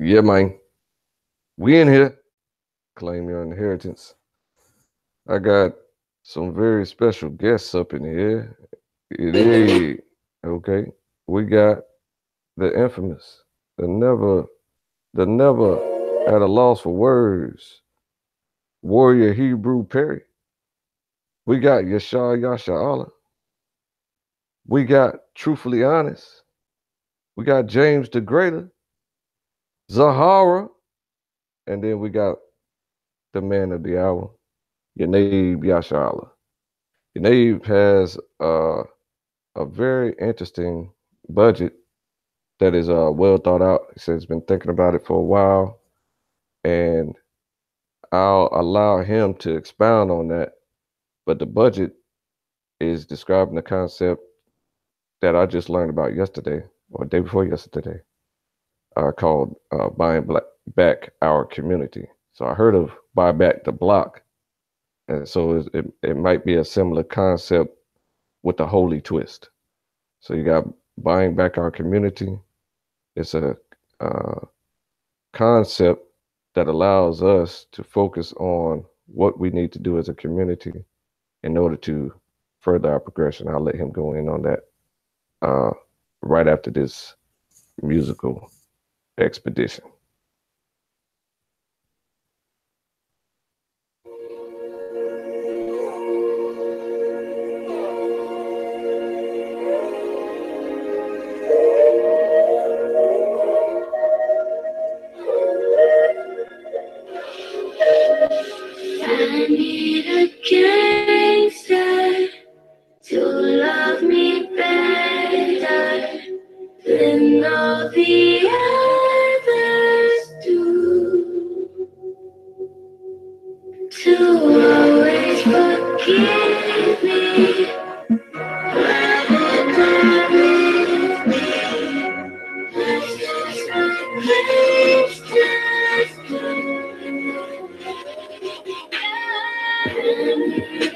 Yeah, man. We in here. Claim your inheritance. I got some very special guests up in here. It is okay. We got the infamous, the never at a loss for words, warrior Hebrew Perry. We got Yasharala. We got Truthfully Honest. We got James the Greater, Zahara, and then we got the man of the hour, Yanaib Yasharala. Yanaib has a very interesting budget that is well thought out. He says he's been thinking about it for a while, and I'll allow him to expound on that. But the budget is describing the concept that I just learned about yesterday or day before yesterday, called buying back our community. So I heard of buy back the block, and so it might be a similar concept with a holy twist. So you got buying back our community. It's a concept that allows us to focus on what we need to do as a community in order to further our progression. I'll let him go in on that right after this musical expedition. I need a gangster to love me better than all the others do, to always forgive me rather than with me. That's just what gangsters do.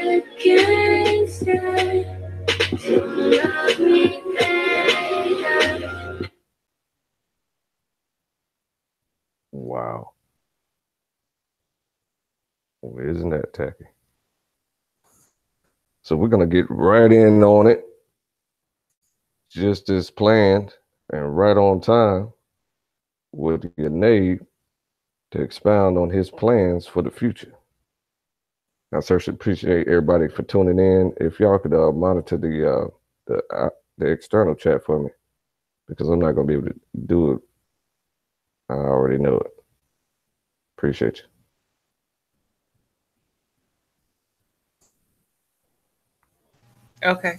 A gangster to love me better. Wow. Well, isn't that tacky? So we're going to get right in on it, just as planned and right on time, with Yanaib to expound on his plans for the future. I certainly appreciate everybody for tuning in. If y'all could monitor the external chat for me, because I'm not going to be able to do it. I already know it. Appreciate you. Okay.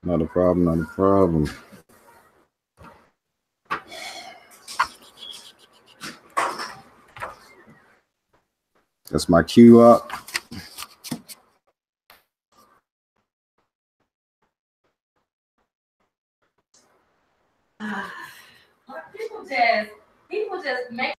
Not a problem, not a problem. That's my cue up. People just make.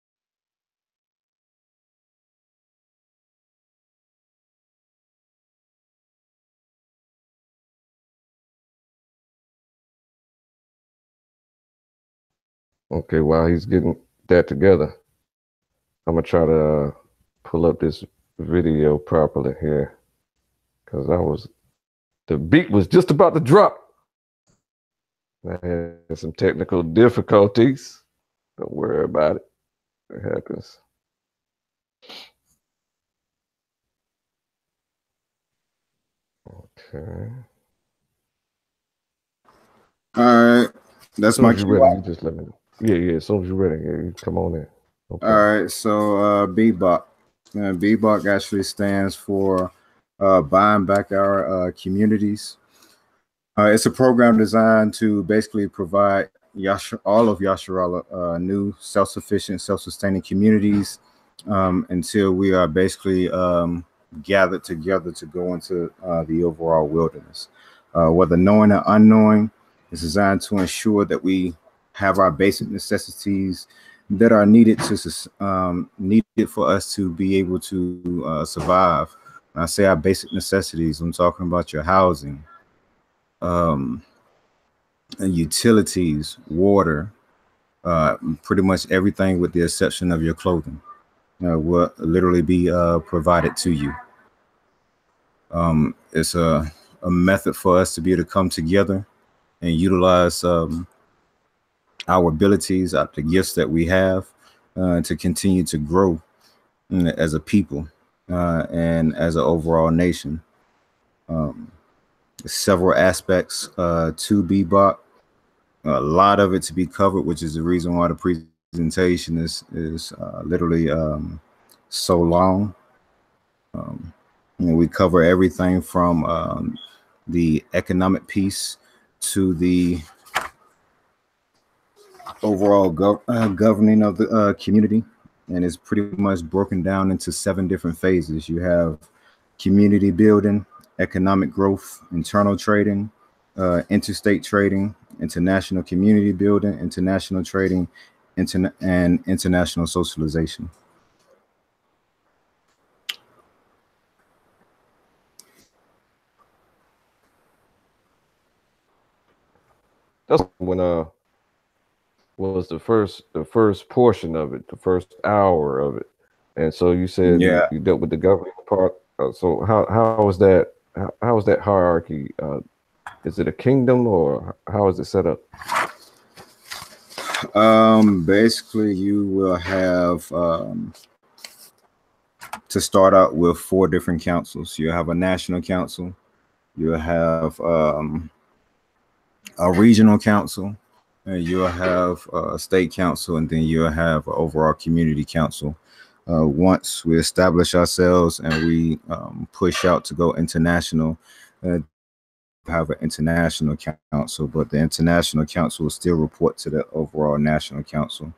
Okay, while he's getting that together, I'm going to try to pull up this video properly here, because the beat was just about to drop. I had some technical difficulties. Don't worry about it. It happens. Okay. All right. That's my cue. Ready, you just let me know. Yeah. As soon as you're ready, you come on in. Okay. All right. So BBOC. BBOC actually stands for buying back our communities. It's a program designed to basically provide all of Yasharala new self-sufficient, self-sustaining communities until we are basically gathered together to go into the overall wilderness. Whether knowing or unknowing, it's designed to ensure that we have our basic necessities that are needed for us to be able to survive. When I say our basic necessities, I'm talking about your housing, and utilities, water, Pretty much everything with the exception of your clothing will literally be provided to you. It's a method for us to be able to come together and utilize our abilities, the gifts that we have, to continue to grow as a people and as an overall nation. Several aspects to BBOC, a lot of it to be covered, which is the reason why the presentation is literally so long. We cover everything from the economic piece to the overall governing of the community, and it's pretty much broken down into 7 different phases. You have community building, economic growth, internal trading, interstate trading, international community building, international trading, and international socialization. That's when was the first portion of it, the first hour of it. And so you said you dealt with the government part. So how is that? How is that hierarchy? Is it a kingdom, or how is it set up? Basically, you will have to start out with 4 different councils. You have a national council, you have a regional council, and you'll have a state council, and then you'll have an overall community council. Once we establish ourselves and we push out to go international, have an international council, but the international council will still report to the overall national council.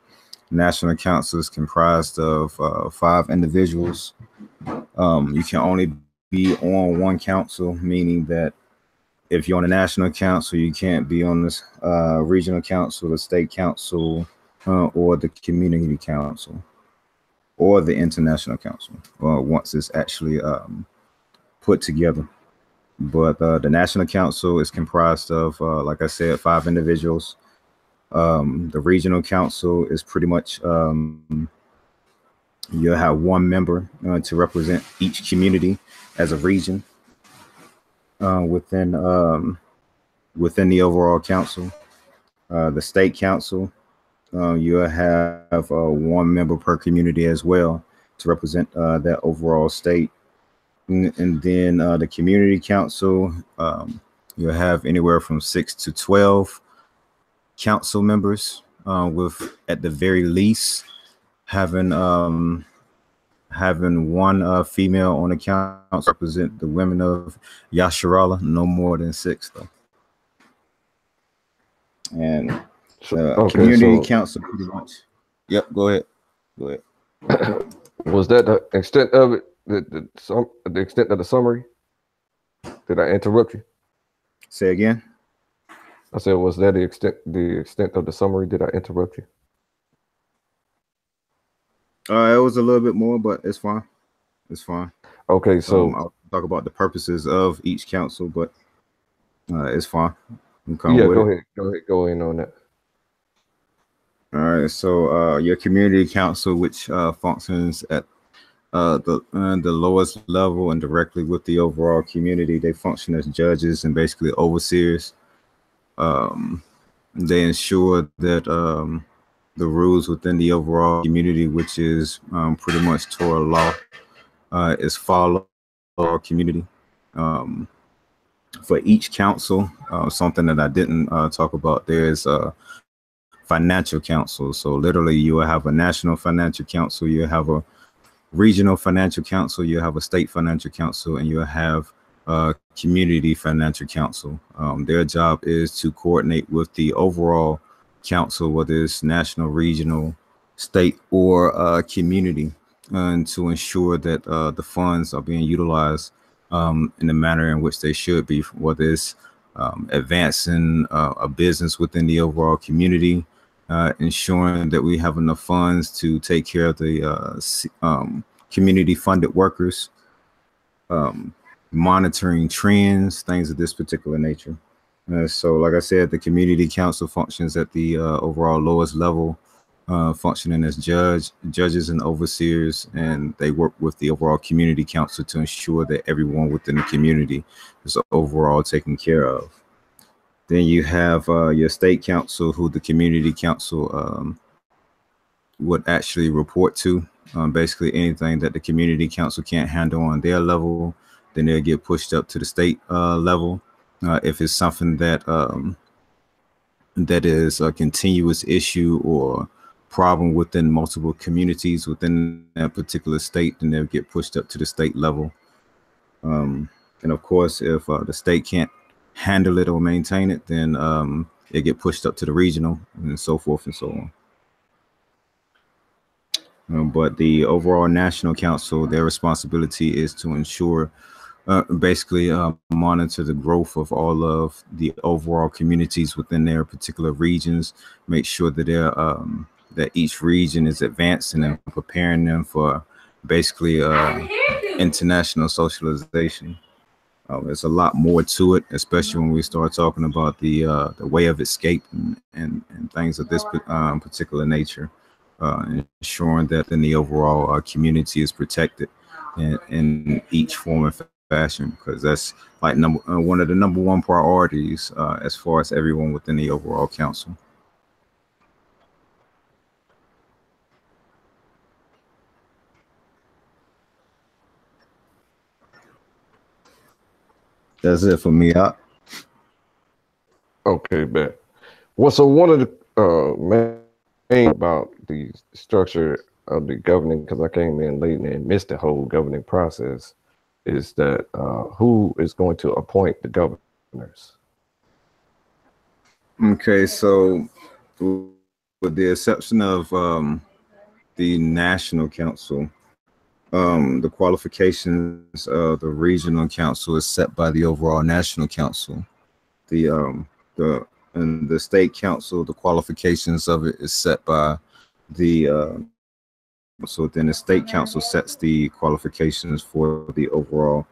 National council is comprised of 5 individuals. You can only be on one council, meaning that if you're on the national council, you can't be on this regional council, the state council, or the community council, or the international council, once it's actually put together. But the national council is comprised of, like I said, 5 individuals. The regional council is pretty much, you'll have 1 member to represent each community as a region within the overall council. The state council, you'll have 1 member per community as well to represent that overall state. And then the community council, you'll have anywhere from 6 to 12 council members, with at the very least having 1 female on the council represent the women of Yasharala, no more than 6 though. And community council pretty much. Yep, go ahead. Was that the extent of it? The extent of the summary? Did I interrupt you? Say again. I said, was that the extent of the summary? Did I interrupt you? It was a little bit more, but it's fine. It's fine. Okay, so I'll talk about the purposes of each council, but it's fine. Yeah, go ahead. Go in on that. All right. So your community council, which functions at the lowest level and directly with the overall community, they function as judges and basically overseers. They ensure that the rules within the overall community, which is pretty much Torah law, is followed by our community. For each council, something that I didn't talk about, there's a financial council. So literally you will have a national financial council, you have a regional financial council, you have a state financial council, and you have a community financial council. Their job is to coordinate with the overall council, whether it's national, regional, state, or community, and to ensure that the funds are being utilized in the manner in which they should be, whether it's advancing a business within the overall community, ensuring that we have enough funds to take care of the community funded workers, monitoring trends, things of this particular nature. So like I said, the community council functions at the overall lowest level functioning as judges and overseers, and they work with the overall community council to ensure that everyone within the community is overall taken care of. Then you have your state council, who the community council would actually report to. Basically, anything that the community council can't handle on their level, then they'll get pushed up to the state level. If it's something that that is a continuous issue or problem within multiple communities within that particular state, then they'll get pushed up to the state level. And of course, if the state can't handle it or maintain it, then it get pushed up to the regional, and so forth and so on. But the overall national council, their responsibility is to ensure, basically monitor the growth of all of the overall communities within their particular regions, make sure that they're that each region is advancing and preparing them for basically international socialization. There's a lot more to it, especially when we start talking about the way of escape and things of this particular nature, ensuring that then the overall community is protected in each form and fashion, because that's like one of the number one priorities as far as everyone within the overall council. That's it for me. Okay, bet. Well, so one of the main about the structure of the governing, because I came in late and missed the whole governing process, is that who is going to appoint the governors? Okay, so with the exception of the national council, the qualifications of the regional council is set by the overall national council. And the state council, the qualifications of it is set by the so then the state council sets the qualifications for the overall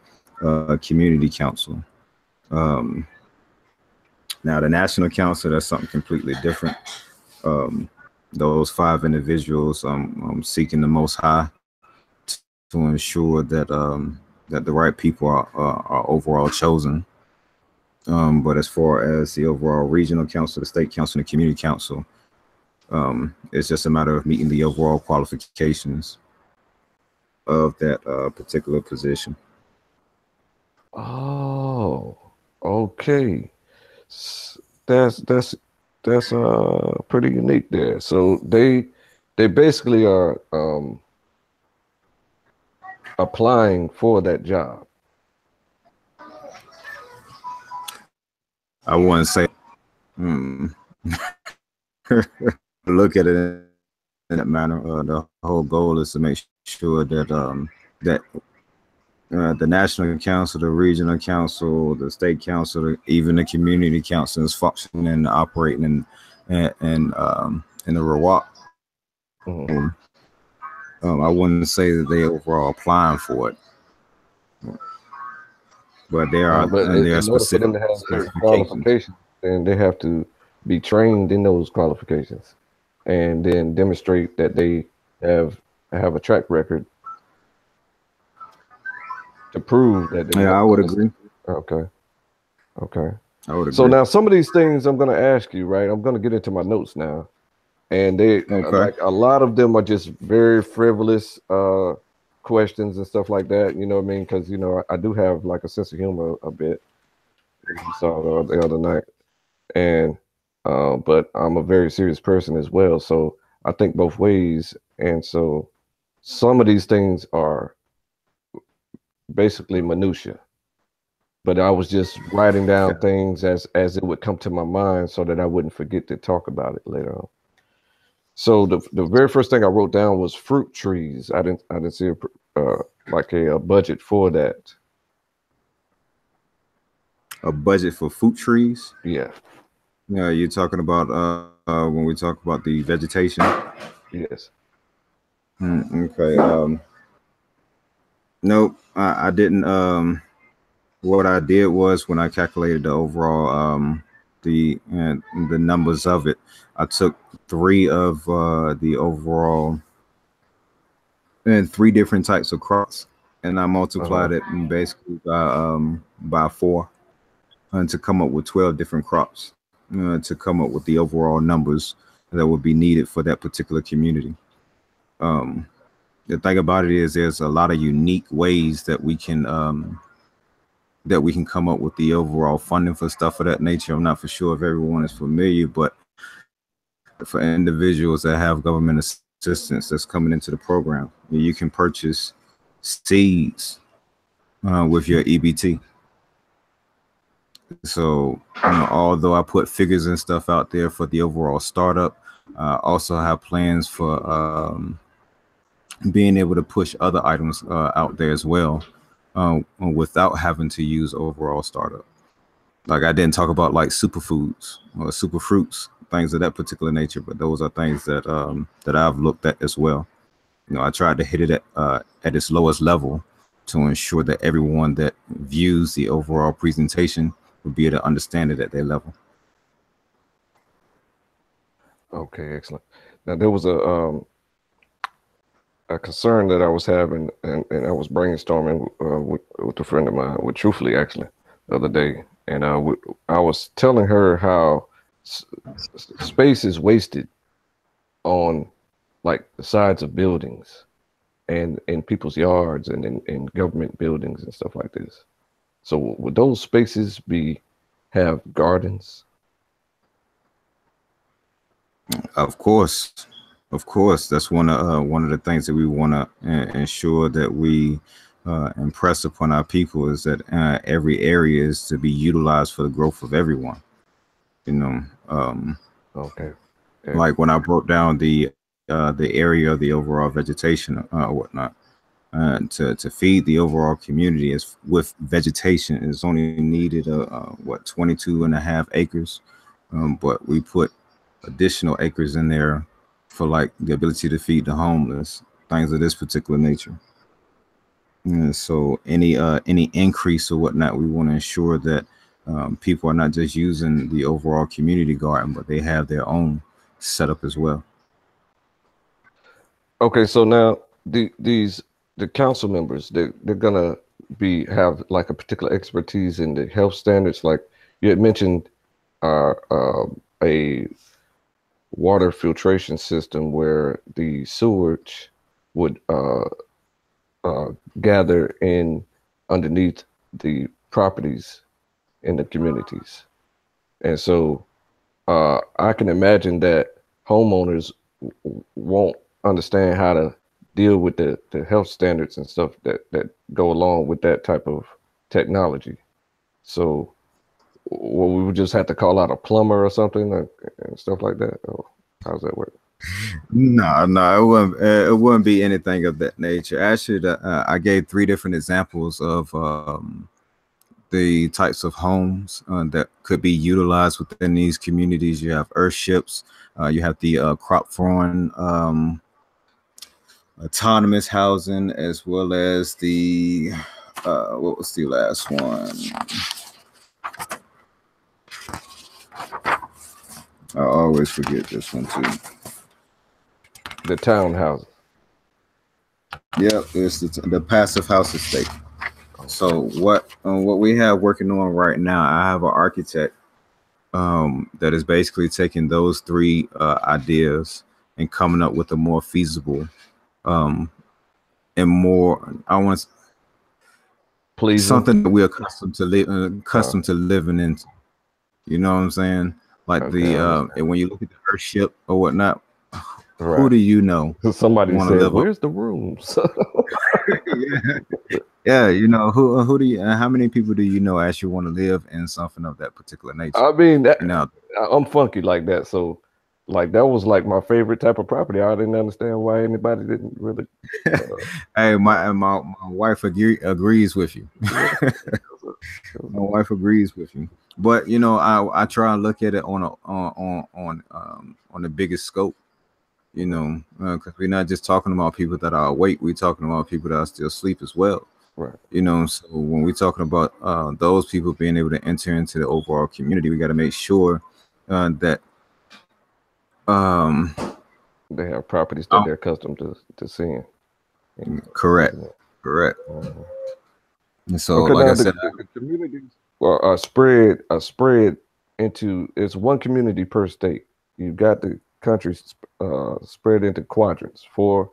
community council. Now the national council, that's something completely different. Those 5 individuals seeking the Most High to ensure that that the right people are overall chosen. But as far as the overall regional council, the state council, and the community council, it's just a matter of meeting the overall qualifications of that particular position. Oh, okay. That's pretty unique there. So they basically are applying for that job. I wouldn't say look at it in that manner. The whole goal is to make sure that that the national council, the regional council, the state council, even the community council is functioning and operating in the Rawak. Mm-hmm. I wouldn't say that they overall applying for it, but there are specific for them to have certain qualifications, then they have to be trained in those qualifications, and then demonstrate that they have a track record to prove that they. Yeah, I would agree. Okay. I would agree. So now some of these things I'm going to ask you, right? I'm going to get into my notes now, and like a lot of them are just very frivolous questions and stuff like that. You know what I mean? Because I do have like a sense of humor a bit, as you saw the other night, and but I'm a very serious person as well, so I think both ways. And so some of these things are basically minutia, but I was just writing down things as it would come to my mind so that I wouldn't forget to talk about it later on. So the very first thing I wrote down was fruit trees. I didn't see like a budget for that. A budget for fruit trees? Yeah. Yeah, you're talking about when we talk about the vegetation? Yes. Okay. Nope, I didn't. What I did was when I calculated the overall the numbers of it. I took three of the overall and three different types of crops, and I Uh-huh. multiplied it basically by four, and to come up with 12 different crops, to come up with the overall numbers that would be needed for that particular community. Um, the thing about it is there's a lot of unique ways that we can come up with the overall funding for stuff of that nature. I'm not for sure if everyone is familiar, but for individuals that have government assistance that's coming into the program, you can purchase seeds with your EBT. So, although I put figures and stuff out there for the overall startup, I also have plans for being able to push other items out there as well, without having to use overall startup. Like I didn't talk about like superfoods or super fruits, things of that particular nature, but those are things that I've looked at as well. I tried to hit it at its lowest level to ensure that everyone that views the overall presentation would be able to understand it at their level. Okay, excellent. Now there was a concern that I was having, and I was brainstorming with a friend of mine, with Truthfully actually, the other day, and I was telling her how space is wasted on like the sides of buildings and in people's yards and in government buildings and stuff like this. So would those spaces have gardens? Of course, that's one of the things that we want to ensure that we impress upon our people is that every area is to be utilized for the growth of everyone. You know, Okay. Yeah. like when I broke down the area of the overall vegetation or whatnot. To feed the overall community is with vegetation is only needed 22.5 acres, but we put additional acres in there for like the ability to feed the homeless, things of this particular nature. And so any increase or whatnot, we want to ensure that people are not just using the overall community garden, but they have their own setup as well. Okay, so now the council members, they're gonna have like a particular expertise in the health standards. Like you had mentioned, a water filtration system where the sewage would gather in underneath the properties in the communities, and so I can imagine that homeowners won't understand how to deal with the health standards and stuff that go along with that type of technology. So we would just have to call out a plumber or something and stuff like that. Or how does that work? No, it wouldn't be anything of that nature. Actually, I gave three different examples of the types of homes that could be utilized within these communities. You have earthships, you have the crop throwing autonomous housing, as well as the what was the last one? I always forget this one too. The townhouses. Yep, it's the passive house estate. So what we have working on right now, I have an architect that is basically taking those three ideas and coming up with a more feasible and more, I want Please. something that we're accustomed to living into. You know what I'm saying? Like Okay, and when you look at the Earthship or whatnot, right. who do you know? Somebody wanna said, live up? "Where's the rooms?" Yeah, who do you? How many people do you know actually want to live in something of that particular nature? I mean, Now, I'm funky like that, so like that was like my favorite type of property. I didn't understand why anybody didn't really. hey, my wife agrees with you. My wife agrees with you. But I try and look at it on the biggest scope. Because we're not just talking about people that are awake. We're talking about people that are still asleep as well. Right. So when we're talking about those people being able to enter into the overall community, we got to make sure that um, They have properties that oh, they're accustomed to seeing and correct, using it. correct. Mhm. And so, Okay, like I now said, the communities are spread into it's one community per state. You've got the country spread into quadrants. What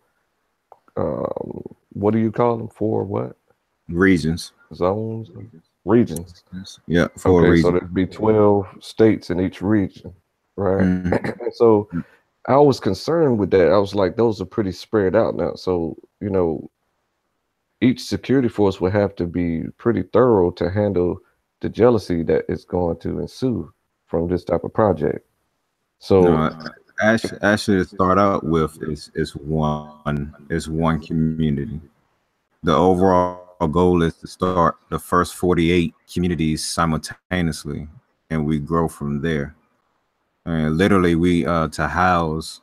do you call them? Four what? regions. Zones? Regions. Yeah, for a Okay, so reason. there'd be 12 states in each region, right? Mhm. And so I was concerned with that. I was like, those are pretty spread out now. So, each security force would have to be pretty thorough to handle the jealousy that is going to ensue from this type of project. So, No, actually, to start out with, is one community. The overall goal is to start the first 48 communities simultaneously, and we grow from there. And literally, we to house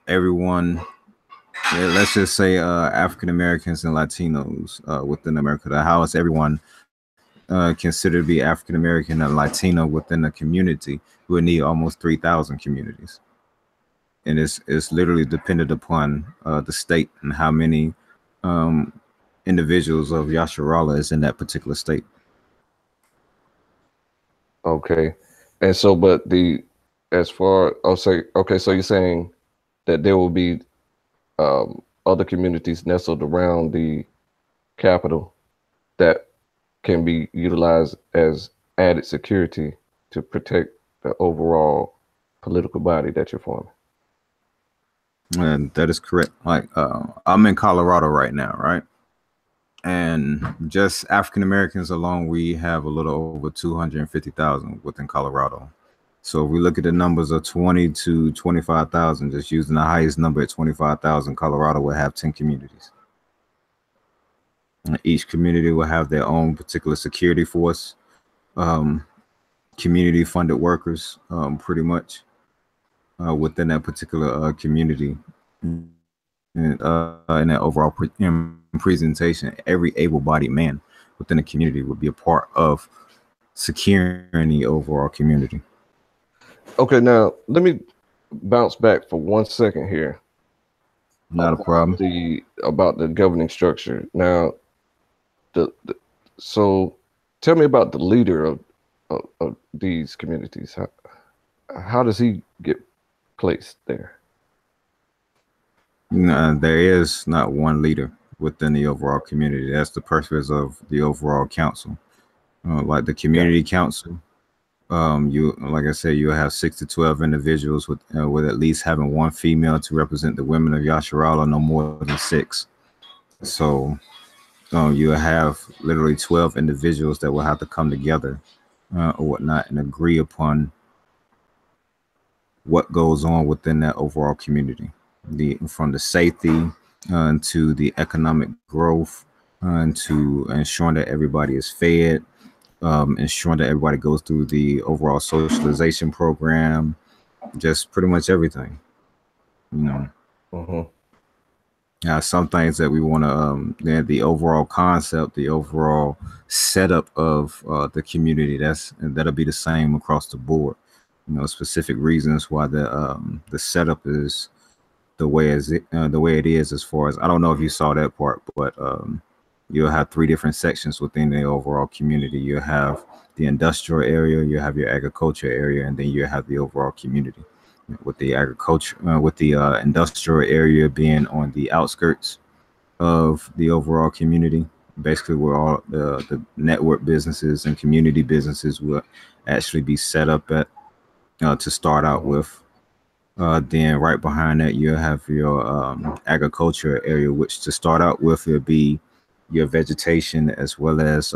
everyone. Yeah, let's just say African Americans and Latinos within America. To house everyone considered to be African American and Latino within the community, we would need almost 3,000 communities, and it's literally dependent upon the state and how many um, individuals of Yasharala is in that particular state. okay. And so, but as far, I'll say, okay, so you're saying that there will be other communities nestled around the capital that can be utilized as added security to protect the overall political body that you're forming. And that is correct. Like I'm in Colorado right now, right? And just African Americans alone, we have a little over 250,000 within Colorado. So if we look at the numbers of 20 to 25,000, just using the highest number at 25,000, Colorado will have 10 communities. And each community will have their own particular security force, um, community funded workers, pretty much within that particular community. In that overall presentation, every able-bodied man within the community would be a part of securing the overall community. Okay, now let me bounce back for 1 second here Not a problem. about the governing structure. Now, the so tell me about the leader of these communities. How does he get placed there? There is not one leader within the overall community. That's the purpose of the overall council. Like the Got community council, you like I said, you have 6 to 12 individuals with at least having one female to represent the women of Yasharala, no more than 6. So you have literally 12 individuals that will have to come together or whatnot and agree upon what goes on within that overall community, from the safety to the economic growth and to ensuring that everybody is fed, ensuring that everybody goes through the overall socialization program, just pretty much everything. You know, hmm some things that we want to, the overall concept, the overall setup of the community. That'll be the same across the board. Specific reasons why the setup is the way it is. As far as, I don't know if you saw that part, but you'll have 3 different sections within the overall community. You have the industrial area, you have your agriculture area, and then you have the overall community. With the agriculture, with the industrial area being on the outskirts of the overall community, basically where all the network businesses and community businesses will actually be set up at to start out hmm with. Then right behind that, you have your agriculture area, which to start out with will be your vegetation as well as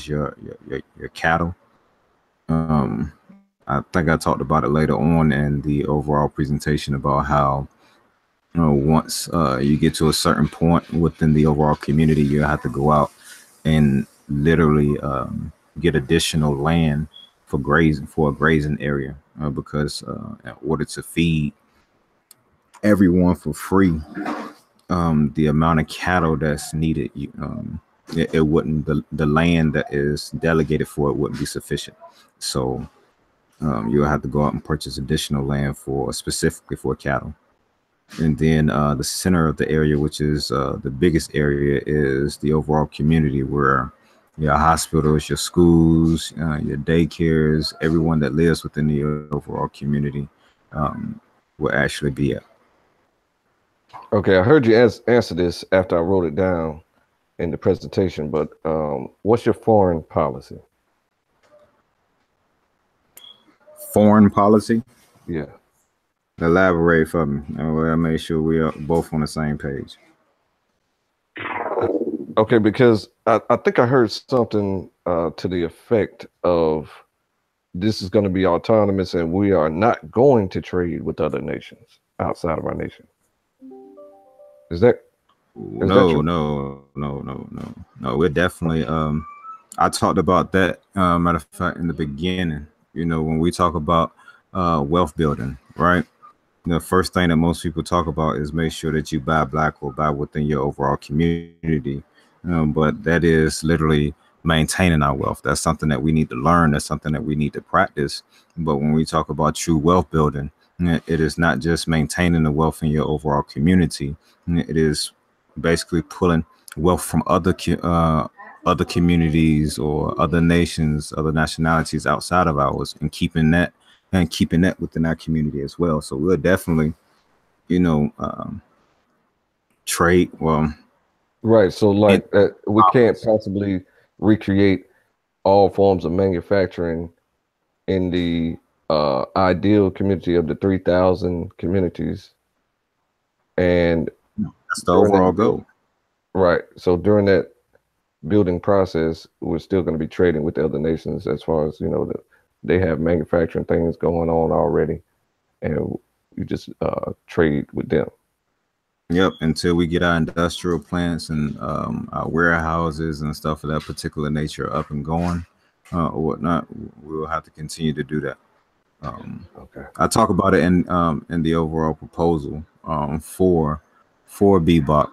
your cattle. I think I talked about it later on in the overall presentation about how once you get to a certain point within the overall community, you have to go out and literally get additional land for a grazing area because in order to feed everyone for free the amount of cattle that's needed. It wouldn't the land that is delegated for it wouldn't be sufficient. So you'll have to go out and purchase additional land for specifically for cattle. And then the center of the area, which is the biggest area, is the overall community where your hospitals, your schools, your daycares, everyone that lives within the overall community um, will actually be at. Okay, I heard you answer this after I wrote it down in the presentation, but what's your foreign policy? Foreign policy. Yeah. Elaborate for me. I'll make sure we are both on the same page. Okay, because I think I heard something to the effect of this is going to be autonomous and we are not going to trade with other nations outside of our nation. Is that No, true? no. We're definitely. I talked about that. Matter of fact, in the beginning, when we talk about wealth building, right? The first thing that most people talk about is make sure that you buy black or buy within your overall community. But that is literally maintaining our wealth. That's something that we need to learn. That's something that we need to practice. But when we talk about true wealth building, it is not just maintaining the wealth in your overall community. It is basically pulling wealth from other communities or other nations, other nationalities outside of ours, and keeping that within our community as well. So we'll definitely, you know, um, trade. Well, Right. So in like we can't possibly recreate all forms of manufacturing in the ideal community of the 3,000 communities. And that's the during overall that build, goal. right. So during that building process, we're still going to be trading with the other nations as far as, they have manufacturing things going on already. And you just trade with them. Yep. Until we get our industrial plants and our warehouses and stuff of that particular nature up and going or whatnot, we will have to continue to do that. Um, Okay. I talk about it in the overall proposal for BBOC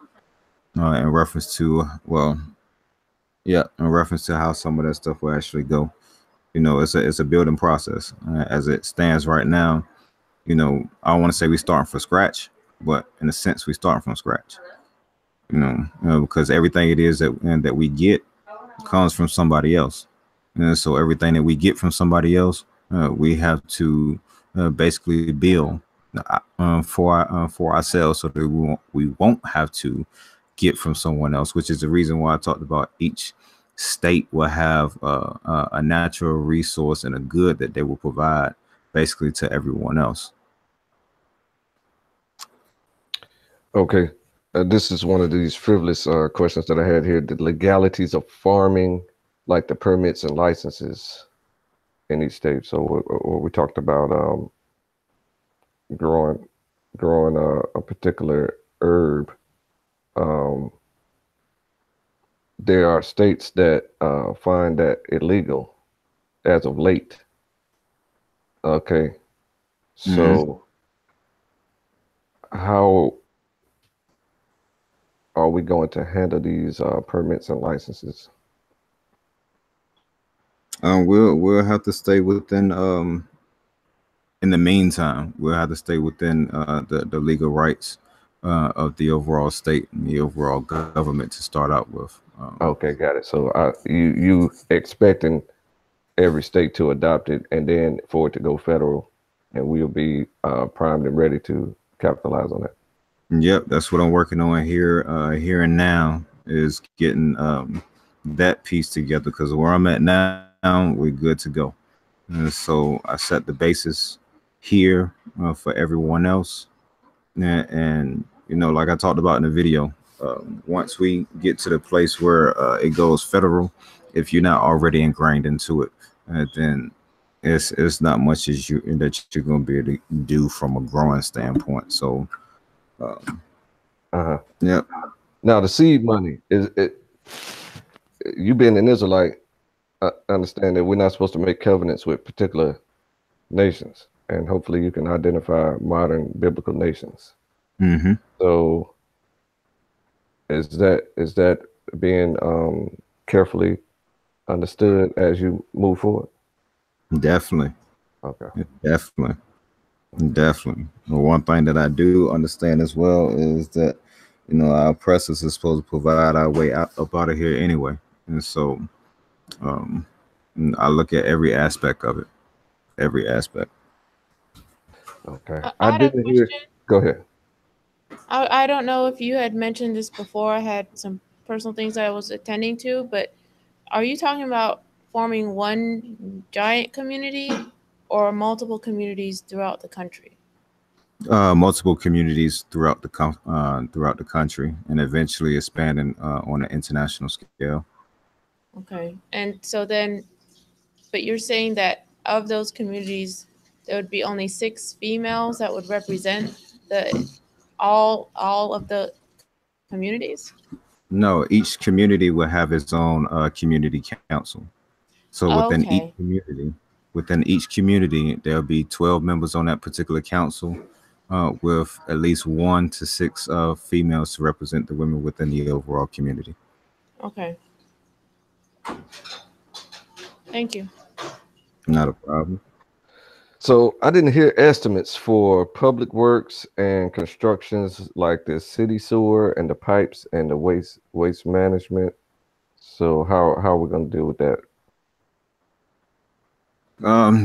in reference to in reference to how some of that stuff will actually go. It's a building process as it stands right now. I don't want to say we starting from scratch, but in a sense we starting from scratch. Because everything it is that we get comes from somebody else. And so everything that we get from somebody else, we have to basically build for ourselves, so that we won't have to get from someone else. Which is the reason why I talked about each state will have a natural resource and a good that they will provide basically to everyone else. Okay. This is one of these frivolous questions that I had here. The legalities of farming, like the permits and licenses in each state. So we talked about growing a particular herb. Um, there are states that find that illegal as of late. Okay. Mm-hmm. So how are we going to handle these permits and licenses? We'll have to stay within. In the meantime, we'll have to stay within the legal rights of the overall state and the overall government to start out with. Okay, got it. So you expecting every state to adopt it and then for it to go federal, and we'll be primed and ready to capitalize on that. Yep, that's what I'm working on here and now is getting that piece together, because where I'm at now, we're good to go. And so I set the basis here for everyone else. And like I talked about in the video, once we get to the place where it goes federal, if you're not already ingrained into it, then it's not much as you that you're going to be able to do from a growing standpoint. So, Uh-huh. yeah. Now the seed money is it. You being an Israelite, understand that we're not supposed to make covenants with particular nations, and hopefully you can identify modern biblical nations. Mm-hmm. So Is that being carefully understood as you move forward? Definitely, Okay. definitely, definitely. The one thing that I do understand as well is that our oppressors is supposed to provide our way out up out of here anyway, and so um, I look at every aspect of it, every aspect. Okay. I I had a didn't hear. question. Go ahead. I don't know if you had mentioned this before. I had some personal things I was attending to, but are you talking about forming one giant community or multiple communities throughout the country? Multiple communities throughout the country, and eventually expanding on an international scale. Okay. And so then, but you're saying that of those communities, there would be only 6 females that would represent the all of the communities? No, each community will have its own community council. So Okay. within each community, there'll be 12 members on that particular council, with at least 1 to 6 females to represent the women within the overall community. Okay. Thank you. Not a problem. So I didn't hear estimates for public works and constructions like the city sewer and the pipes and the waste management. So how are we going to deal with that?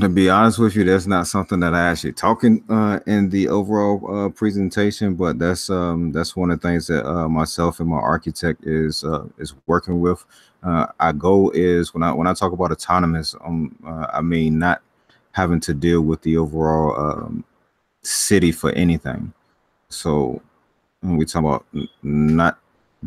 To be honest with you, that's not something that I actually talking in the overall presentation, but that's one of the things that myself and my architect is working with. Our goal is when I talk about autonomous, I mean not having to deal with the overall city for anything. So when we talk about not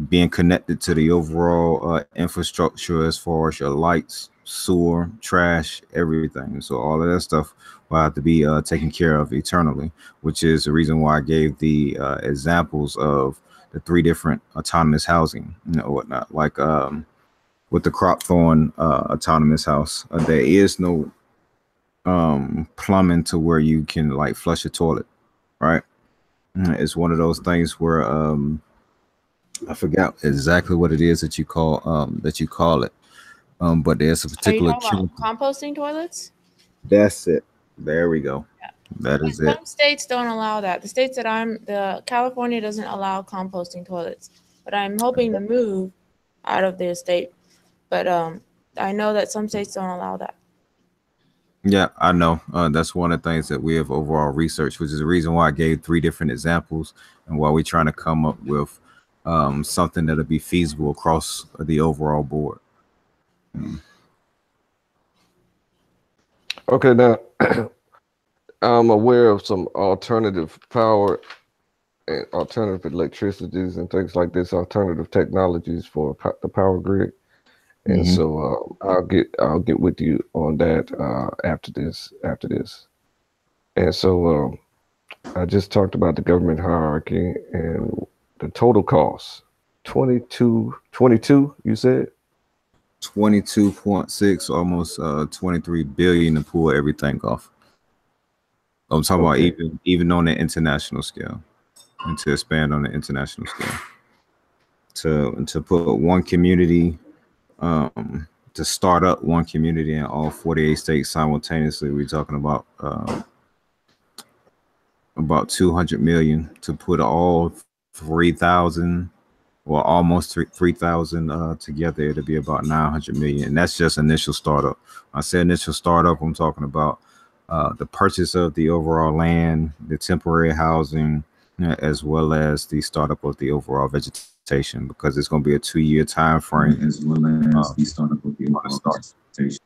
being connected to the overall infrastructure as far as your lights, sewer, trash, everything. So all of that stuff will have to be taken care of eternally, which is the reason why I gave the examples of the 3 different autonomous housing, whatnot. Like with the crop thorn autonomous house, there is no plumbing to where you can like flush a toilet, right? It's one of those things where I forgot exactly what it is that you call it. But there's a Are you particular talking about chemical. composting toilets? That's it. There we go. Yeah. That But is it. some states don't allow that. The California doesn't allow composting toilets. But I'm hoping to move out of the state. But I know that some states don't allow that. Yeah, I know. That's one of the things that we have overall research, which is the reason why I gave 3 different examples and why we're trying to come up with something that'll be feasible across the overall board. Okay, now I'm aware of some alternative power and alternative electricities and things like this, alternative technologies for the power grid. And Mhm. so I'll get with you on that after this. And so I just talked about the government hierarchy and the total cost. 22, you said? 22.6, almost 23 billion to pull everything off. I'm talking about Okay. even on the international scale, and to expand on the international scale, to put one community, to start up one community in all 48 states simultaneously. We're talking about 200 million to put all 3,000, well, almost 3,000 together. It'll be about 900 million, and that's just initial startup. I say initial startup, I'm talking about the purchase of the overall land, the temporary housing, as well as the startup of the overall vegetation, because it's going to be a 2-year time frame, as well as the startup of the overall vegetation.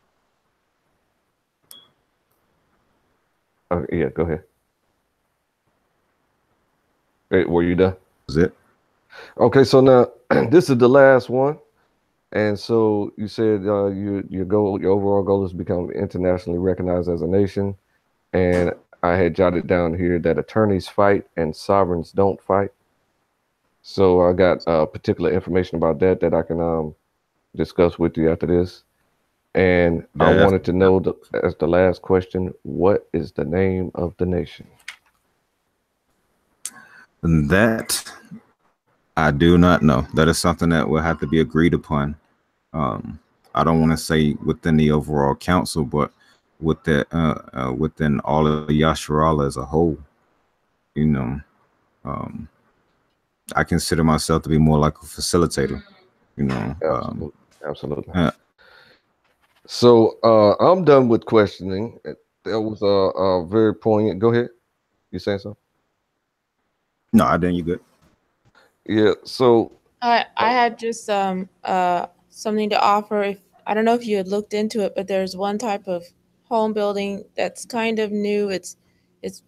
Yeah, go ahead. Hey, were you done? Is it? Okay, so now this is the last one. And so you said your overall goal is to become internationally recognized as a nation. And I had jotted down here that attorneys fight and sovereigns don't fight. So I got particular information about that I can discuss with you after this. And I That's wanted to know as the last question, what is the name of the nation? that I do not know. That is something that will have to be agreed upon. Um, I don't want to say within the overall council, but within all of Yasharala as a whole. You know, um, I consider myself to be more like a facilitator. You know, Absolutely. Absolutely. uh, So I'm done with questioning. That was very poignant. Go ahead. You saying something? no, I didn't. You good? Yeah. So I had just something to offer. If I don't know if you had looked into it, but there's one type of home building that's kind of new. It's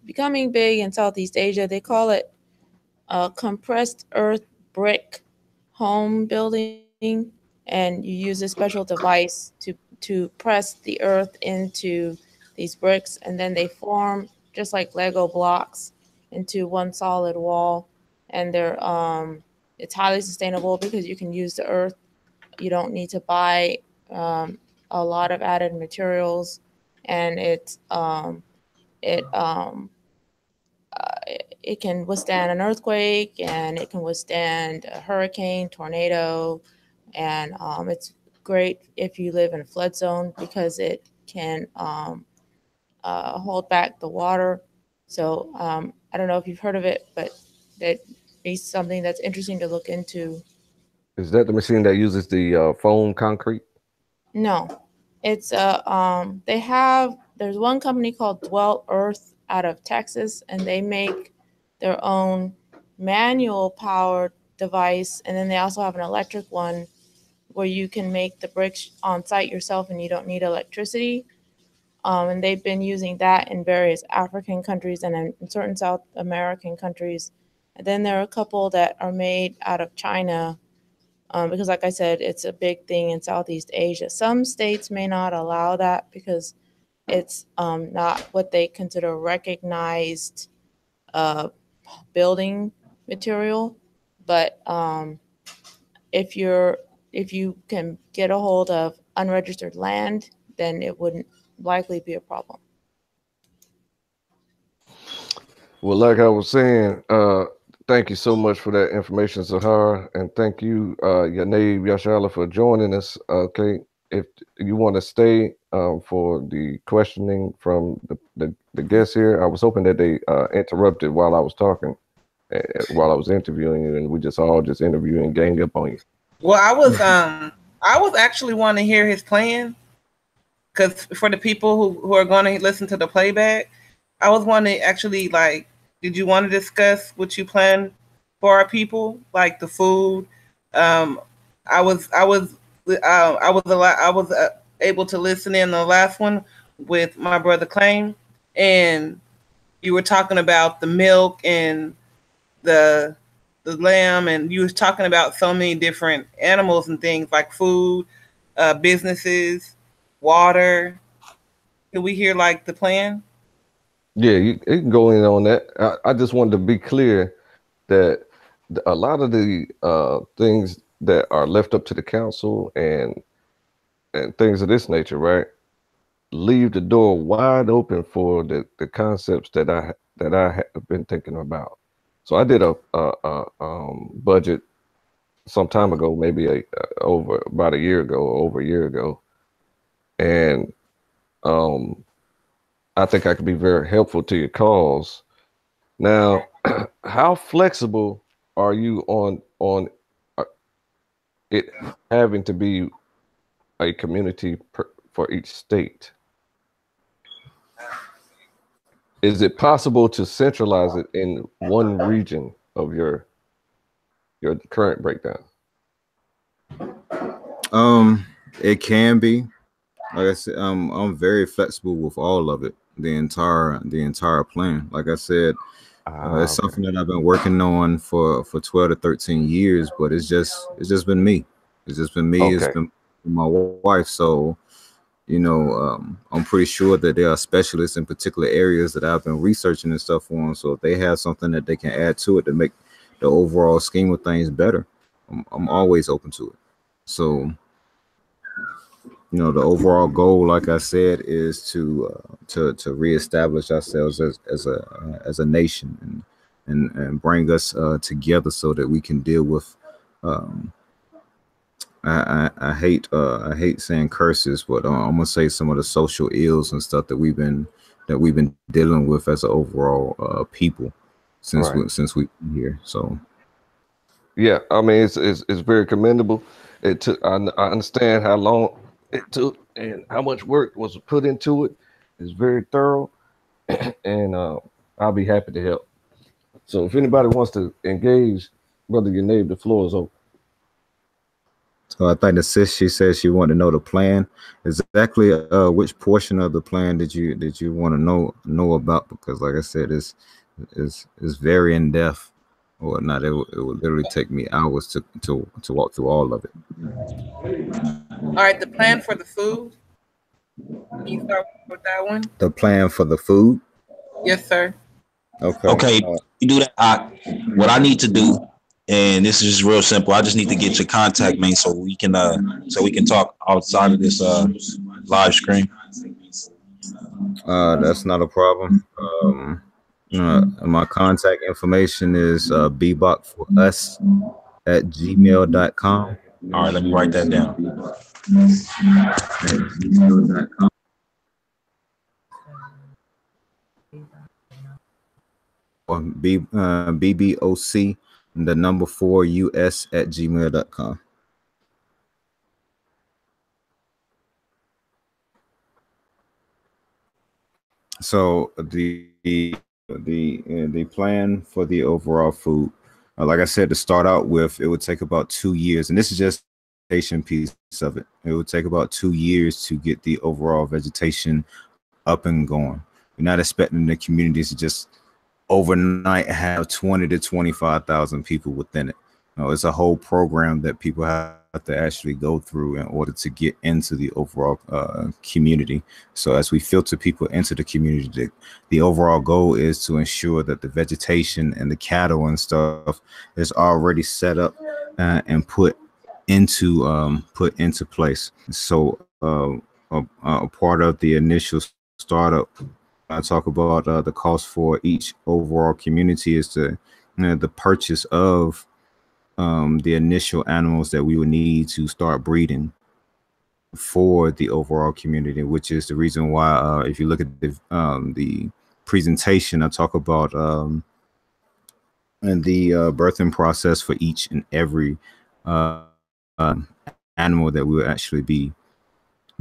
becoming big in Southeast Asia. They call it compressed earth brick home building, and you use a special device to press the earth into these bricks, and then they form just like Lego blocks into one solid wall, and it's highly sustainable because you can use the earth. You don't need to buy um, a lot of added materials, and it it can withstand an earthquake, and it can withstand a hurricane, tornado, and it's great if you live in a flood zone because it can hold back the water. So I don't know if you've heard of it, but that is something that's interesting to look into. is that the machine that uses the foam concrete? No, it's they have there's one company called Dwell Earth out of Texas, and they make their own manual powered device, and then they also have an electric one where you can make the bricks on site yourself and you don't need electricity. And they've been using that in various African countries and in certain South American countries. And then there are a couple that are made out of China, because, like I said, it's a big thing in Southeast Asia. Some states may not allow that because it's not what they consider recognized uh, building material. But if you're if you can get a hold of unregistered land, then it wouldn't likely be a problem. Well, like I was saying, thank you so much for that information, Zahara, and thank you, Yanaib Yasharala, for joining us. Okay, if you want to stay for the questioning from the guests here, I was hoping that they interrupted while I was talking, while I was interviewing you, and we just all just interviewing and gang up on you. Well, I was actually wanting to hear his plan because for the people who are going to listen to the playback, I was wanting to actually like, did you want to discuss what you plan for our people, like the food? Um, I was able to listen in the last one with my brother Claim, and you were talking about the milk and the the lamb, and you was talking about so many different animals and things like food, businesses, water. Can we hear like the plan? Yeah, you can go in on that. I just wanted to be clear that a lot of the things that are left up to the council and things of this nature, right, leave the door wide open for the concepts that I have been thinking about. So I did a budget some time ago, maybe over about a year ago, or over a year ago, and um, I think I could be very helpful to your cause. Now, how flexible are you on uh, it having to be a community for each state? Is it possible to centralize it in one region of your current breakdown? Um, it can be. Like I said, I'm very flexible with all of it. The entire plan. Like I said, it's Okay. something that I've been working on for 12 to 13 years, but it's just been me. It's just been me. It's Okay. been my wife. So I'm pretty sure that there are specialists in particular areas that I've been researching and stuff on. So if they have something that they can add to it to make the overall scheme of things better, I'm always open to it. So the overall goal, like I said, is to reestablish ourselves as a nation, and bring us together so that we can deal with. Um, I hate saying curses, but I'm gonna say some of the social ills and stuff that we've been dealing with as an overall people Right. since we've been here. So Yeah, I mean it's very commendable. It took. I understand how long it took and how much work was put into it. It's very thorough, and I'll be happy to help. So if anybody wants to engage, brother Yanaib, the floor is open. so I think the sis, she said she wanted to know the plan. Exactly which portion of the plan did you want to know about? Because like I said, is very in depth or whatnot. It would literally take me hours to walk through all of it. All right, the plan for the food. Can you start with that one? The plan for the food. Yes, sir. Okay. Okay, you do that. What I need to do, and this is just real simple. I just need to get your contact, man, so we can talk outside of this live screen. That's not a problem. My contact information is bbocforus at gmail.com. All right, let me write that down. Or BBOC, the number 4US at gmail.com. So the plan for the overall food, like I said, to start out with, it would take about 2 years, and this is just the vegetation piece of it. It would take about 2 years to get the overall vegetation up and going. We're not expecting the communities to just overnight have 20 to 25,000 people within it. No, it's a whole program that people have to actually go through in order to get into the overall community. So as we filter people into the community, the overall goal is to ensure that the vegetation and the cattle and stuff is already set up and put into place. So a part of the initial startup, I talk about the cost for each overall community is the purchase of the initial animals that we would need to start breeding for the overall community, which is the reason why if you look at the presentation, I talk about and the birthing process for each and every animal that we will actually be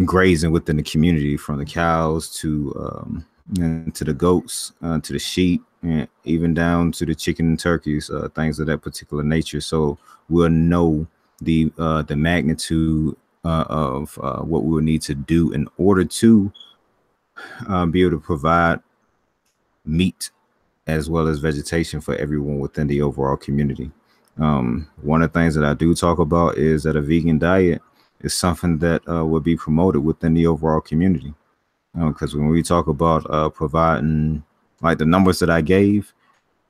grazing within the community, from the cows to the goats, to the sheep, and even down to the chicken and turkeys, things of that particular nature. So we'll know the magnitude of what we will need to do in order to be able to provide meat as well as vegetation for everyone within the overall community. One of the things that I do talk about is that a vegan diet is something that will be promoted within the overall community. Because when we talk about providing, like the numbers that I gave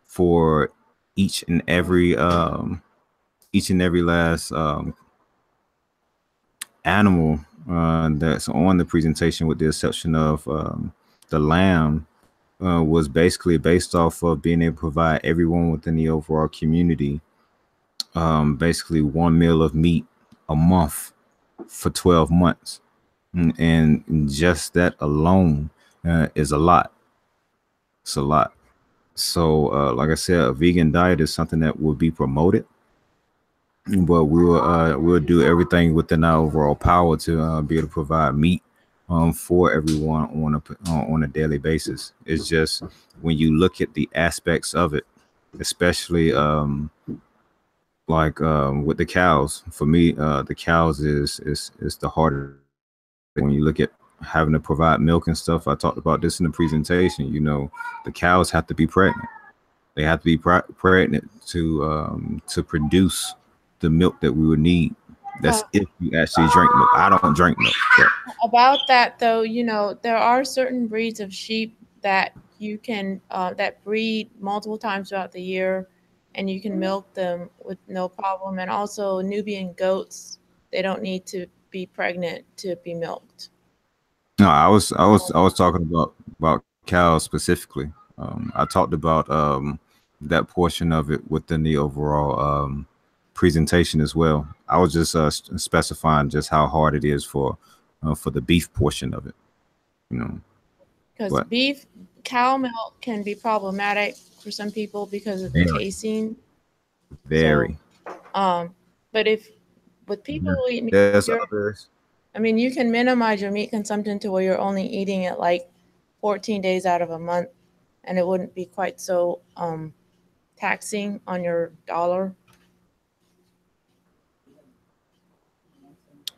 for each and every last animal that's on the presentation, with the exception of the lamb, was basically based off of being able to provide everyone within the overall community basically one meal of meat a month for 12 months. And just that alone is a lot. It's a lot. So, like I said, a vegan diet is something that will be promoted, but we'll do everything within our overall power to be able to provide meat for everyone on a daily basis. It's just when you look at the aspects of it, especially with the cows. For me, the cows is the harder. When you look at having to provide milk and stuff, I talked about this in the presentation. You know, the cows have to be pregnant. They have to be pregnant to produce the milk that we would need. That's if you actually drink milk. I don't drink milk. But. About that, though, there are certain breeds of sheep that you can that breed multiple times throughout the year, and you can milk them with no problem. And also Nubian goats, they don't need to be pregnant to be milked. No, I was talking about cows specifically. I talked about that portion of it within the overall presentation as well. I was just specifying just how hard it is for the beef portion of it, you know. Because But beef, cow milk can be problematic for some people because of the very, casein. So, very. but if with people who eat meat, There's you're, others. I mean, you can minimize your meat consumption to where you're only eating it like 14 days out of a month, and it wouldn't be quite so taxing on your dollar.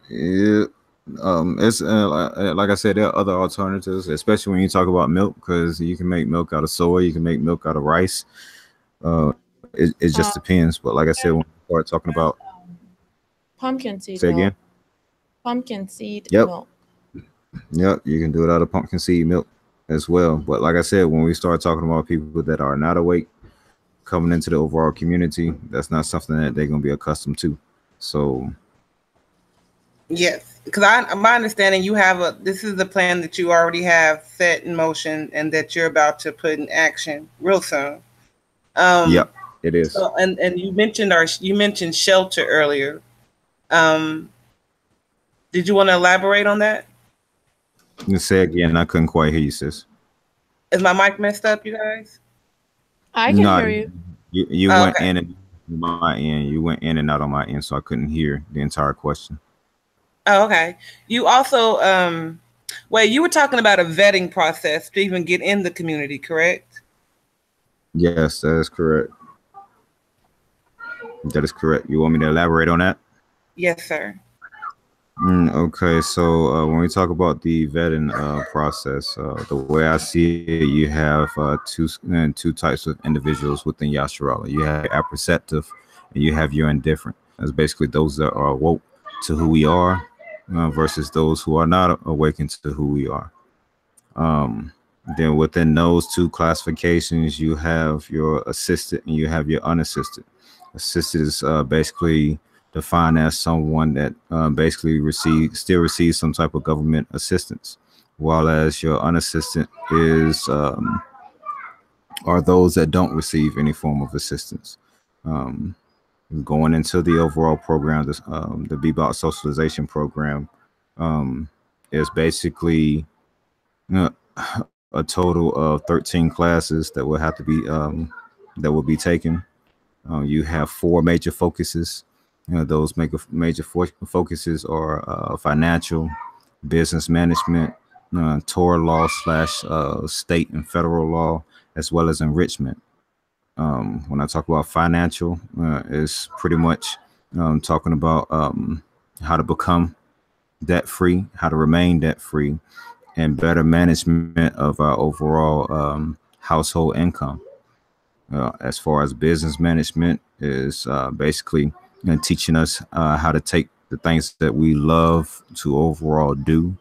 Yeah. It's like I said, there are other alternatives, especially when you talk about milk, because you can make milk out of soy, you can make milk out of rice. It just Um, depends. But like I said, when we start talking about, Pumpkin seed say again. milk. Pumpkin seed Yep. milk. Yep. You can do it out of pumpkin seed milk as well. But like I said, when we start talking about people that are not awake coming into the overall community, that's not something that they're going to be accustomed to. So Yes, because my understanding, this is the plan that you already have set in motion and that you're about to put in action real soon. yep, it is. So, and you mentioned shelter earlier. Um, did you want to elaborate on that? You say again, I couldn't quite hear you, sis. Is my mic messed up, you guys? I can No, hear you. you Oh, went okay. in and my end. You went in and out on my end, so I couldn't hear the entire question. Oh, okay. You also, you were talking about a vetting process to even get in the community, correct? Yes, that is correct. That is correct. You want me to elaborate on that? Yes, sir. Okay, so when we talk about the vetting process, the way I see it, you have two types of individuals within Yasharala. You have apperceptive, and you have your indifferent. That's basically those that are woke to who we are, versus those who are not awakened to who we are. Um, then within those two classifications, you have your assisted and you have your unassisted. Assisted is basically defined as someone that basically still receives some type of government assistance, while as your unassisted are those that don't receive any form of assistance. Um, Going into the overall program, the BBOC socialization program is basically uh, a total of 13 classes that will have to be that will be taken. You have four major focuses. Those major focuses are financial, business management, Torah law slash state and federal law, as well as enrichment. When I talk about financial, it's pretty much talking about how to become debt free, how to remain debt free, and better management of our overall household income. As far as business management is basically teaching us how to take the things that we love to overall do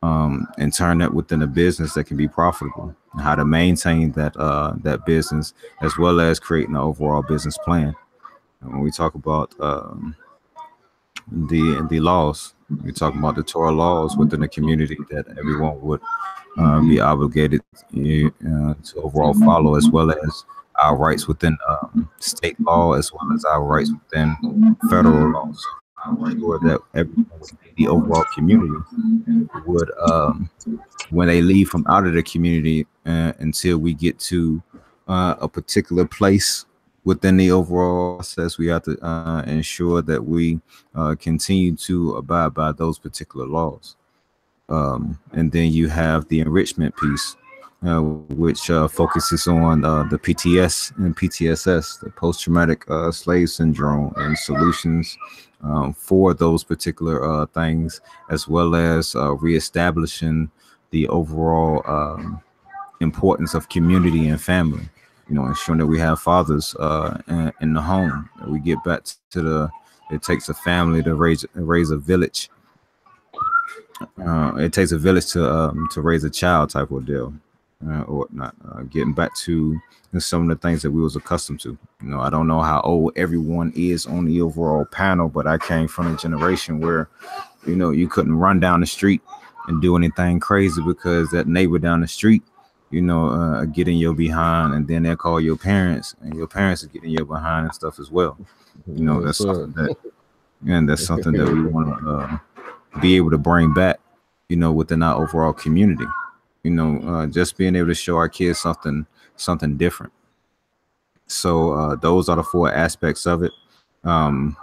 and turn that within a business that can be profitable. How to maintain that business as well as creating an overall business plan. And when we talk about the laws, we're talking about the Torah laws within the community that everyone would be obligated to overall follow, as well as our rights within state law, as well as our rights within federal law. So I'm sure that everyone within the overall community would, when they leave from out of the community until we get to a particular place within the overall process, we have to ensure that we continue to abide by those particular laws. And then you have the enrichment piece, which focuses on the PTS and PTSS, the post-traumatic slave syndrome, and solutions for those particular things, as well as reestablishing the overall importance of community and family. Ensuring that we have fathers in the home. That we get back to it takes a family to raise a village. It takes a village to raise a child type of deal, or whatnot. Getting back to some of the things that we was accustomed to. I don't know how old everyone is on the overall panel, but I came from a generation where, you couldn't run down the street and do anything crazy because that neighbor down the street, getting your behind, and then they'll call your parents, and your parents are getting your behind and stuff as well. Yes, That's sir. something that, and that's something that we want to be able to bring back, within our overall community. Just being able to show our kids something different. So those are the four aspects of it. Um,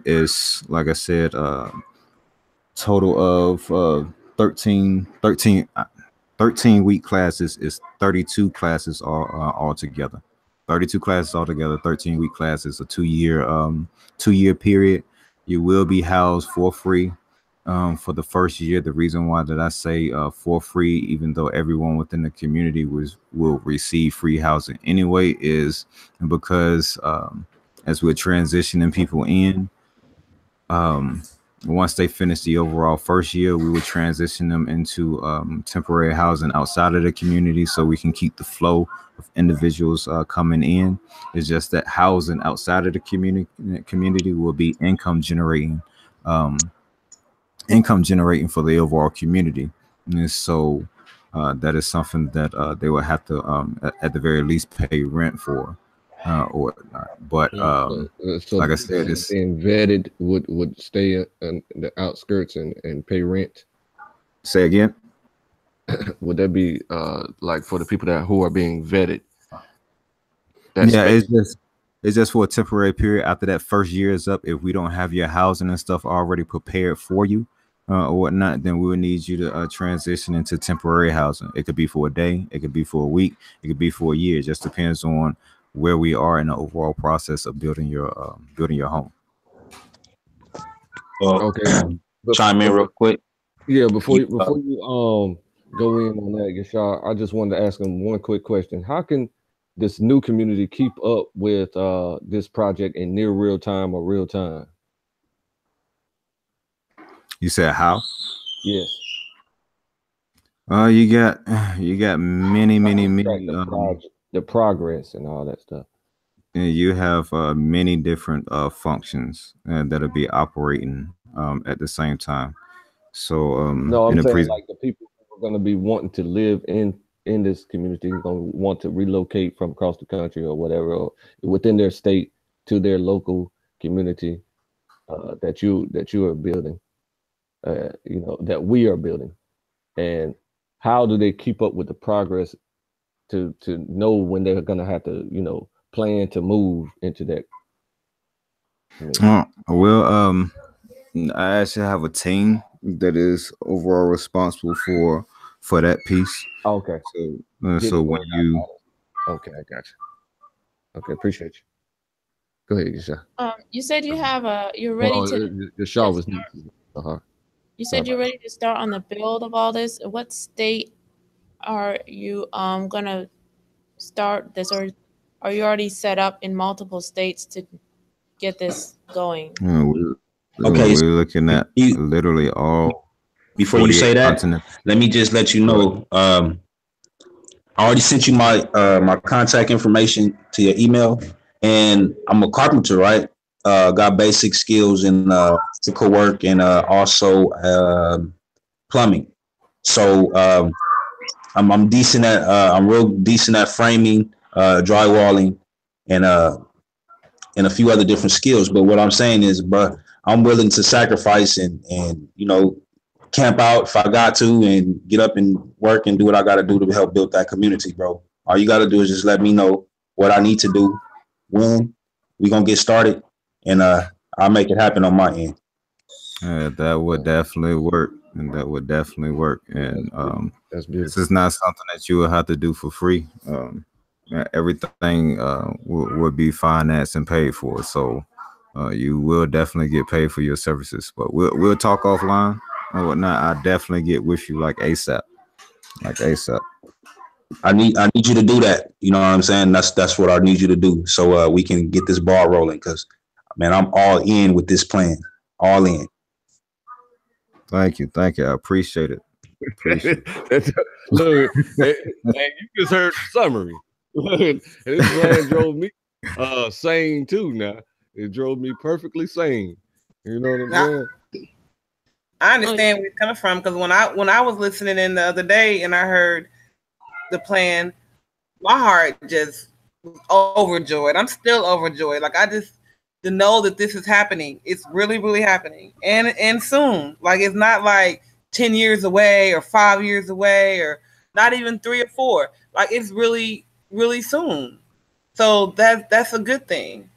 is like I said, total of 13 week classes is 32 classes all together. 32 classes altogether, 13-week classes, a 2-year period. You will be housed for free for the first year. The reason why that I say for free, even though everyone within the community will receive free housing anyway, is because as we're transitioning people in, once they finish the overall first year, we would transition them into temporary housing outside of the community, so we can keep the flow of individuals coming in. It's just that housing outside of the community will be income generating for the overall community. And so that is something that they will have to at the very least pay rent for or whatnot. But So like the I people said, that are it's being vetted would stay in the outskirts and pay rent. say again. Would that be like for the people who are being vetted? Yeah, Space. it's just for a temporary period. After that first year is up, if we don't have your housing and stuff already prepared for you or whatnot, then we will need you to transition into temporary housing. It could be for a day, it could be for a week, it could be for a year. It just depends on where we are in the overall process of building your home. Okay. Chime in real quick. Yeah, before you go in on that, Yashar, I just wanted to ask him one quick question. How can this new community keep up with this project in near real time or real time? You said how? Yes. You got many The progress and all that stuff. you have many different functions that'll be operating at the same time. So No, in I'm a saying like the people who are going to be wanting to live in this community, going to want to relocate from across the country or whatever, or within their state to their local community that you are building, that we are building, and how do they keep up with the progress to know when they're going to have to plan to move into that? Well, I actually have a team that is overall responsible for that piece. Okay. So when you okay, I got you. Okay, appreciate you. Go ahead, Yasha. You said you're ready to. Yasha was. You said you're ready to start on the build of all this. What state are you gonna start this, or are you already set up in multiple states to get this going? Okay, we're looking at literally all. Before you say that, continents. let me just let you know. I already sent you my contact information to your email, and I'm a carpenter, right? Got basic skills in electrical work and also plumbing. So I'm decent at I'm real decent at framing, drywalling, and a few other different skills. But what I'm saying is, bro, I'm willing to sacrifice and camp out if I got to, and get up and work and do what I got to do to help build that community, bro. All you got to do is just let me know what I need to do, when we gonna get started, and I'll make it happen on my end. That would definitely work, and that's beautiful. This is not something that you will have to do for free. Everything would be financed and paid for, so you will definitely get paid for your services. But we'll talk offline or whatnot. I definitely get with you like ASAP. I need you to do that. You know what I'm saying? That's what I need you to do, so we can get this ball rolling. Because, man, I'm all in with this plan. All in. Thank you. I appreciate it. Look, man, you just heard the summary. This plan drove me sane too. Now it drove me perfectly sane. You know what I'm saying? I understand where you're coming from, because when I was listening in the other day and I heard the plan, my heart just was overjoyed. I'm still overjoyed. Like I just to know that this is happening. It's really, really happening, and soon. Like it's not like 10 years away or 5 years away or not even 3 or 4. Like it's really, really soon. So that's a good thing.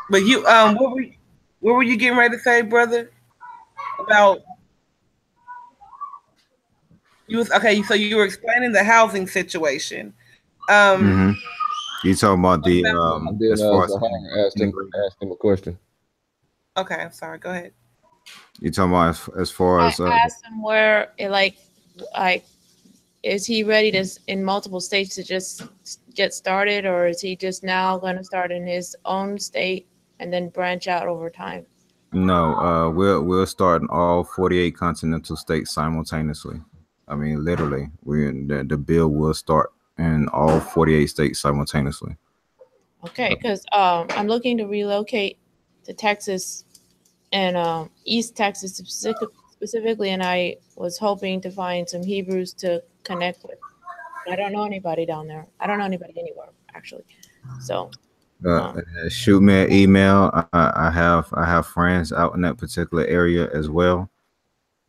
But you what were you getting ready to say, brother? About you was okay. So you were explaining the housing situation. Um, Mm-hmm. You talking about what the about? And then as far as Zahara asked him a question. Okay, I'm sorry. Go ahead. you talking about as far I as asked him where it like is he ready to in multiple states to just get started, or is he just now going to start in his own state and then branch out over time? no, we'll start in all 48 continental states simultaneously. I mean, literally, the bill will start in all 48 states simultaneously. Okay, because I'm looking to relocate to Texas and East Texas specifically, and I was hoping to find some Hebrews to connect with. I don't know anybody down there. I don't know anybody anywhere actually. So um, Shoot me an email. I have friends out in that particular area as well,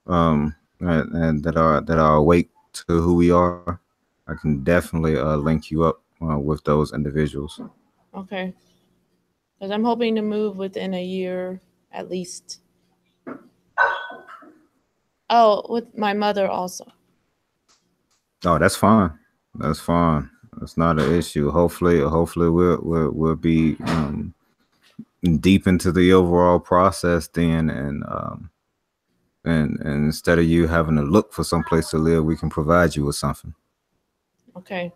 and that are awake to who we are. I can definitely link you up with those individuals. okay, because I'm hoping to move within a year at least. Oh, with my mother also. Oh, that's fine. That's fine. That's not an issue. Hopefully we'll be deep into the overall process then, and instead of you having to look for some place to live, we can provide you with something. Okay.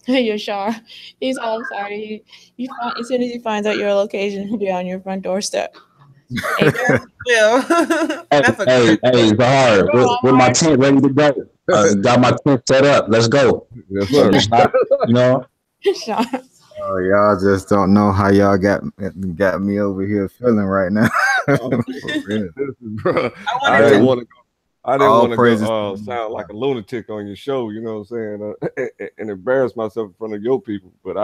Yashar, he's all sorry. As soon as he finds out your location, he'll be on your front doorstep. Amen. Well, Hey, that's a hey, good hey, thing. Zahar, with my tent ready to go. Got my tent set up. Let's go. Yes, So sir. it's not, you know. Yashar. Oh, y'all just don't know how y'all got me over here feeling right now. For real. Listen, bro, I I wanted didn't to. want to. I didn't All want to go praises. sound like a lunatic on your show. You know what I'm saying? And embarrass myself in front of your people. But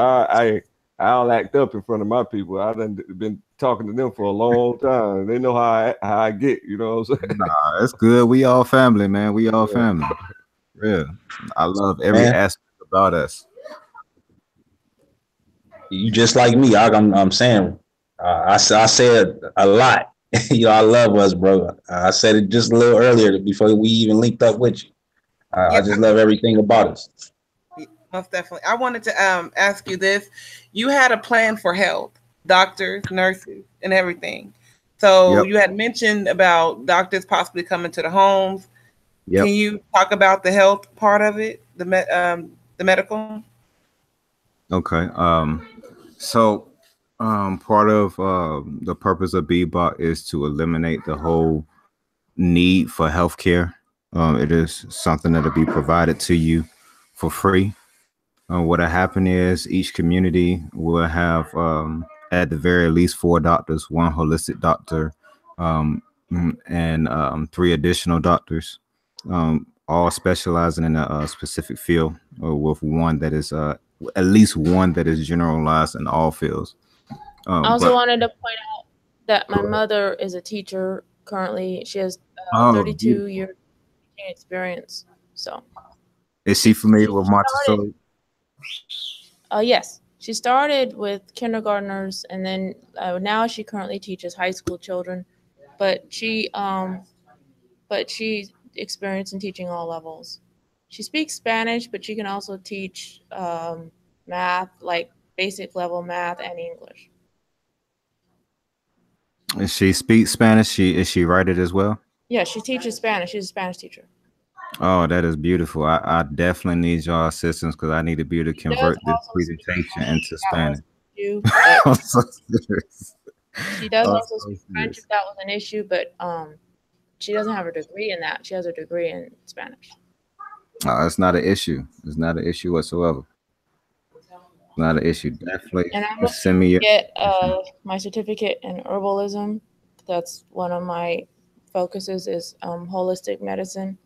I'll act up in front of my people. I done been talking to them for a long time. They know how I get. You know what I'm saying? Nah, it's good. We all family, man. We all Yeah. family. Real. I love every Man, aspect about us. you just like me. I'm saying, I said a lot. You know, I love us, bro. I said it just a little earlier before we even linked up with you. I Yeah, just love everything about us. most definitely. I wanted to ask you this. You had a plan for health, doctors, nurses, and everything. So Yep. you had mentioned about doctors possibly coming to the homes. Can Yep. you talk about the health part of it, the medical? Okay. So part of the purpose of BBOC is to eliminate the whole need for healthcare. It is something that'll be provided to you for free. What'll happen is each community will have, at the very least, 4 doctors, one holistic doctor, and 3 additional doctors, all specializing in a specific field, with one that is at least one that is generalized in all fields. I also But wanted to point out that my mother is a teacher currently. She has oh, 32 years teaching experience. So is she familiar with started. Montessori? Yes, she started with kindergartners, and then now she currently teaches high school children. But she experienced in teaching all levels. She speaks Spanish, but she can also teach math, like basic level math and English. Is she speaks Spanish? She write it as well? Yeah, she teaches Spanish. She's a Spanish teacher. Oh, that is beautiful. I definitely need y'all assistance because I need to be able to She does convert this also speak presentation French into if that was Spanish. an issue, but I'm so serious. she does I'm also so speak French if serious. that was an issue, but she doesn't have a degree in that. She has a degree in Spanish. It's not an issue. It's not an issue whatsoever. Not an issue. Definitely And I'm just looking send me to your get information. my certificate in herbalism. That's one of my focuses is holistic medicine.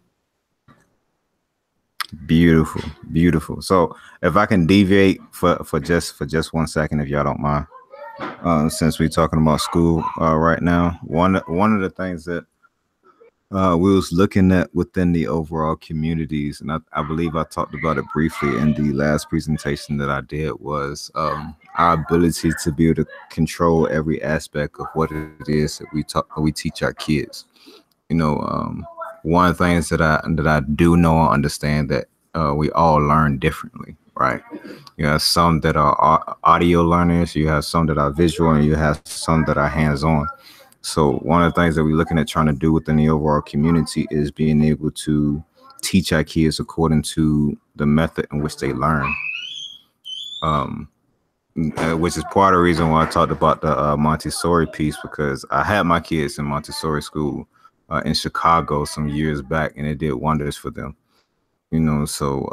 Beautiful, beautiful. So if I can deviate for just 1 second, if y'all don't mind, since we're talking about school right now, one of the things that we was looking at within the overall communities, and I believe I talked about it briefly in the last presentation that I did, was our ability to be able to control every aspect of what it is that we teach our kids. You know, one of the things that I do know and understand that we all learn differently, right? You have some that are audio learners, you have some that are visual, and you have some that are hands-on. So one of the things that we're looking at trying to do within the overall community is being able to teach our kids according to the method in which they learn. Um, which is part of the reason why I talked about the Montessori piece, because I had my kids in Montessori school in Chicago some years back, and it did wonders for them. So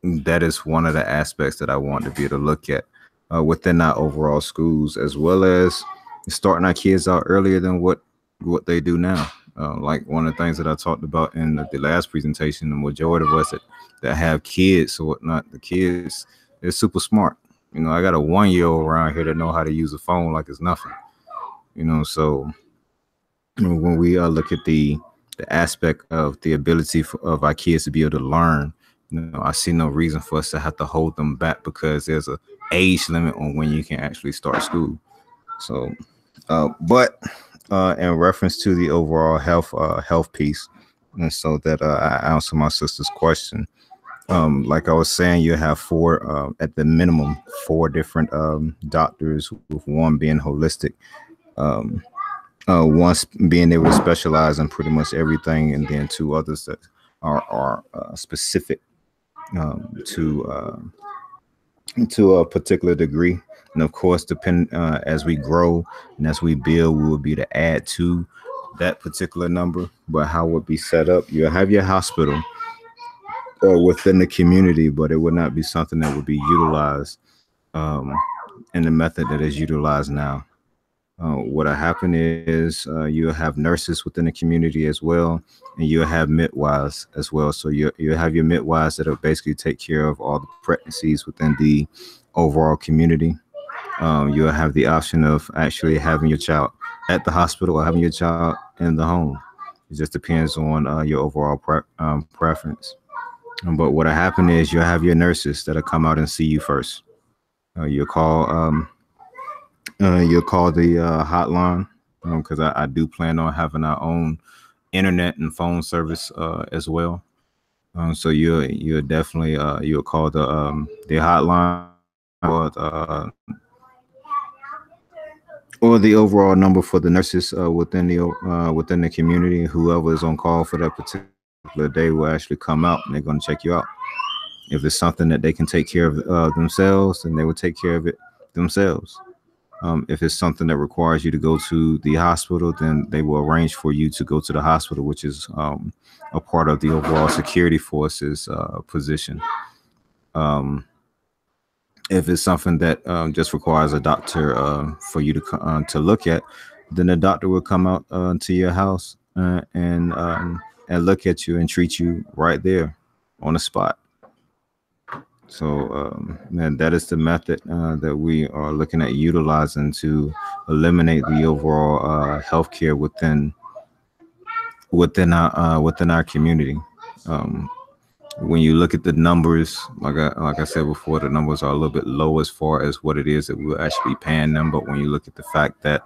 that is one of the aspects that I want to be able to look at within our overall schools, as well as starting our kids out earlier than what they do now. Like one of the things that I talked about in the last presentation, the majority of us that have kids or whatnot, the kids is super smart. I got a 1-year-old around here that know how to use a phone like it's nothing. So when we look at the aspect of the ability of our kids to be able to learn, I see no reason for us to have to hold them back because there's a age limit on when you can actually start school. So, but in reference to the overall health piece, and so that I answer my sister's question, like I was saying, you have four, at the minimum, four different doctors, with one being holistic, one being able to specialize in pretty much everything, and then two others that are specific to a particular degree. And of course, depend as we grow and as we build, we will be to add to that particular number. But how it would be set up, you'll have your hospital within the community, but it would not be something that would be utilized in the method that is utilized now. What'll happen is you'll have nurses within the community as well, and you'll have midwives as well. So you'll have your midwives that'll basically take care of all the pregnancies within the overall community. You'll have the option of actually having your child at the hospital or having your child in the home. It just depends on your overall preference. But what'll happen is you'll have your nurses that'll come out and see you first. You'll call the hotline, because I do plan on having our own internet and phone service as well. So you'll definitely you'll call the hotline or the overall number for the nurses within the community. Whoever is on call for that particular day will actually come out and they're going to check you out. If it's something that they can take care of themselves, then they will take care of it themselves. If it's something that requires you to go to the hospital, then they will arrange for you to go to the hospital, which is a part of the overall security forces position. If it's something that just requires a doctor for you to look at, then the doctor will come out to your house and look at you and treat you right there on the spot. So and that is the method that we are looking at utilizing to eliminate the overall healthcare within our community. When you look at the numbers, like I said before, the numbers are a little bit low as far as what it is that we're actually paying them. But when you look at the fact that,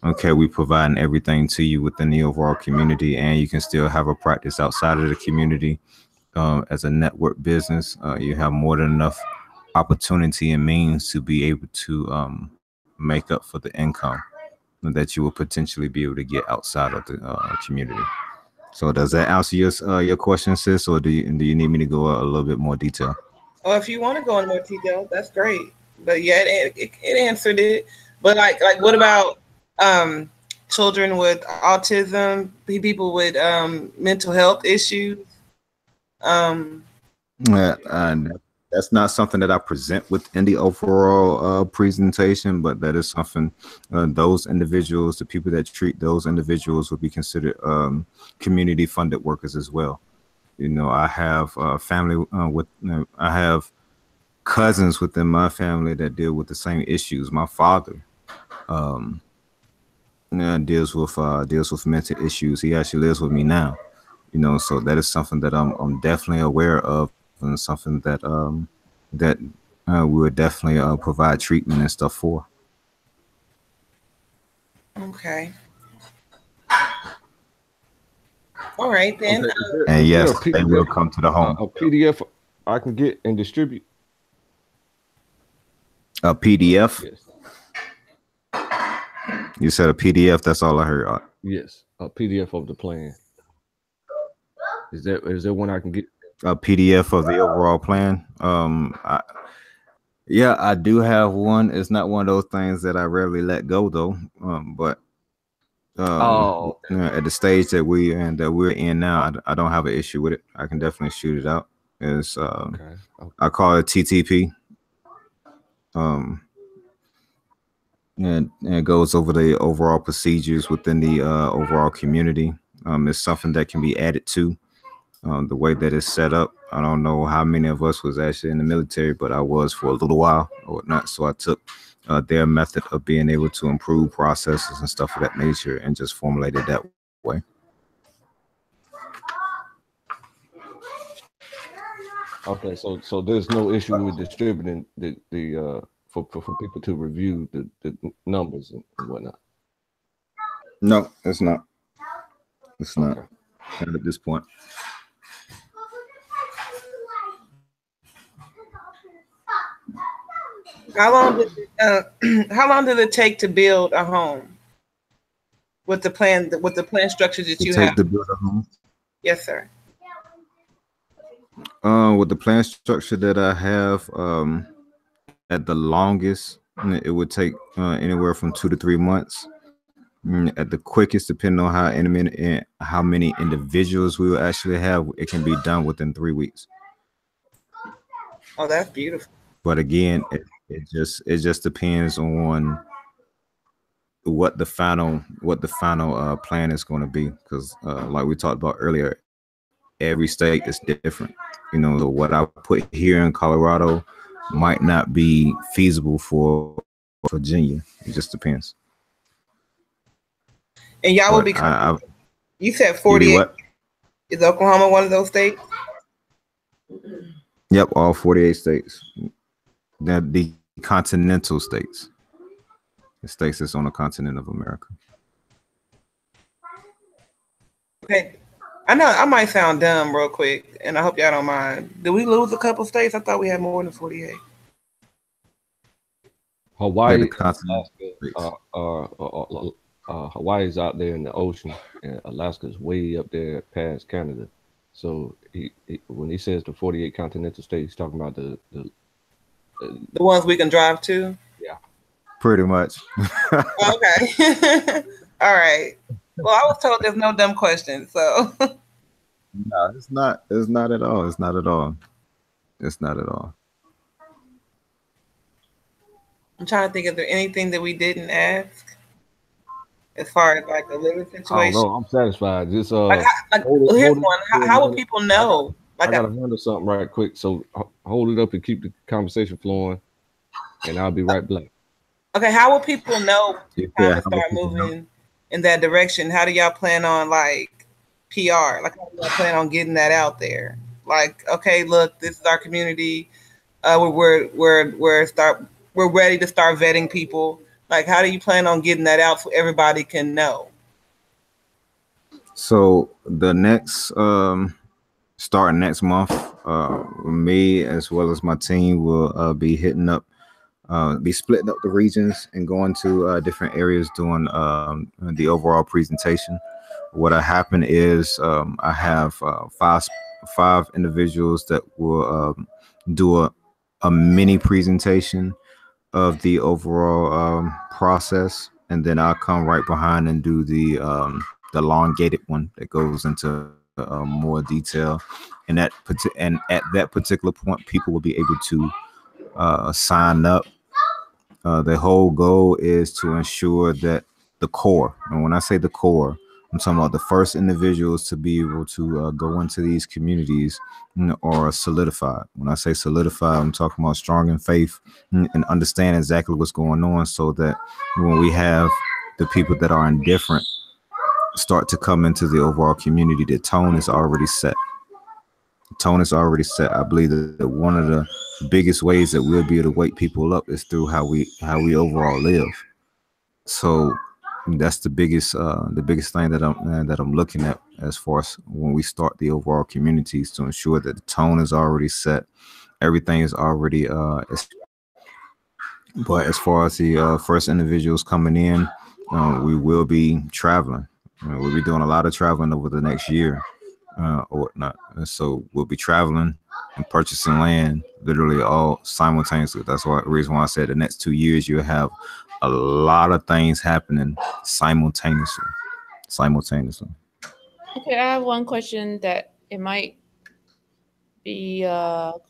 okay, we providing everything to you within the overall community, and you can still have a practice outside of the community as a network business, you have more than enough opportunity and means to be able to make up for the income that you will potentially be able to get outside of the community. So does that answer your question, sis, or do you need me to go a little bit more detail? Well, if you want to go into more detail, that's great. But yeah, it answered it. But like what about children with autism, people with mental health issues? That's not something that I present within the overall presentation, but that is something those individuals, the people that treat those individuals, would be considered community funded workers as well. I have family I have cousins within my family that deal with the same issues. My father um, deals with mental issues. He actually lives with me now. So that is something that I'm definitely aware of, and something that we would definitely provide treatment and stuff for. Okay. All right then. Okay, And is there yes, a they will PDF come to the home. a PDF I can get and distribute? A PDF. Yes. You said a PDF. That's all I heard. Yes, a PDF of the plan. Is there one I can get? A PDF of the overall plan. Yeah, I do have one. It's not one of those things that I rarely let go though. But Oh, at the stage that we're in now, I don't have an issue with it. I can definitely shoot it out. It's okay. I call it TTP. And it goes over the overall procedures within the overall community. It's something that can be added to the way that it's set up. I don't know how many of us was actually in the military, but I was for a little while or whatnot. So I took their method of being able to improve processes and stuff of that nature and just formulated that way. Okay, so there's no issue with distributing the for people to review the numbers and whatnot. No, it's not. It's not. Okay. Not at this point. How long did it take to build a home with the plan structure that you have? To build a home. Yes, sir. With the plan structure that I have, at the longest, it would take anywhere from 2 to 3 months. At the quickest, depending on how many individuals we will actually have, it can be done within 3 weeks. Oh, that's beautiful. But again, it just depends on what the final plan is going to be, because like we talked about earlier, every state is different. What I put here in Colorado might not be feasible for Virginia. It just depends. And y'all will be. You said 48. Is Oklahoma one of those states? Yep, all 48 states. They're the continental states. The states that's on the continent of America. Okay. I know I might sound dumb real quick, and I hope y'all don't mind. Did we lose a couple states? I thought we had more than 48. Hawaii, Hawaii's out there in the ocean, and Alaska's way up there past Canada. So when he says the 48 continental states, he's talking about the ones we can drive to. Yeah, pretty much. Okay. All right. Well, I was told there's no dumb questions, so. No, it's not. It's not at all. It's not at all. It's not at all. I'm trying to think, is there anything that we didn't ask as far as like the living situation? I don't know. I'm satisfied. Just here's one. How will people know? I gotta handle something right quick. So hold it up and keep the conversation flowing, and I'll be right back. Okay. How will people know how to start moving in that direction? How do y'all plan on like PR? Like, how do y'all plan on getting that out there? Like, okay, look, this is our community. We're ready to start vetting people. Like, how do you plan on getting that out so everybody can know? So the next starting next month, me as well as my team will be hitting up, be splitting up the regions and going to different areas doing the overall presentation. What happened is I have five individuals that will do a mini presentation of the overall process, and then I'll come right behind and do the elongated one that goes into more detail. And at that particular point, people will be able to sign up. The whole goal is to ensure that the core, and when I say the core, I'm talking about the first individuals to be able to go into these communities, are solidified. When I say solidified, I'm talking about strong in faith, and understand exactly what's going on, so that when we have the people that are indifferent start to come into the overall community, the tone is already set. The tone is already set. I believe that one of the biggest ways that we'll be able to wake people up is through how we overall live. So that's the biggest thing that I'm looking at, as far as when we start the overall communities, to ensure that the tone is already set, everything is already but as far as the first individuals coming in, we will be traveling. We'll be doing a lot of traveling over the next year, or whatnot. And so we'll be traveling and purchasing land literally all simultaneously. That's why the reason why I said the next 2 years you'll have a lot of things happening simultaneously. Simultaneously. Okay, I have one question that it might be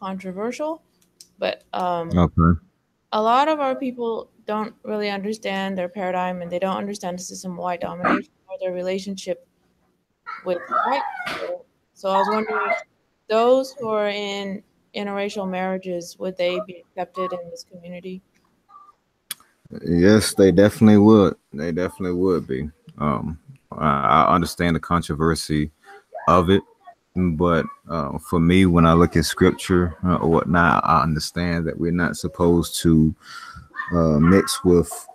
controversial, but Okay. a lot of our people don't really understand their paradigm and they don't understand the system of white domination or their relationship with white people. So I was wondering, those who are in interracial marriages, would they be accepted in this community? Yes, they definitely would. They definitely would be. I understand the controversy of it, but for me, when I look at scripture or whatnot, I understand that we're not supposed to mix with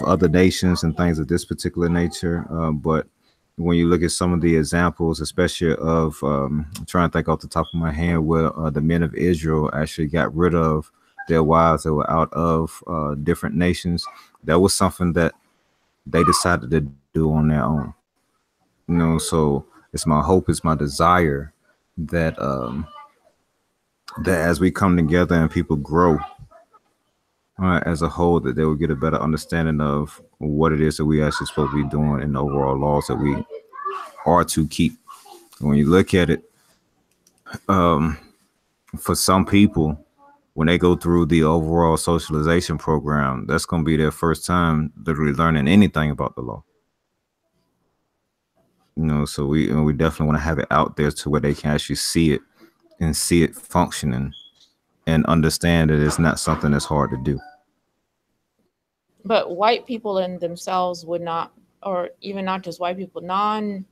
other nations and things of this particular nature. But when you look at some of the examples, especially of I'm trying to think off the top of my head, where the men of Israel actually got rid of their wives that were out of different nations, that was something that they decided to do on their own. So it's my hope, it's my desire that that as we come together and people grow as a whole, that they will get a better understanding of what it is that we actually supposed to be doing and the overall laws that we are to keep. When you look at it, for some people, when they go through the overall socialization program, that's going to be their first time literally learning anything about the law. So we definitely want to have it out there to where they can actually see it and see it functioning and understand that it's not something that's hard to do. But white people in themselves would not, or even not just white people, non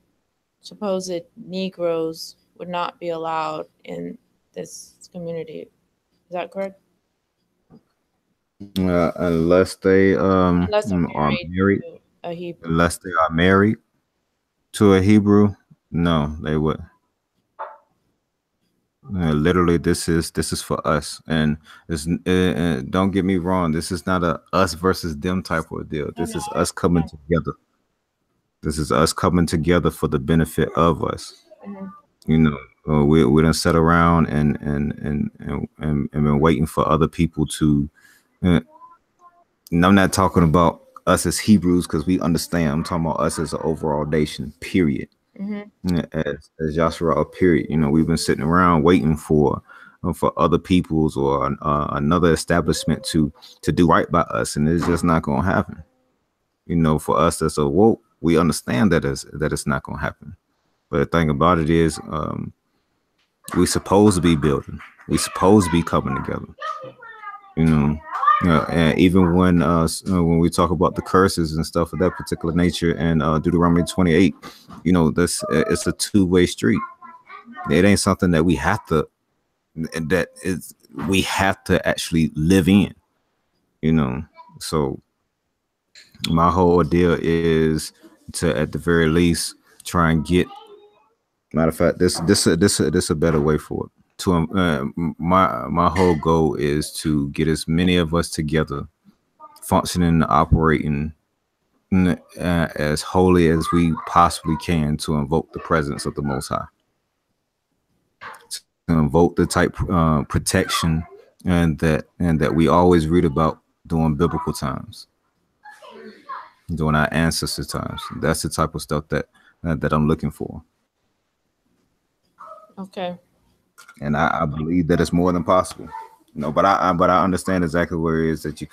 supposed Negroes would not be allowed in this community. Is that correct? Unless they Unless they're are married married, to a Hebrew. unless they are married to a Hebrew, no, they would. Literally, this is for us, and this. Don't get me wrong. This is not a us versus them type of deal. This is us coming together. This is us coming together for the benefit of us. Mhm. We don't sit around and been waiting for other people to. Uh, and I'm not talking about us as Hebrews because we understand. I'm talking about us as an overall nation. Period. Mhm. As Yasharala, period. We've been sitting around waiting for other peoples or another establishment to do right by us, and it's just not going to happen. For us that's a woke, we understand that it's not going to happen. But the thing about it is, we supposed to be building. We supposed to be coming together. You know, and even when we talk about the curses and stuff of that particular nature, and Deuteronomy 28, that's it's a two-way street. It ain't something that we have to actually live in. So my whole idea is to, at the very least, try and get. Matter of fact, this a better way for it. My whole goal is to get as many of us together, functioning and operating as holy as we possibly can, to invoke the presence of the Most High, to invoke the type protection and that we always read about during biblical times, during our ancestor times. That's the type of stuff that I'm looking for. Okay. And I believe that it's more than possible. But I understand exactly where it is that you're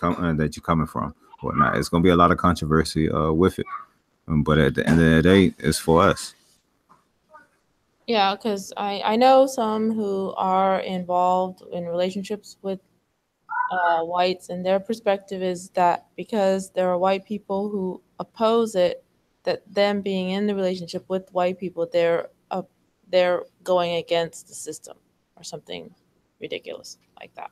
coming from. Whatnot. It's gonna be a lot of controversy with it. But at the end of the day, it's for us. Yeah, because I know some who are involved in relationships with whites, and their perspective is that because there are white people who oppose it, that them being in the relationship with white people, they're going against the system or something ridiculous like that.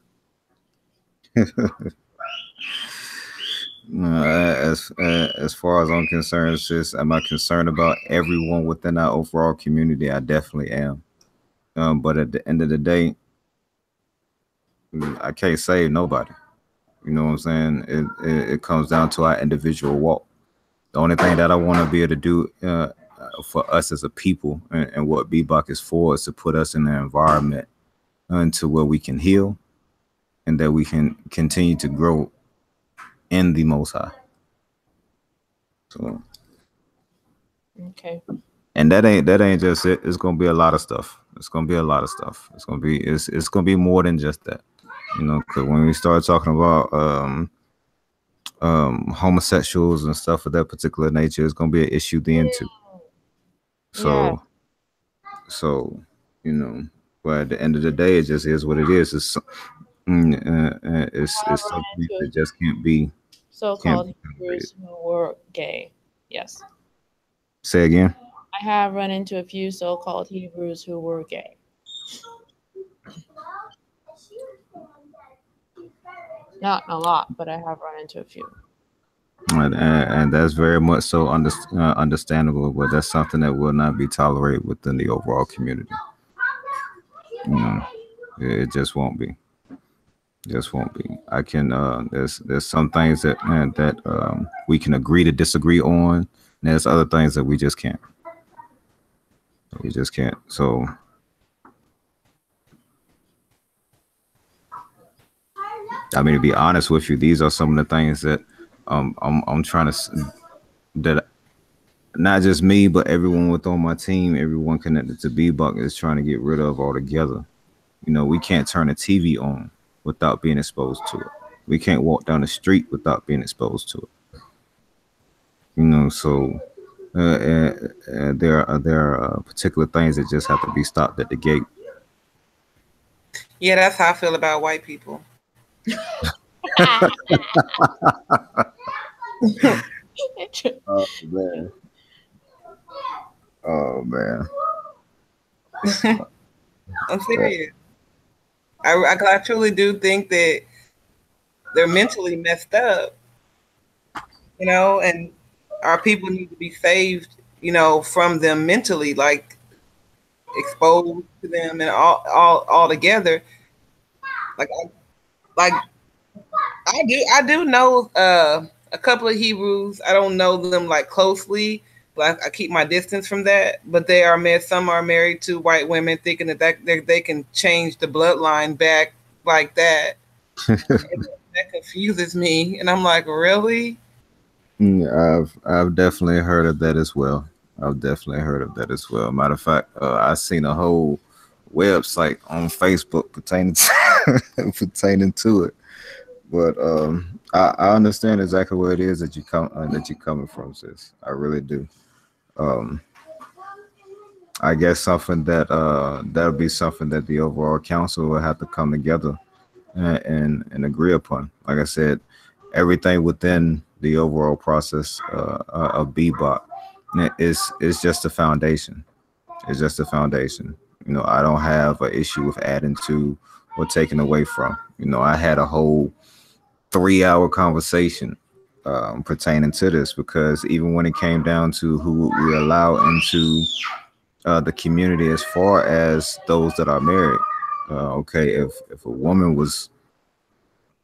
As far as I'm concerned, sis, am I concerned about everyone within our overall community? I definitely am. But at the end of the day, I can't save nobody. You know what I'm saying? It comes down to our individual walk. The only thing that I want to be able to do for us as a people, and what BBOC is for, is to put us in an environment into where we can heal and that we can continue to grow in the Most High. So, Okay. and that ain't just it. It's gonna be a lot of stuff. It's gonna be a lot of stuff. It's gonna be more than just that. You know, because when we start talking about homosexuals and stuff of that particular nature, it's gonna be an issue then too. Yeah. So you know, but at the end of the day, it just is what it is. It's I ran something into that just can't be so-called tolerated. Hebrews who were gay. Yes. Say again. I have run into a few so-called Hebrews who were gay. Not a lot, but I have run into a few. And that's very much so understandable, but that's something that will not be tolerated within the overall community. You know, it just won't be. Just won't be. I can. There's some things that we can agree to disagree on. And there's other things that we just can't. We just can't. So I mean, to be honest with you, these are some of the things that I'm trying to that not just me, but everyone within my team, everyone connected to B-Buck is trying to get rid of altogether. You know, we can't turn a TV on without being exposed to it. We can't walk down the street without being exposed to it. You know, so there are particular things that just have to be stopped at the gate. Yeah, that's how I feel about white people. Oh man. Oh man. I'm serious. I truly do think that they're mentally messed up, and our people need to be saved, from them mentally, like exposed to them and all together. Like, like I do know a couple of Hebrews. I don't know them like closely, but I keep my distance from that. But they are married. Some are married to white women, thinking that they can change the bloodline back like that. That confuses me, and I'm like, really? I've definitely heard of that as well. I've definitely heard of that as well. Matter of fact, I seen a whole website on Facebook pertaining pertaining to it. But I understand exactly where it is that you're coming from, sis. I really do. Um, I guess something that'll be something that the overall council will have to come together and agree upon. Like I said, everything within the overall process of BBOC is just a foundation. It's just a foundation. You know, I don't have an issue with adding to or taking away from. You know, I had a whole 3-hour conversation pertaining to this, because even when it came down to who we allow into the community, as far as those that are married, okay, if a woman was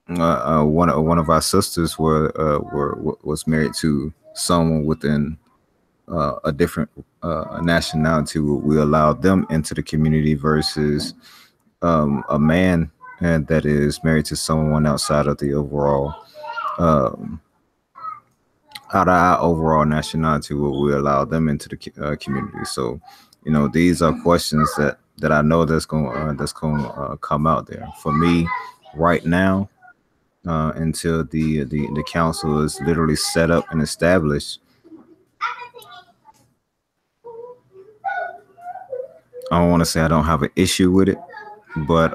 one of our sisters was married to someone within a different nationality, we allow them into the community versus a man and that is married to someone outside of the overall um, out of our overall nationality, will we allow them into the community. So, you know, these are questions that I know that's going to come out there for me right now, until the council is literally set up and established. I don't want to say I don't have an issue with it, but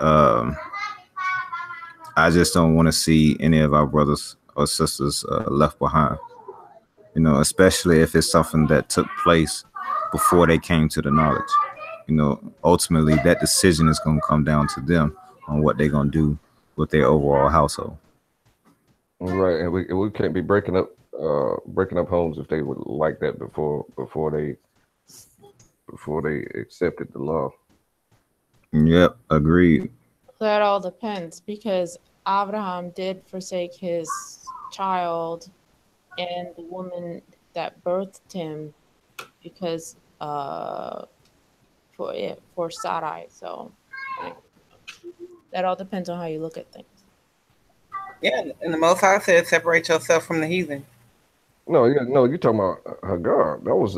I just don't want to see any of our brothers or sisters left behind. Especially if it's something that took place before they came to the knowledge. Ultimately, that decision is going to come down to them on what they're going to do with their overall household. Right, and we can't be breaking up homes if they would like that before they accepted the law. Yep, agreed. That all depends because Abraham did forsake his child and the woman that birthed him because for Sarai. So that all depends on how you look at things. Yeah, and the Most High said, "Separate yourself from the heathen." No, yeah, no, you're talking about Hagar. That was,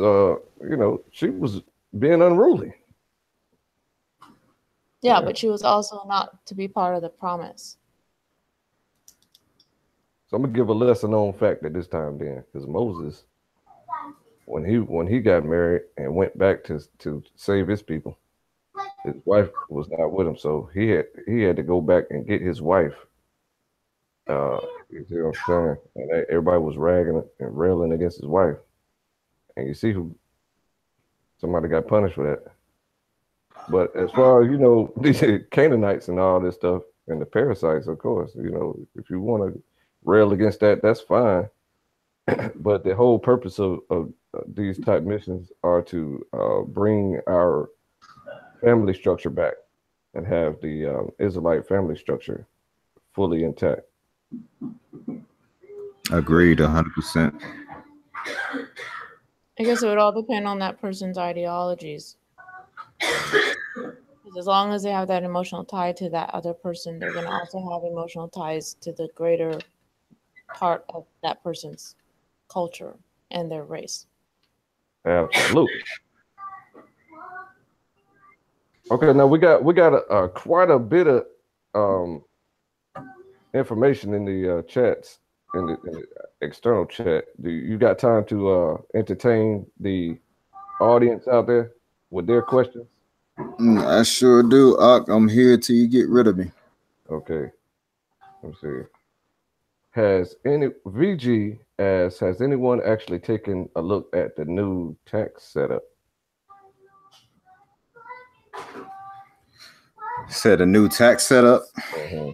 she was being unruly. Yeah, Yeah. but she was also not to be part of the promise. So I'm gonna give a lesser known fact at this time, then, because Moses, when he got married and went back to save his people, his wife was not with him, so he had to go back and get his wife. You see what I'm saying? And everybody was ragging and railing against his wife, and you see who somebody got punished for that. But as far as these Canaanites and all this stuff and the parasites, of course, if you want to rail against that, that's fine. But the whole purpose of these type missions are to bring our family structure back and have the Israelite family structure fully intact. Agreed, 100%. I guess it would all depend on that person's ideologies. Because as long as they have that emotional tie to that other person, they're going to also have emotional ties to the greater part of that person's culture and their race. Absolutely. Okay, now we got quite a bit of information in the chats in the external chat. Do you got time to entertain the audience out there with their questions? I sure do. I'm here till you get rid of me. Okay. Let's see. Has anyone actually taken a look at the new tax setup? Said a new tax setup. Uh-huh.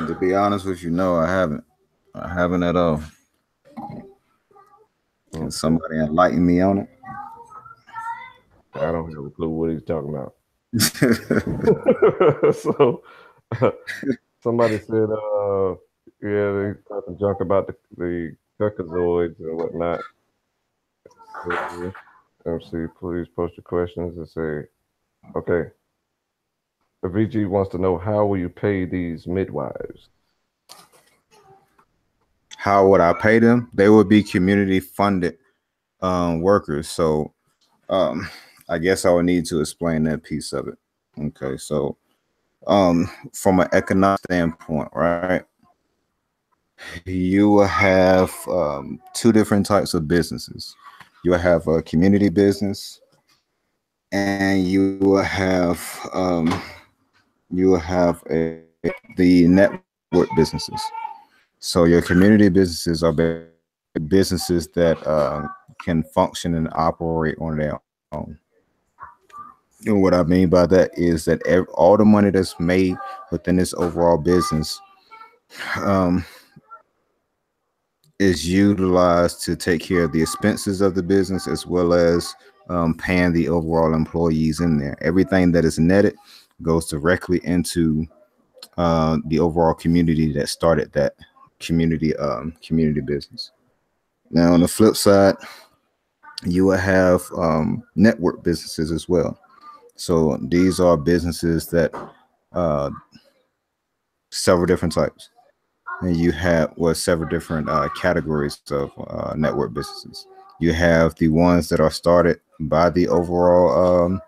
To be honest with you, no, I haven't. I haven't at all. Can somebody enlighten me on it? I don't have a clue what he's talking about. So somebody said, yeah, they talking junk about the Caucasoids and whatnot. MC, please post your questions and say, okay. The VG wants to know, how will you pay these midwives? How would I pay them? They would be community funded workers. So I guess I would need to explain that piece of it. Okay, so from an economic standpoint, right? You will have two different types of businesses. You will have a community business, and you will have the network businesses. So your community businesses are businesses that can function and operate on their own. And what I mean by that is that all the money that's made within this overall business is utilized to take care of the expenses of the business, as well as paying the overall employees in there. Everything that is netted goes directly into the overall community that started that community business. Now, on the flip side, you will have network businesses as well. So these are businesses that several different types, and you have several different categories of network businesses. You have the ones that are started by the overall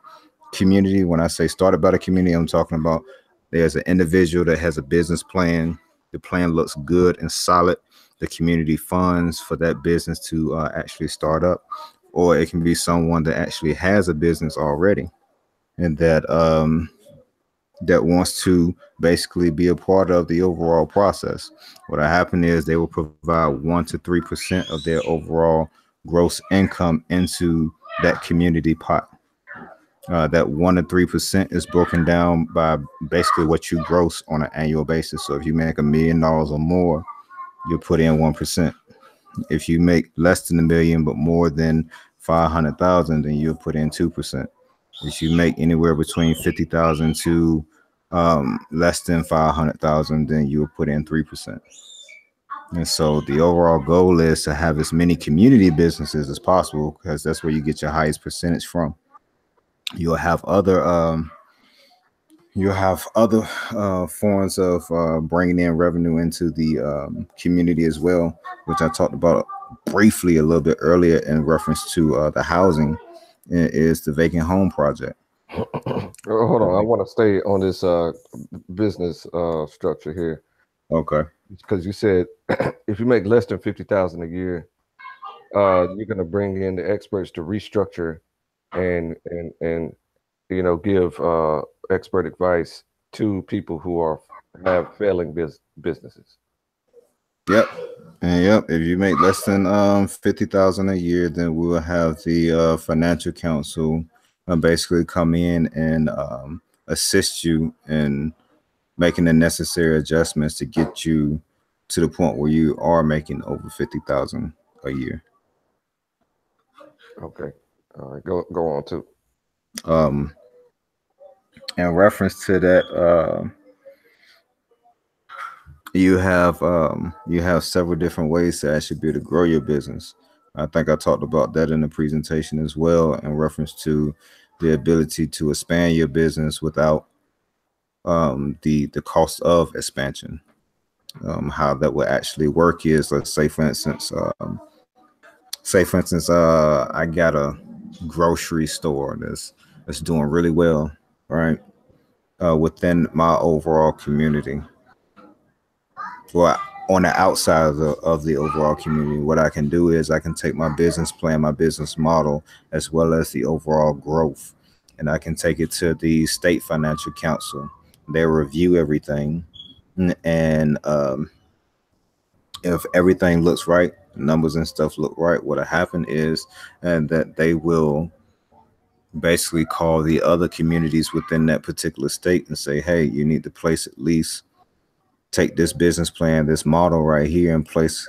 community. When I say started by the community, I'm talking about there's an individual that has a business plan. The plan looks good and solid. The community funds for that business to actually start up. or it can be someone that actually has a business already and that wants to basically be a part of the overall process. What'll happen is they will provide 1 to 3% of their overall gross income into that community pot. That 1 to 3% is broken down by basically what you gross on an annual basis. So if you make $1 million or more, you put in 1%. If you make less than a million but more than 500,000, then you'll put in 2%. If you make anywhere between 50,000 to less than 500,000, then you'll put in 3%. And so the overall goal is to have as many community businesses as possible because that's where you get your highest percentage from. You'll have other forms of bringing in revenue into the community as well, which I talked about briefly a little bit earlier in reference to the housing, is the vacant home project. Hold on, I want to stay on this business structure here. Okay. Because you said if you make less than 50,000 a year, you're going to bring in the experts to restructure and give expert advice to people who have failing businesses. Yep. And yep, if you make less than 50,000 a year, then we will have the financial counsel basically come in and assist you in making the necessary adjustments to get you to the point where you are making over 50,000 a year. Okay. All right. Go on to. In reference to that, you have several different ways to actually be able to grow your business. I think I talked about that in the presentation as well in reference to the ability to expand your business without the cost of expansion. How that would actually work is, let's say for instance, I got a grocery store that's doing really well, right? Within my overall community. Well, on the outside of the overall community, what I can do is I can take my business plan, my business model, as well as the overall growth, and I can take it to the state financial council. They review everything, and if everything looks right, numbers and stuff look right, what'll happen is that they will basically call the other communities within that particular state and say, hey, you need to place at least take this business plan, this model right here, and place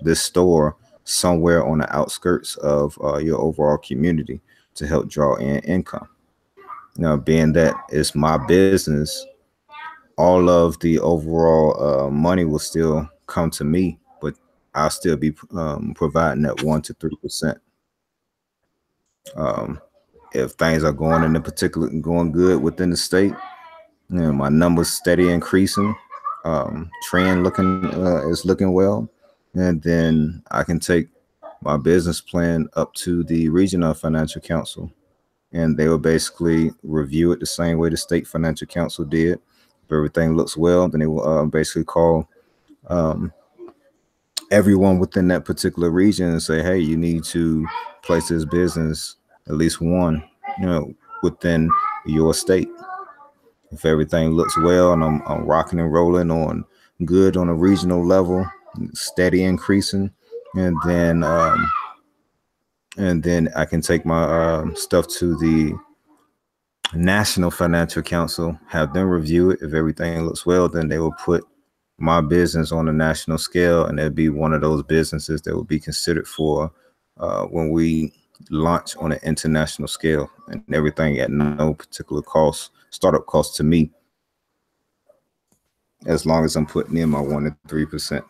this store somewhere on the outskirts of your overall community to help draw in income. Now, being that it's my business, all of the overall money will still come to me, but I'll still be providing that 1 to 3%. If things are going good within the state, my numbers steady increasing, trend is looking well, and then I can take my business plan up to the regional financial council, and they will basically review it the same way the state financial council did. If everything looks well, then they will basically call everyone within that particular region and say, hey, you need to place this business, at least one, within your state. If everything looks well and I'm rocking and rolling on good on a regional level, steady increasing, and then I can take my stuff to the National Financial Council, have them review it. If everything looks well, then they will put my business on a national scale, and it'll be one of those businesses that will be considered for when we launch on an international scale, and everything at no particular cost, startup cost to me, as long as I'm putting in my 1 to 3%.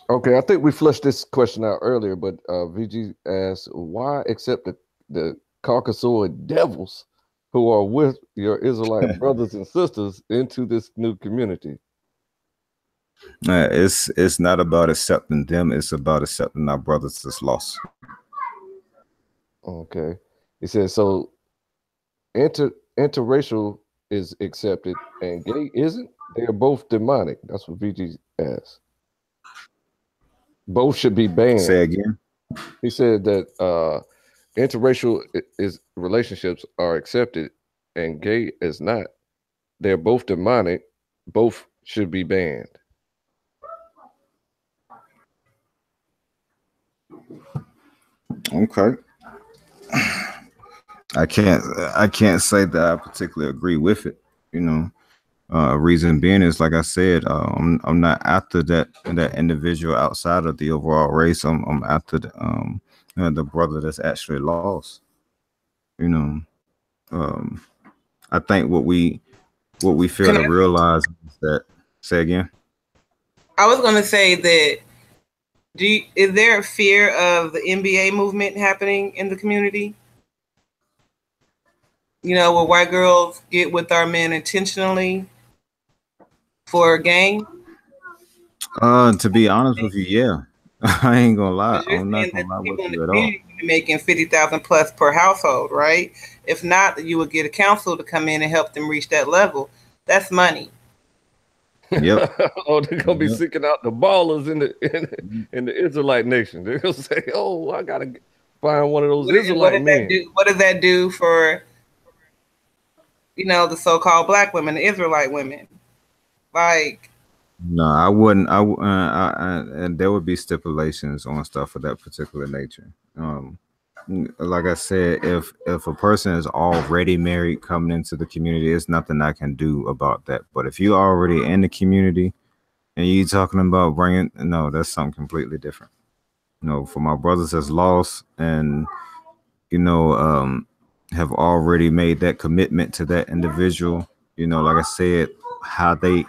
Okay, I think we flushed this question out earlier, but VG asked, why accept the Caucasoid devils who are with your Israelite brothers and sisters into this new community? It's not about accepting them, it's about accepting our brothers that's lost. Okay. He says, so interracial is accepted and gay isn't? They are both demonic. That's what VG asked. Both should be banned. Say again. He said that interracial is relationships are accepted and gay is not. They're both demonic. Both should be banned. Okay. I can't say that I particularly agree with it. You know, reason being is like I said, I'm not after that individual outside of the overall race. I'm after the brother that's actually lost. You know, um, I think what we fail Can to I, realize is that. Say again. I was going to say that is there a fear of the NBA movement happening in the community? You know, where white girls get with our men intentionally for gain? To be honest with you, yeah, I ain't gonna lie. Because you're I'm not saying gonna that lie the with people in the you at all. community are making 50,000 plus per household, right? If not, you would get a council to come in and help them reach that level. That's money. Yep. Oh, they're gonna be Yep. seeking out the ballers in the Israelite nation. They're gonna say, "Oh, I gotta find one of those What Israelite does that men." do? What does that do for the so-called black women, the Israelite women? Like, No, I wouldn't. And there would be stipulations on stuff of that particular nature. Like I said, if a person is already married coming into the community, there's nothing I can do about that. But if you're already in the community and you talking about bringing, no, that's something completely different. For my brothers that's lost and you know have already made that commitment to that individual, like I said, how they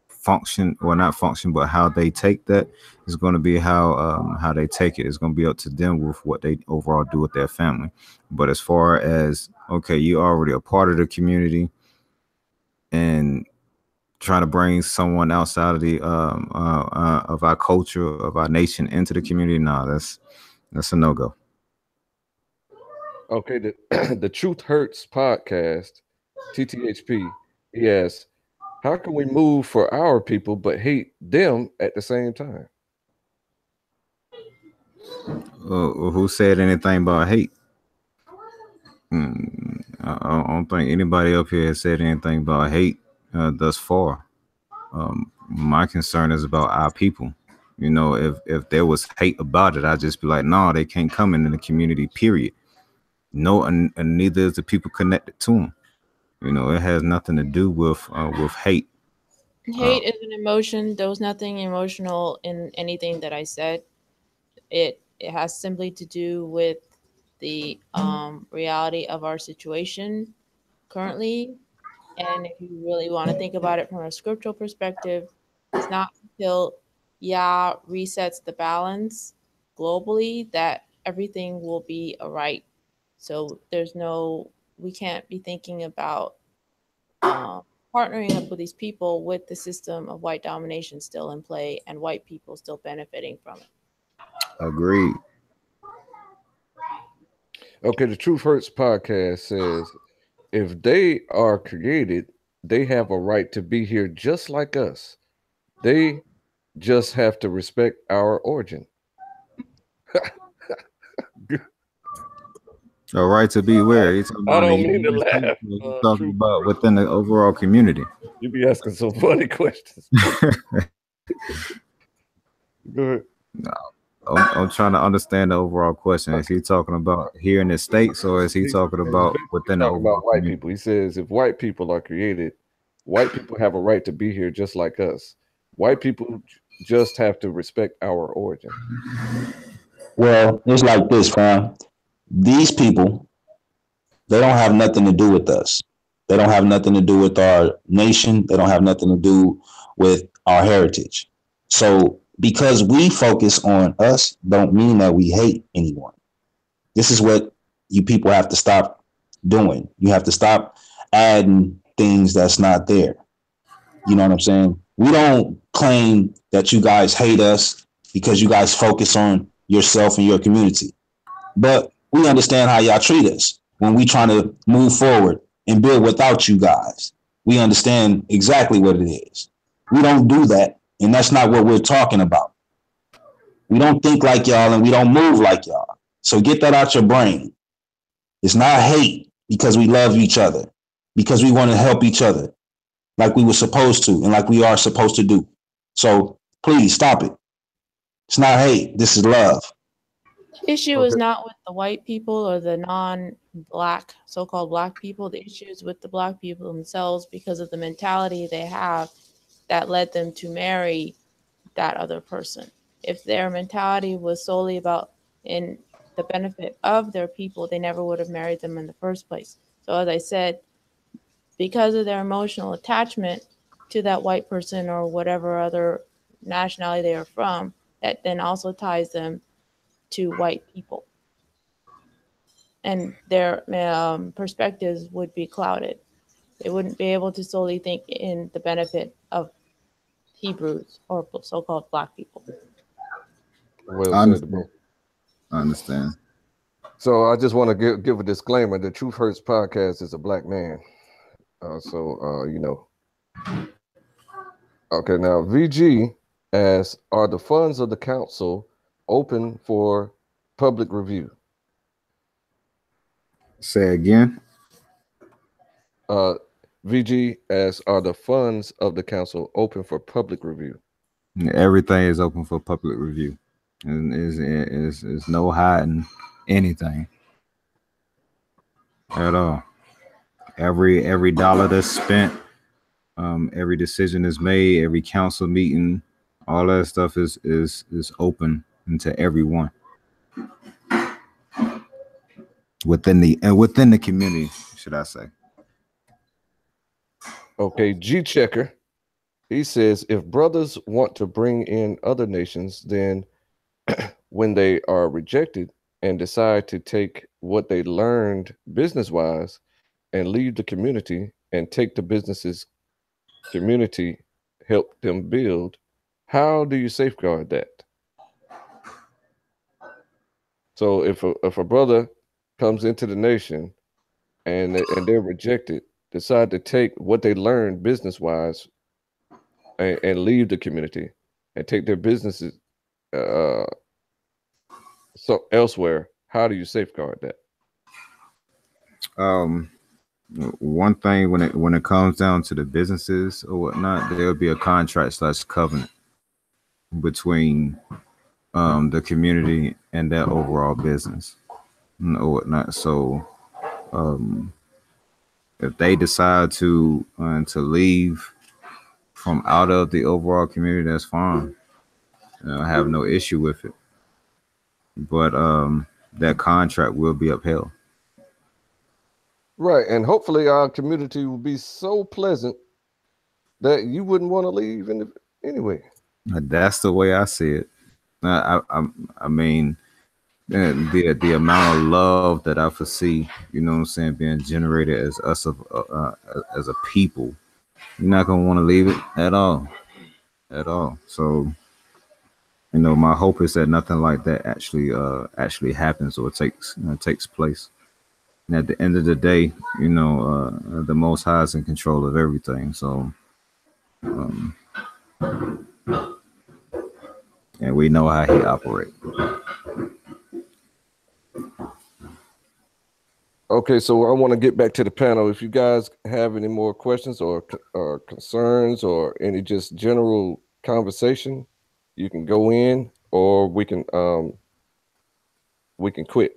function or not function, but how they take that is going to be how they take it. It's going to be up to them with what they overall do with their family. But as far as okay, you already a part of the community and trying to bring someone outside of the of our culture of our nation into the community, nah, that's a no go. Okay, the the Truth Hurts podcast, TTHP. He asks, "How can we move for our people but hate them at the same time?" Who said anything about hate? I don't think anybody up here has said anything about hate thus far. My concern is about our people. If there was hate about it, I'd just be like, no, they can't come into the community. Period. No, and neither is the people connected to them. It has nothing to do with hate. Uh, Hate is an emotion. There was nothing emotional in anything that I said. It has simply to do with the reality of our situation currently. And if you really want to think about it from a scriptural perspective, it's not until Yah resets the balance globally that everything will be all right. So we can't be thinking about um, partnering up with these people with the system of white domination still in play and white people still benefiting from it. Agreed. Okay, the Truth Hurts podcast says, "If they are created, they have a right to be here just like us. They just have to respect our origin." A right to be where? You talking I about in don't the mean to United States? laugh. Or you talking Truth about Hurts. within the overall community? You be asking some funny questions. Go ahead. I'm trying to understand the overall question. Is he talking about here in the states, or is he He's talking about basically within the talking overall about white community? people. He says if white people are created, white people have a right to be here just like us. White people just have to respect our origin. Well, it's like this, fam. These people, they don't have nothing to do with us. They don't have nothing to do with our nation. They don't have nothing to do with our heritage. So because we focus on us, don't mean that we hate anyone. This is what you people have to stop doing. You have to stop adding things that's not there. You know what I'm saying? We don't claim that you guys hate us because you guys focus on yourself and your community. But we understand how y'all treat us when we trying to move forward and build without you guys. We understand exactly what it is. We don't do that, and that's not what we're talking about. We don't think like y'all and we don't move like y'all. So get that out your brain. It's not hate because we love each other, because we want to help each other like we were supposed to and like we are supposed to do. So please stop it. It's not hate. This is love. The issue is Okay. not with the white people or the non-black, so-called black people. The issue is with the black people themselves because of the mentality they have that led them to marry that other person. If their mentality was solely about in the benefit of their people, they never would have married them in the first place. So as I said, because of their emotional attachment to that white person or whatever other nationality they are from, that then also ties them to white people. And their perspectives would be clouded. They wouldn't be able to solely think in the benefit of Hebrews or so-called black people. Well I said, understand. bro. I understand. So I just want to give a disclaimer. The Truth Hurts podcast is a black man. You know. Okay, now VG asks, are the funds of the council open for public review? Say again. VG asks, are the funds of the council open for public review? Everything is open for public review. And is no hiding anything at all. Every dollar that's spent, every decision is made, every council meeting, all that stuff is open to everyone within the community, should I say. Okay, G Checker, he says, if brothers want to bring in other nations, then when they are rejected and decide to take what they learned business-wise and leave the community and take the businesses community help them build, how do you safeguard that? So if a brother comes into the nation and they're rejected, decide to take what they learned business-wise and leave the community and take their businesses so elsewhere, how do you safeguard that? One thing when it comes down to the businesses or whatnot, there'll be a contract / covenant between the community and that overall business or whatnot. So if they decide to leave from out of the overall community, that's fine. I have no issue with it. But that contract will be upheld. Right, and hopefully our community will be so pleasant that you wouldn't want to leave anyway. That's the way I see it. I mean, the amount of love that I foresee, you know what I'm saying, being generated as us as a people, you're not gonna want to leave it at all. So, you know, my hope is that nothing like that actually happens or takes place. And at the end of the day, you know, the Most High is in control of everything. So, and we know how He operates. Okay, so I want to get back to the panel. If you guys have any more questions or concerns or any just general conversation, you can go in, or we can quit.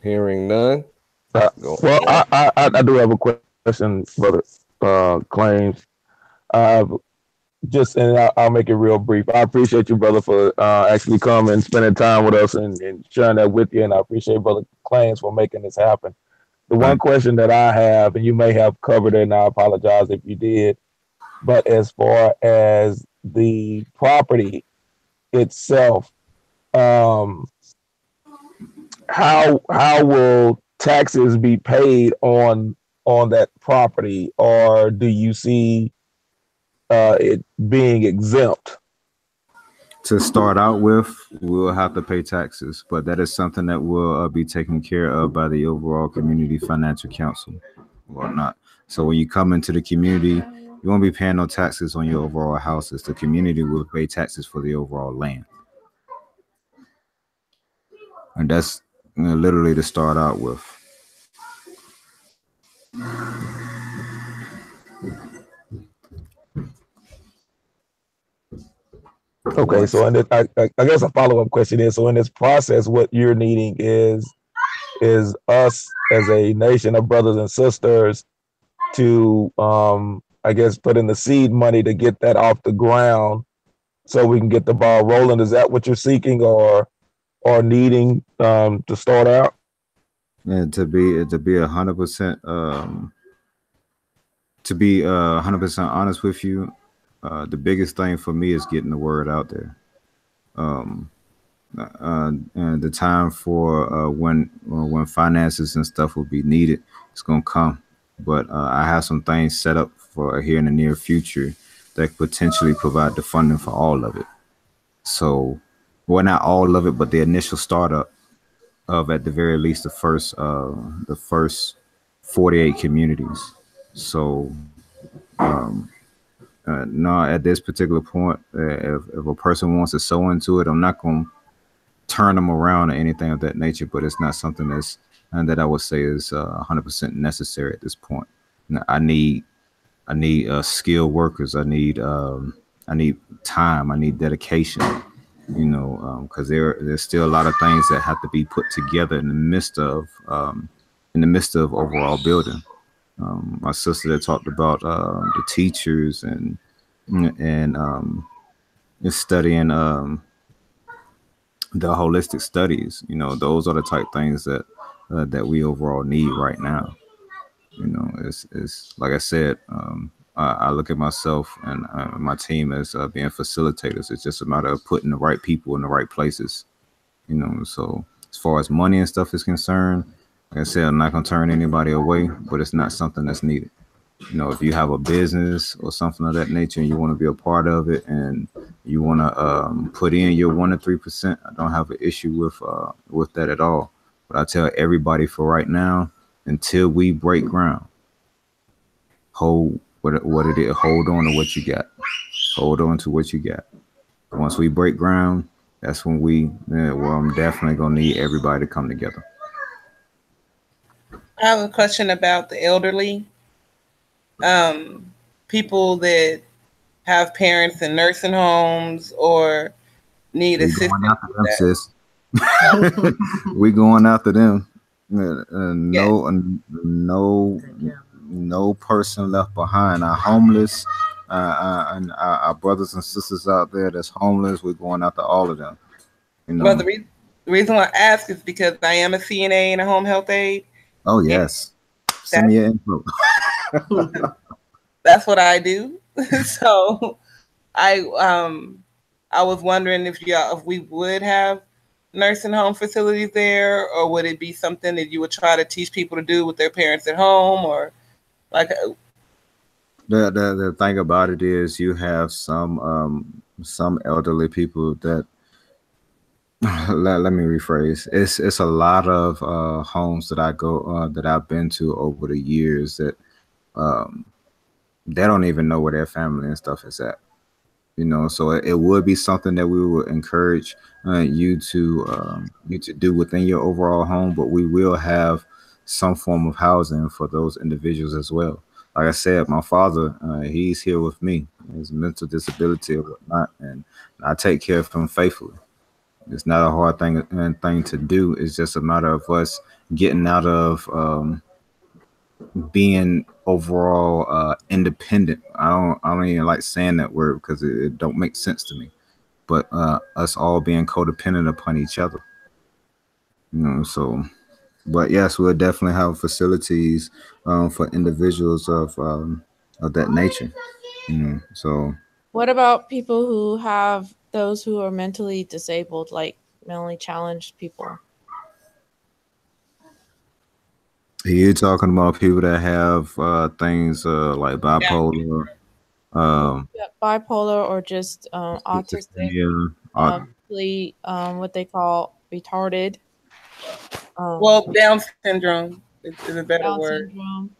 Hearing none. Well, I do have a question, brother Claims. I'll make it real brief. I appreciate you, brother, for actually coming and spending time with us and sharing that with you. And I appreciate brother Claims for making this happen. The one question that I have, and you may have covered it, and I apologize if you did, but as far as the property itself, how will taxes be paid on that property, or do you see it being exempt? To start out with, we'll have to pay taxes, but that is something that will be taken care of by the overall community financial council or not. So when you come into the community, You won't be paying no taxes on your overall houses. The community will pay taxes for the overall land, and that's literally to start out with. Okay, so in this, I guess a follow-up question is, so in this process, what you're needing is us as a nation of brothers and sisters to, I guess, put in the seed money to get that off the ground so we can get the ball rolling. Is that what you're seeking or needing to start out? And to be 100% to be 100% honest with you, the biggest thing for me is getting the word out there. And the time for when finances and stuff will be needed, it's gonna come. But I have some things set up for here in the near future that could potentially provide the funding for all of it. So, well, not all of it, but the initial startup of at the very least the first 48 communities. So, no, at this particular point, if a person wants to sow into it, I'm not going to turn them around or anything of that nature. But it's not something that's and that I would say is 100% necessary at this point. I need skilled workers. I need time. I need dedication. Because there's still a lot of things that have to be put together in the midst of overall building. My sister that talked about the teachers and studying the holistic studies. Those are the type things that we overall need right now. It's like I said. I look at myself and my team as being facilitators. It's just a matter of putting the right people in the right places. So as far as money and stuff is concerned, like I said, I'm not gonna turn anybody away, but it's not something that's needed. If you have a business or something of that nature and you want to be a part of it and you want to put in your 1 to 3%, I don't have an issue with that at all. But I tell everybody for right now, until we break ground, hold what it is. Hold on to what you got. Hold on to what you got. Once we break ground, that's when I'm definitely gonna need everybody to come together. I have a question about the elderly. People that have parents in nursing homes or need assistance. Going after them, sis. We going after them. No person left behind. Our homeless, and our brothers and sisters out there that's homeless, we're going after all of them. Well, the reason why I ask is because I am a CNA and a home health aide. Oh yes, send me your info. That's what I do. So I was wondering if we would have nursing home facilities there, or would it be something that you would try to teach people to do with their parents at home, or like the thing about it is you have some elderly people that let me rephrase. It's a lot of homes that I've been to over the years that they don't even know where their family and stuff is at. So it would be something that we would encourage you to do within your overall home, but we will have some form of housing for those individuals as well. Like I said, my father, he's here with me. His mental disability or whatnot, and I take care of him faithfully. It's not a hard thing to do. It's just a matter of us getting out of being overall independent. I don't even like saying that word because it don't make sense to me. But us all being codependent upon each other. So. But yes, we'll definitely have facilities for individuals of that nature. So. What about people who have those who are mentally disabled, like mentally challenged people? You're talking about people that have things like bipolar, bipolar, or just autistic, what they call retarded. Well, Down syndrome is a better Down word. syndrome.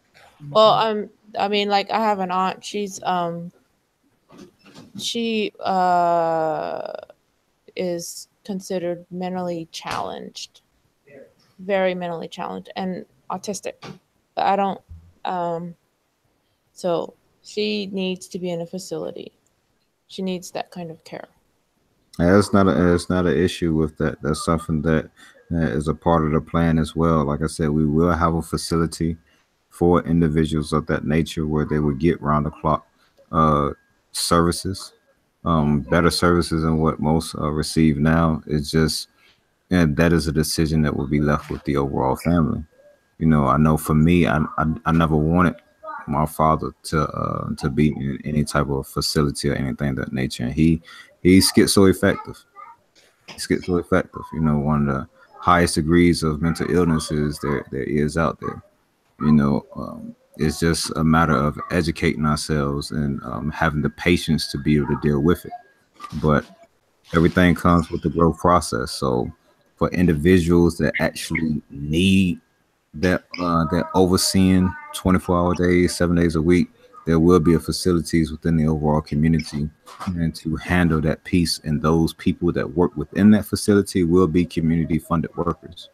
Well, I mean, like I have an aunt. She is considered mentally challenged, very mentally challenged, and autistic. But I don't. So she needs to be in a facility. She needs that kind of care. Yeah, it's not an issue with that. That's something that is a part of the plan as well. Like I said, we will have a facility for individuals of that nature where they would get round the clock uh, services, better services than what most receive now. It's just, and that is a decision that will be left with the overall family. You know, I know for me, I never wanted my father to be in any type of facility or anything of that nature. And he's schizoaffective. He's schizoaffective. You know, one of the highest degrees of mental illnesses there is out there. You know, it's just a matter of educating ourselves and having the patience to be able to deal with it. But everything comes with the growth process. So for individuals that actually need that overseeing 24-hour days, 7 days a week, there will be a facilities within the overall community, and to handle that piece. And those people that work within that facility will be community funded workers.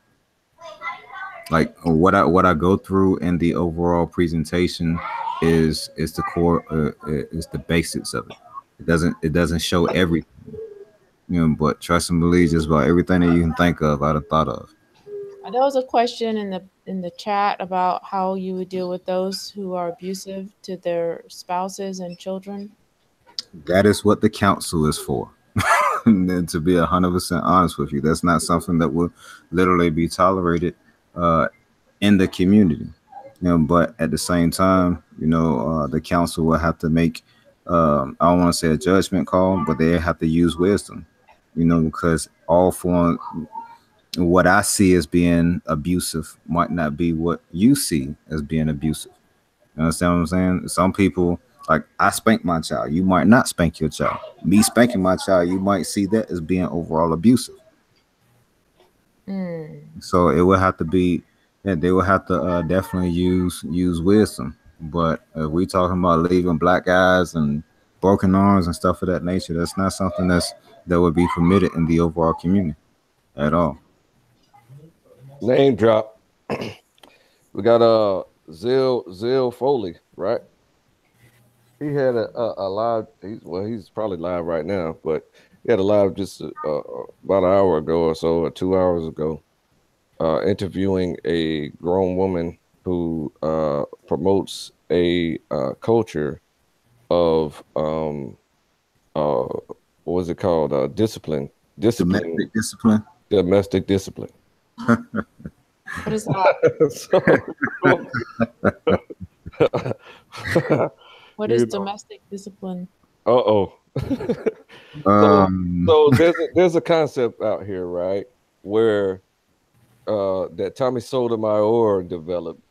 Like what I go through in the overall presentation is the core, is the basics of it. It doesn't show everything, you know, but trust and believe just about everything that you can think of, I'd have thought of. There was a question in the chat about how you would deal with those who are abusive to their spouses and children. That is what the council is for. And to be 100% honest with you, that's not something that will literally be tolerated uh, in the community. You know, but at the same time, you know, the council will have to make, I don't want to say a judgment call, but they have to use wisdom. You know, because all form, what I see as being abusive might not be what you see as being abusive. You understand what I'm saying? Some people, like, I spank my child. You might not spank your child. Me spanking my child, you might see that as being overall abusive. So it will have to be, yeah, they will have to definitely use wisdom. But if we talking about leaving black eyes and broken arms and stuff of that nature, that's not something that would be permitted in the overall community at all. Name drop. We got Zill Foley, right? He had a live. He's probably live right now, but he had a live just about an hour ago or so, or 2 hours ago, interviewing a grown woman who promotes a culture of what was it called? Discipline, Domestic discipline. domestic discipline. What is that? What is You know. domestic discipline? Uh-oh. Um, So there's a concept out here, right, where that Tommy Sotomayor developed,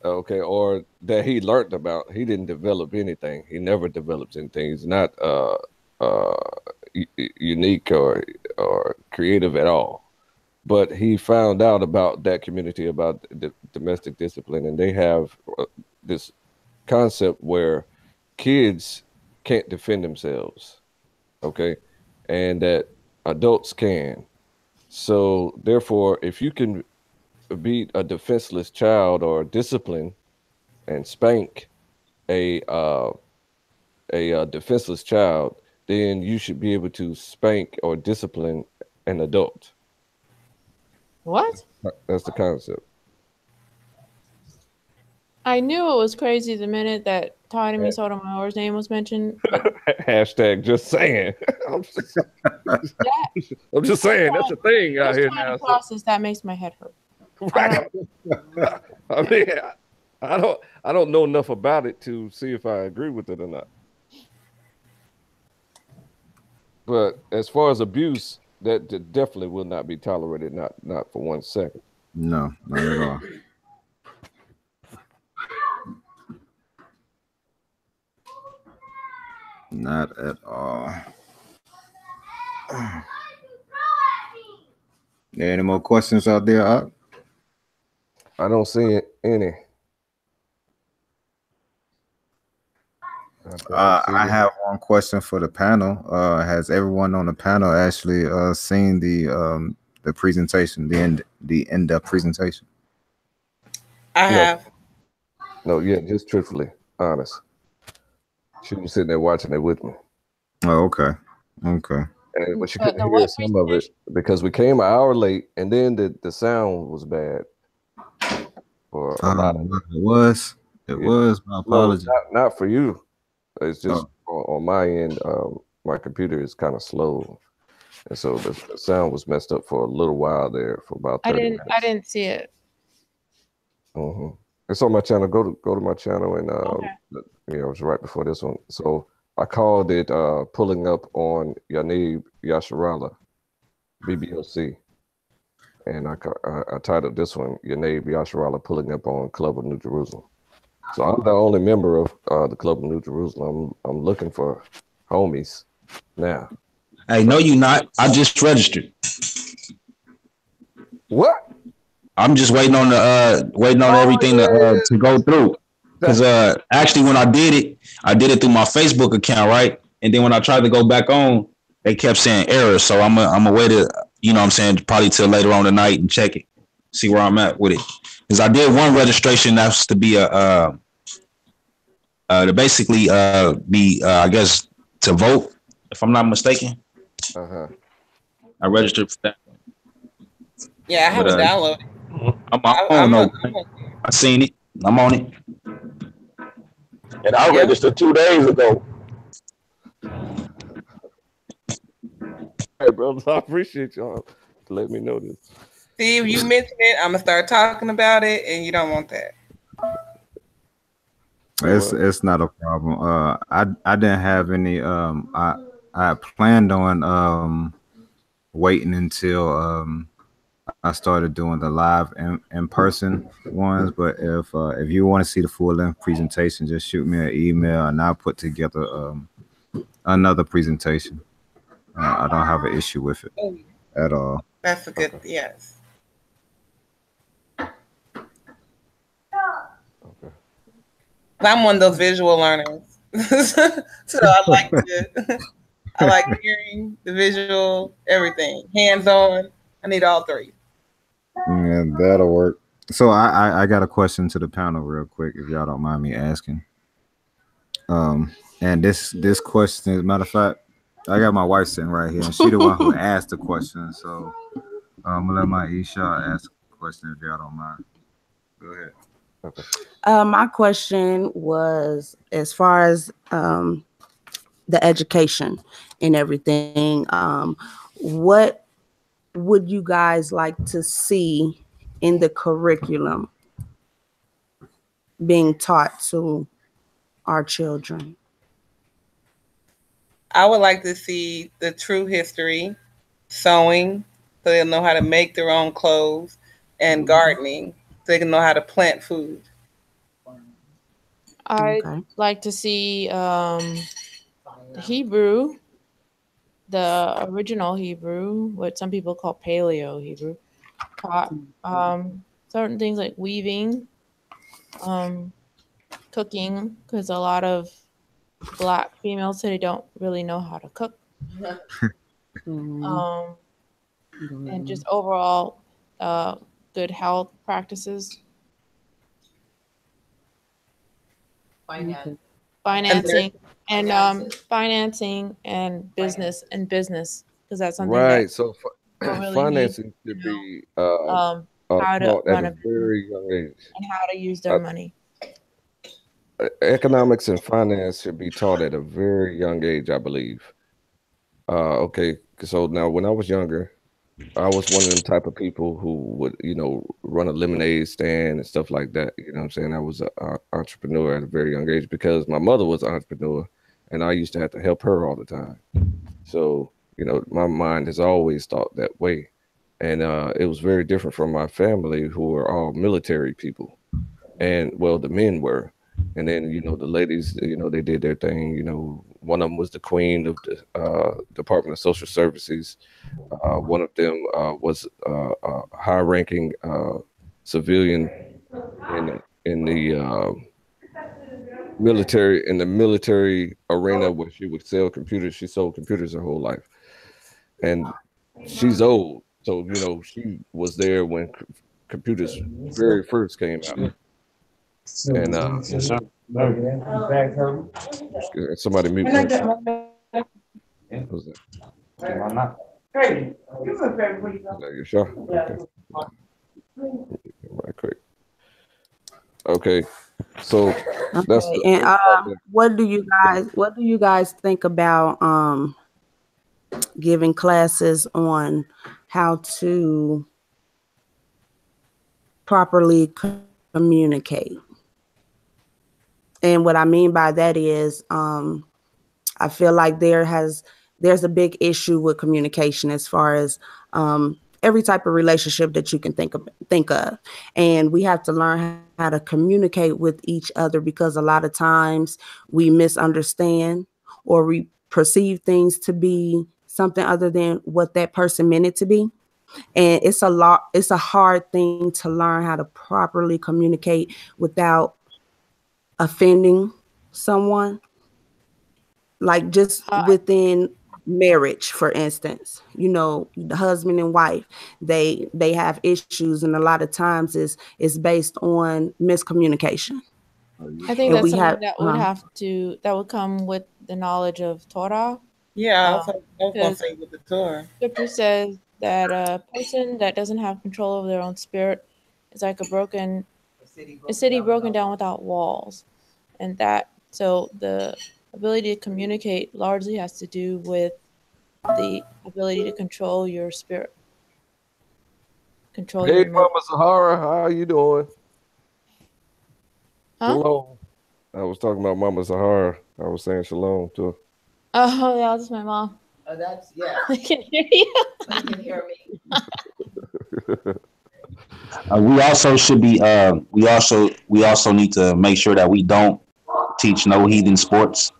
okay, or that he learned about. He didn't develop anything. He never develops anything. He's not unique or creative at all. But he found out about that community, about the domestic discipline, and they have this concept where kids can't defend themselves, okay, and that adults can. So therefore, if you can beat a defenseless child or discipline and spank a defenseless child, then you should be able to spank or discipline an adult. What? That's the concept. I knew it was crazy the minute that Tommy Sotomayor's name was mentioned. But Hashtag just saying. I'm just, that, I'm just saying that's a thing out just here trying now. to process that makes my head hurt. Right. I mean, I don't know enough about it to see if I agree with it or not. But as far as abuse, that definitely will not be tolerated, not for 1 second. no, not at all. Not at all. Any more questions out there? I don't see any. I have one question for the panel. Has everyone on the panel actually seen the presentation, the in-depth presentation? I No, have. no, yeah, just truthfully, honest. She was sitting there watching it with me. Oh, okay, okay. But she The couldn't hear what some of it presentation? because we came an hour late, and then the sound was bad for a lot of it. It was. It Yeah. was. My Well, apologies. not for you. It's just Oh, on my end. My computer is kind of slow, and so the sound was messed up for a little while there for about 30 I minutes. didn't see it. hmm It's on my channel. Go to my channel, and Okay. it was right before this one. So I called it pulling up on Yanaib Yasharala, BBOC. And I titled this one Yanaib Yasharala pulling up on Club of New Jerusalem. So I'm the only member of the Club of New Jerusalem. I'm looking for homies now. Hey, no, you not. I just registered. What? I'm just waiting on Oh everything yeah, to go through. Cause that's actually when I did it through my Facebook account, right? And then when I tried to go back on, they kept saying error. So I'm a wait to, you know what I'm saying, probably till later on tonight and check it, see where I'm at with it. Cause I did one registration that's to be to basically be I guess to vote, if I'm not mistaken. uh-huh. I registered for that. Yeah, I But haven't downloaded. I'm on I'm no. on. I seen it. I'm on it. And I Yep. registered 2 days ago. Hey, brothers, I appreciate y'all to let me know this. See, if you mention it, I'm gonna start talking about it, and you don't want that. it's not a problem. I didn't have any. I planned on waiting until I started doing the live in person ones. But if you want to see the full length presentation, just shoot me an email and I'll put together another presentation. I don't have an issue with it Oh, at all. that's a good yes. Okay. I'm one of those visual learners, so I like hearing the visual, everything, hands on. I need all three. Yeah, that'll work. So I got a question to the panel real quick, if y'all don't mind me asking. And this question, as a matter of fact, I got my wife sitting right here, and she the one who asked the question. So I'm gonna let my Isha ask the question if y'all don't mind. Go ahead. Okay. My question was as far as the education and everything. What would you guys like to see in the curriculum being taught to our children? I would like to see the true history, sewing, so they'll know how to make their own clothes, and gardening, so they can know how to plant food. I'd Okay. like to see Hebrew, the original Hebrew, what some people call Paleo Hebrew, taught certain things like weaving, cooking, because a lot of Black females say they don't really know how to cook, um, and just overall good health practices, Okay. financing, and financing and business, because that's something that Right. So people really need financing to should know, be how to taught at run a a business very young age. and how to use their money. Economics and finance should be taught at a very young age, I believe. Okay, so now when I was younger, I was one of them type of people who would, run a lemonade stand and stuff like that. You know what I'm saying? I was an entrepreneur at a very young age because my mother was an entrepreneur and I used to have to help her all the time. So, my mind has always thought that way. And it was very different from my family who were all military people. And well, the men were. And then, the ladies, they did their thing. One of them was the queen of the Department of Social Services. One of them was a high-ranking civilian in the military arena where she would sell computers. She sold computers her whole life, and she's old, so you know she was there when computers very first came out. And Yes, sir. somebody mute that. Who's that? Is that you sure? Okay. Right, great. Okay, so that's Okay, the and first part there. what do you guys think about giving classes on how to properly communicate? And what I mean by that is I feel like there's a big issue with communication as far as every type of relationship that you can think of, and we have to learn how to communicate with each other, because a lot of times we misunderstand or we perceive things to be something other than what that person meant it to be. And it's a hard thing to learn how to properly communicate without offending someone, like just within marriage, for instance. You know, the husband and wife, they have issues, and a lot of times is based on miscommunication. I think And that's we something have that would come with the knowledge of Torah. Yeah, I was gonna Because say with the Torah. Scripture says that a person that doesn't have control of their own spirit is like a city broken down without walls, and that so the ability to communicate largely has to do with the ability to control your spirit, control Hey, your emotions. Mama Sahara, how are you doing? Huh? Shalom. I was talking about Mama Sahara. I was saying shalom to her. Oh yeah, that's my mom. Oh, that's yeah. I can hear you. You can hear me. We also should be. We also need to make sure that we don't teach no heathen sports,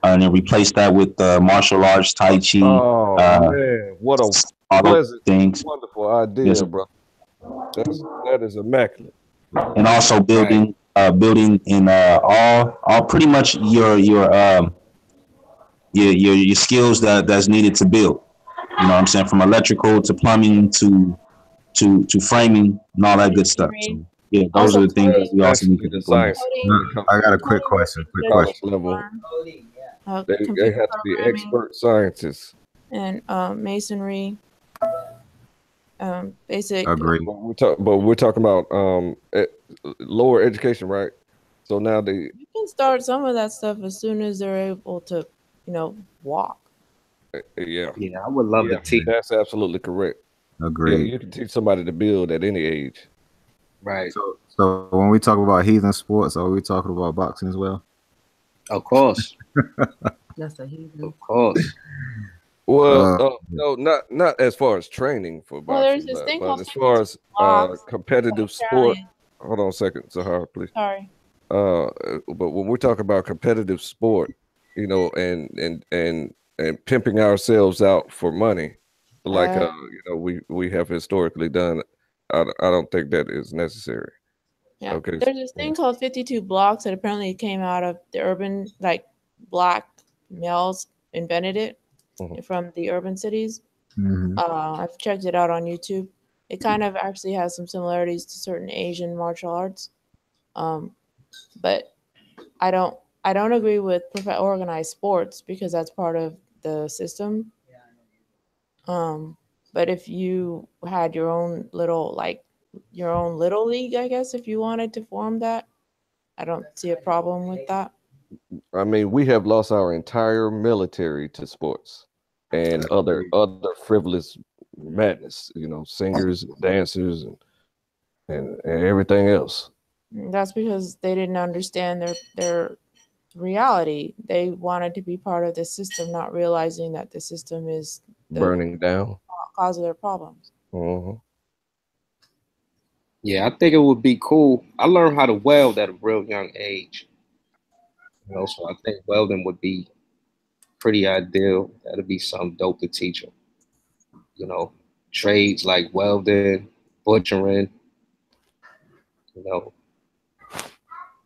and then replace that with martial arts, tai chi, Oh man, what a all those pleasant, things. wonderful idea, Yes, bro. That is immaculate. and also building in all pretty much your skills that's needed to build. You know what I'm saying, from electrical to plumbing to framing and all that good stuff. So Masonry. yeah, those Also are the things that we also need Especially to the keep on. science when it comes I got a to quick question. college level. Coding, yeah. They Computer have to be programming expert scientists. and masonry, basic. Agree. But we're talking about lower education, right? So now they You can start some of that stuff as soon as they're able to, walk. yeah. Yeah, I would love Yeah, to teach. that's absolutely correct. Yeah, Agreed. you can teach somebody to build at any age. Right. So when we talk about heathen sports, are we talking about boxing as well? Of course. That's a heathen. Of course. Well, no, not as far as training for Well, there's boxing, this thing but called as far as blocks. competitive sport. Hold on a second, Zahara, please. Sorry. But when we're talking about competitive sport, and pimping ourselves out for money, like we have historically done, I don't think that is necessary. Yeah. Okay. There's this thing called 52 blocks that apparently came out of the urban, like black males invented it from the urban cities. Mhm. I've checked it out on YouTube. It kind of actually has some similarities to certain Asian martial arts. But I don't agree with organized sports because that's part of the system. But if you had your own little league, I guess, if you wanted to form that, I don't see a problem with that. I mean, we have lost our entire military to sports and other frivolous madness. Singers, dancers, and everything else. That's because they didn't understand their reality. They wanted to be part of the system, not realizing that the system is the Burning down. cause of their problems. Yeah, I think it would be cool. I learned how to weld at a real young age. So I think welding would be pretty ideal. That'd be something dope to teach them. Trades like welding, butchering,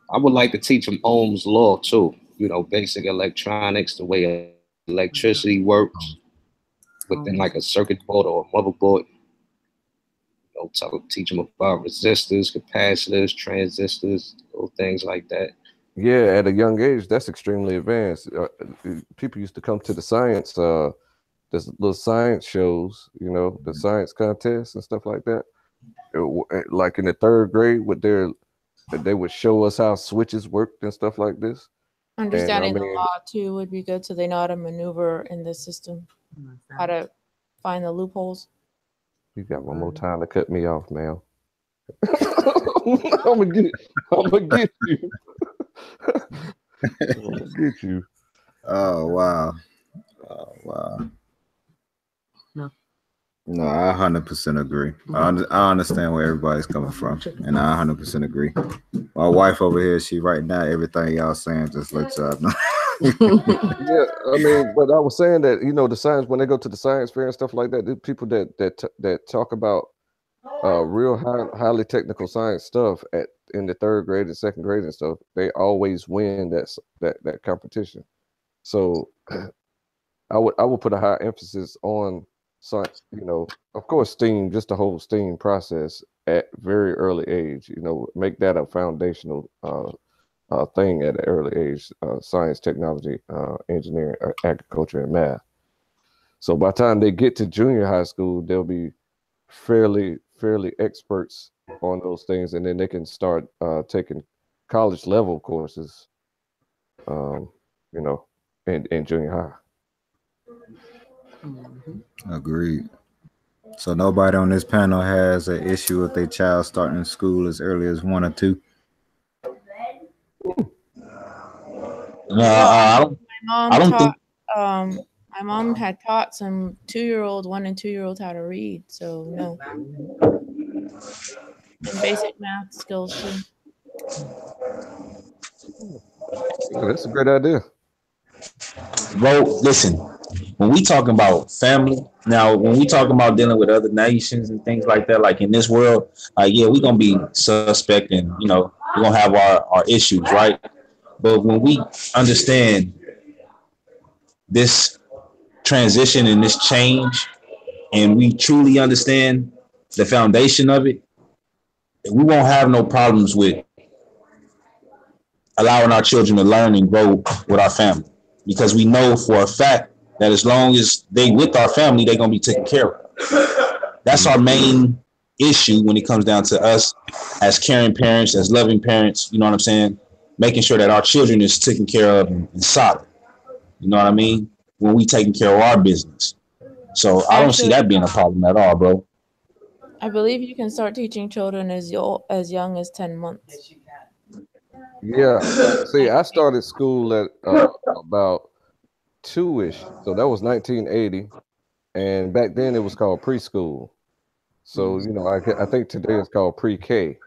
I would like to teach them Ohm's law too. You know, basic electronics, the way electricity works within like a circuit board or a motherboard. You know, teach them about resistors, capacitors, transistors, little things like that. Yeah, at a young age, that's extremely advanced. People used to come to the science, there's little science shows, you know, the science contests and stuff like that. Like in the third grade, they would show us how switches worked and stuff like this. Understanding the mean- law too would be good, so they know how to maneuver in the system, how to find the loopholes. You got one more time to cut me off, ma'am. I'm gonna get you. I'm gonna get you. Oh wow. Oh wow. No, I 100% agree. I understand where everybody's coming from, and I 100% agree. My wife over here, she writing down everything y'all saying, just let y'all know. Yeah, I mean, but I was saying that, you know, the science, when they go to the science fair and stuff like that, the people that talk about real highly technical science stuff in the third grade and second grade and stuff, they always win that competition. So I would put a high emphasis on science, you know, of course, STEAM, just the whole STEAM process at very early age, you know, make that a foundational thing at an early age, science, technology, engineering, agriculture, and math. So by the time they get to junior high school, they'll be fairly experts on those things, and then they can start taking college level courses, you know, in junior high. Agreed. So nobody on this panel has an issue with their child starting school as early as 1 or 2. I don't think. My mom had taught some 1 and 2-year-olds how to read, so no. And basic math skills too. Yeah, that's a great idea. Bro, listen, when we talking about family, now when we talking about dealing with other nations and things like that, like in this world, yeah, we're gonna be suspect and, you know, we're gonna have our issues, right? But when we understand this transition and this change, and we truly understand the foundation of it, we won't have no problems with allowing our children to learn and grow with our family, because we know for a fact that as long as they with our family, they're gonna be taken care of. That's our main issue when it comes down to us as caring parents, as loving parents. You know what I'm saying? Making sure that our children is taken care of and solid. You know what I mean? When we taking care of our business. So I don't see that being a problem at all, bro. I believe you can start teaching children as young as 10 months. Yeah. See, I started school at about 2-ish. So that was 1980. And back then it was called preschool. So, you know, I think today it's called pre-K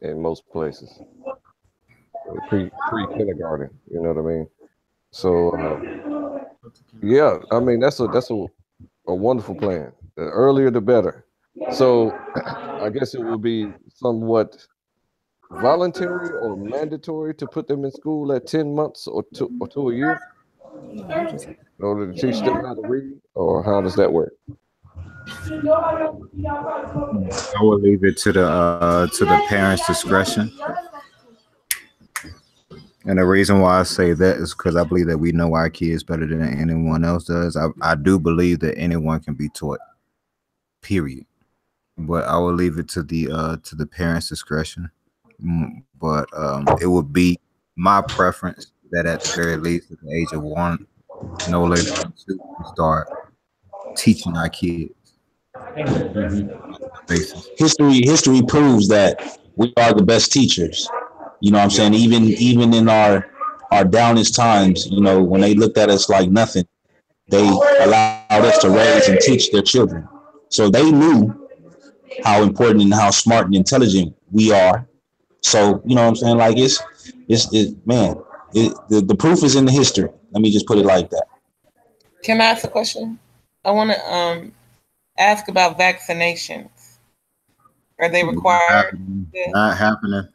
in most places. Pre-kindergarten, you know what I mean? So, yeah, I mean, that's a wonderful plan. The earlier, the better. So I guess it will be somewhat voluntary or mandatory to put them in school at 10 months or to a year in order to teach them how to read, or how does that work? I will leave it to the parents' discretion. And the reason why I say that is because I believe that we know our kids better than anyone else does. I do believe that anyone can be taught, period. But I will leave it to the parents' discretion. But it would be my preference that at the very least, at the age of 1, no later than 2, we start teaching our kids. History proves that we are the best teachers. You know what I'm saying? Even in our downest times, you know, when they looked at us like nothing, they allowed us to raise and teach their children. So they knew how important and how smart and intelligent we are. So, you know what I'm saying? Like the proof is in the history. Let me just put it like that. Can I ask a question? I want to ask about vaccinations. Are they required? Not happening.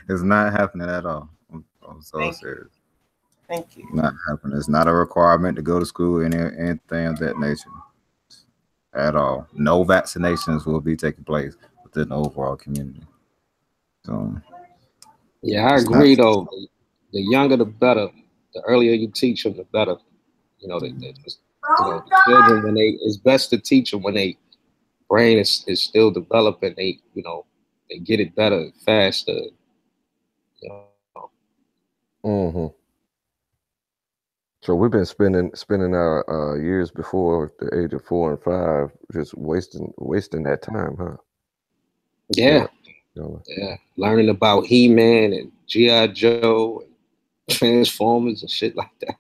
It's not happening at all. I'm so Thank you. serious. Thank you. Not happening. It's not a requirement to go to school, anything of that nature at all. No vaccinations will be taking place within the overall community. So Yeah, I it's not. agree. Though the younger the better. The earlier you teach them, the better. You know, the children when it's best to teach them when they brain is still developing. They get it better faster. You know. Mm-hmm. So we've been spending our years before the age of 4 and 5 just wasting that time, huh? Yeah, You know, yeah. Learning about He-Man and G.I. Joe and Transformers and shit like that.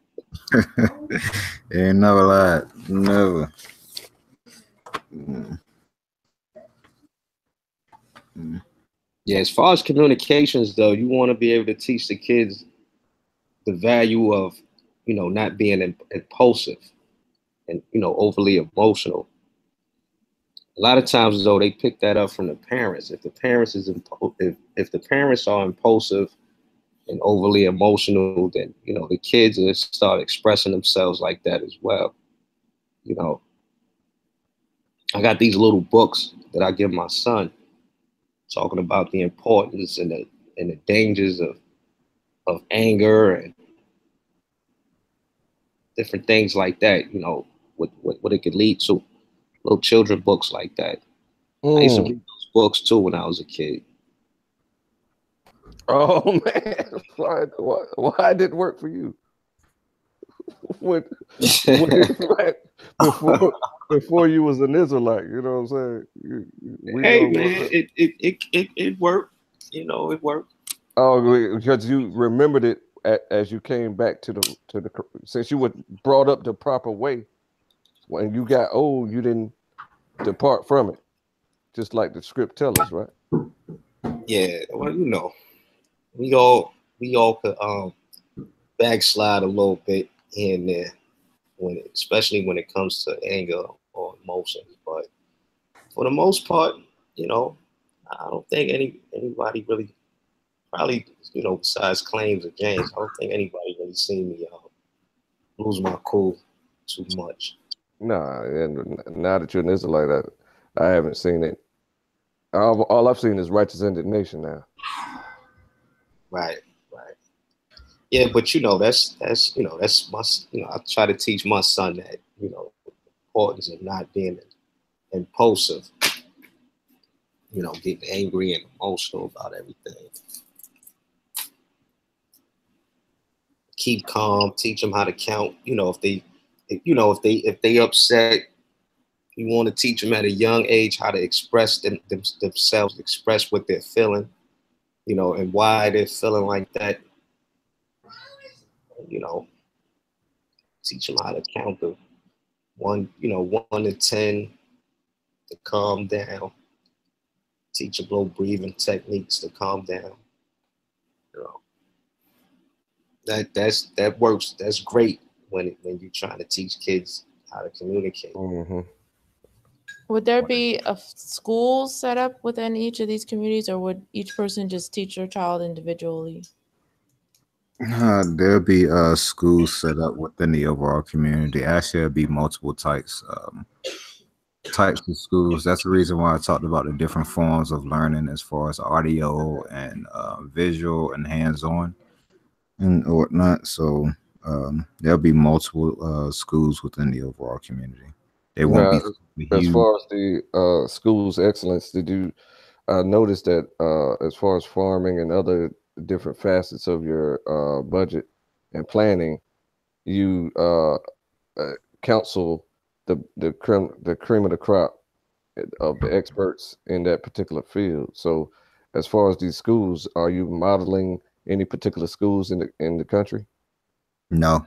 Ain't never lied. Never. Mm. Mm. Yeah, as far as communications though, you want to be able to teach the kids the value of, not being impulsive and, overly emotional. A lot of times though, they pick that up from the parents. If the parents if the parents are impulsive and overly emotional, then, the kids will start expressing themselves like that as well. You know, I got these little books that I give my son talking about the importance and the dangers of anger and different things like that, what it could lead to. Little children books like that. I used to read those books too when I was a kid. Oh man, why did it work for you? when, right before you was an Israelite, you know what I'm saying? Hey man, it worked. It worked. Oh, because you remembered it as you came back to the since you were brought up the proper way. When you got old, you didn't depart from it, just like the script tells us, right? Yeah, well, we all could backslide a little bit here and there especially when it comes to anger or emotions. But for the most part, I don't think anybody really probably besides Claims of James, I don't think anybody really seen me lose my cool too much. Nah, and now that you're an Israelite, I haven't seen it. All I've seen is righteous indignation now. Right. Yeah, but that's my I try to teach my son that the importance of not being impulsive, getting angry and emotional about everything. Keep calm, teach them how to count. If they upset, you want to teach them at a young age how to express themselves, express what they're feeling, and why they're feeling like that. Teach them how to count the 1 to 10 to calm down. Teach them little breathing techniques to calm down. That works. That's great when you're trying to teach kids how to communicate. Mm-hmm. Would there be a school set up within each of these communities, or would each person just teach their child individually? There'll be schools set up within the overall community. Actually, there'll be multiple types of schools. That's the reason why I talked about the different forms of learning as far as audio and visual and hands-on and whatnot. So there'll be multiple schools within the overall community. They won't Now, be as huge. far as the school's excellence, did you notice that as far as farming and other different facets of your budget and planning, you counsel the cream of the crop of the experts in that particular field. So, as far as these schools, are you modeling any particular schools in the country? No,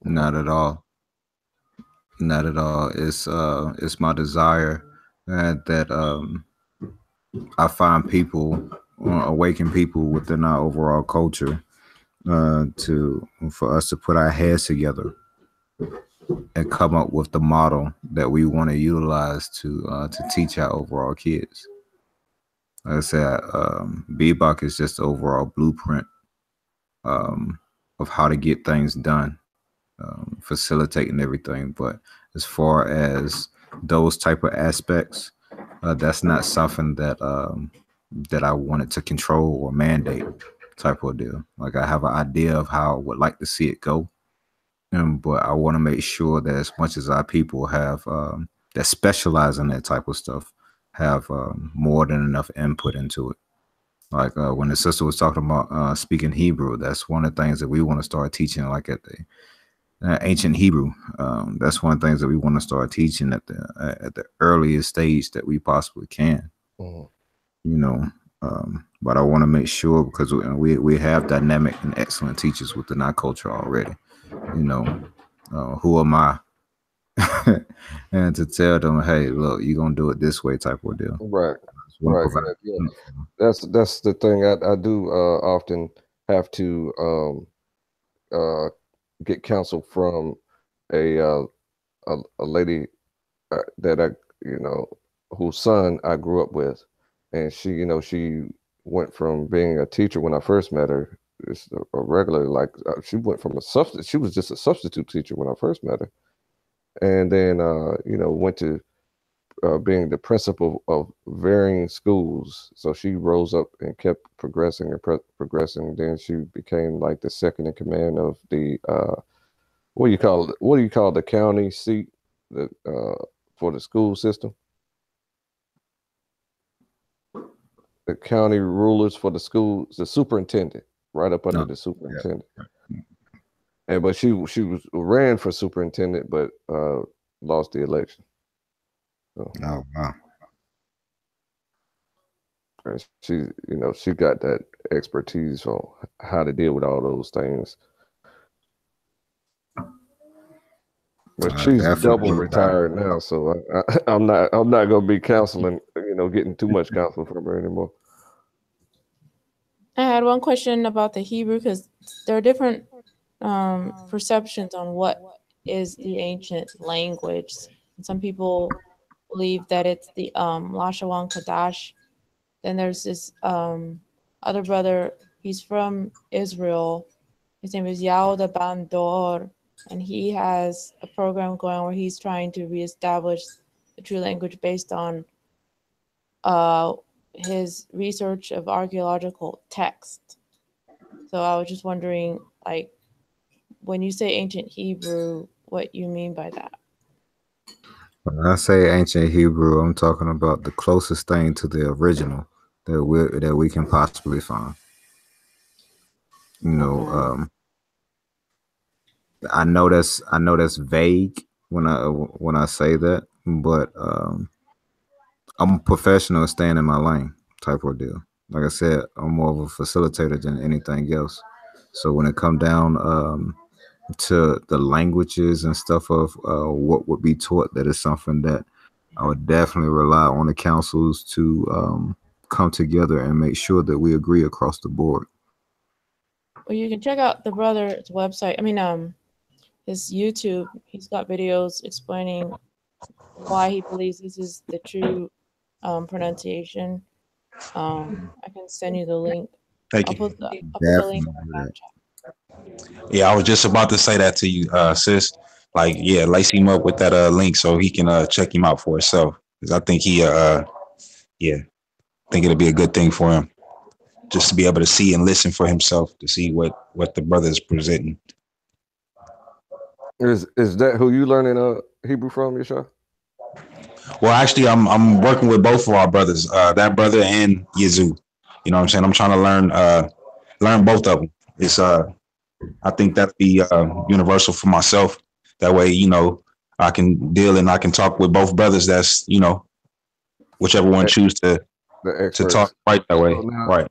not at all. Not at all. It's my desire that I find people, awaken people within our overall culture, for us to put our heads together and come up with the model that we want to utilize to teach our overall kids. Like I said, BBOC is just the overall blueprint of how to get things done, facilitating everything. But as far as those type of aspects, that's not something that I wanted to control or mandate type of deal. Like I have an idea of how I would like to see it go, but I want to make sure that as much as our people have that specialize in that type of stuff have more than enough input into it. Like when the sister was talking about speaking Hebrew, that's one of the things that we want to start teaching, like at the ancient Hebrew. That's one of the things that we want to start teaching at the earliest stage that we possibly can. Mhm. You know, but I want to make sure because we have dynamic and excellent teachers within our culture already. You know, who am I? And to tell them, hey, look, you're gonna do it this way, type of deal. Right, Just wanna right, provide- yeah, yeah. That's the thing. I do often have to get counsel from a a lady that I whose son I grew up with, and she went from being a teacher when I first met her, just a regular she went from a substitute. She was just a substitute teacher when I first met her, and then went to being the principal of varying schools. So she rose up and kept progressing and progressing. Then she became like the second in command of the what do you call it? What do you call the county seat that for the school system? The county rulers for the schools, the superintendent, right up under the superintendent. And but she was ran for superintendent, but lost the election. So, Oh wow. and she got that expertise on how to deal with all those things. But she's Definitely. double retired now, so I'm not gonna be counseling, getting too much counsel from her anymore. I had one question about the Hebrew because there are different perceptions on what is the ancient language. Some people believe that it's the Lashawan Kadash. Then there's this other brother. He's from Israel. His name is Yaouda Bandor, and he has a program going where he's trying to reestablish the true language based on his research of archaeological text. So I was just wondering, like, when you say ancient Hebrew, what you mean by that? When I say ancient Hebrew, I'm talking about the closest thing to the original that we can possibly find. I know that's vague when I say that, but I'm a professional staying in my lane type of deal. Like I said, I'm more of a facilitator than anything else. So when it come down to the languages and stuff of what would be taught, that is something that I would definitely rely on the councils to come together and make sure that we agree across the board. Well, you can check out the brother's website. I mean, his YouTube. He's got videos explaining why he believes this is the true pronunciation. I can send you the link. Thank I'll you. put the link in the back chat. Yeah, I was just about to say that to you, sis. Like, yeah, lace him up with that link so he can check him out for himself. Because I think I think it'll be a good thing for him just to be able to see and listen for himself to see what the brother is presenting. Is that who you learning Hebrew from, Yashar? Well, actually, I'm working with both of our brothers, that brother and Yazoo. You know what I'm saying? I'm trying to learn both of them. It's I think that'd be universal for myself. That way, I can deal and I can talk with both brothers. That's whichever one choose to talk right that way. So now, right.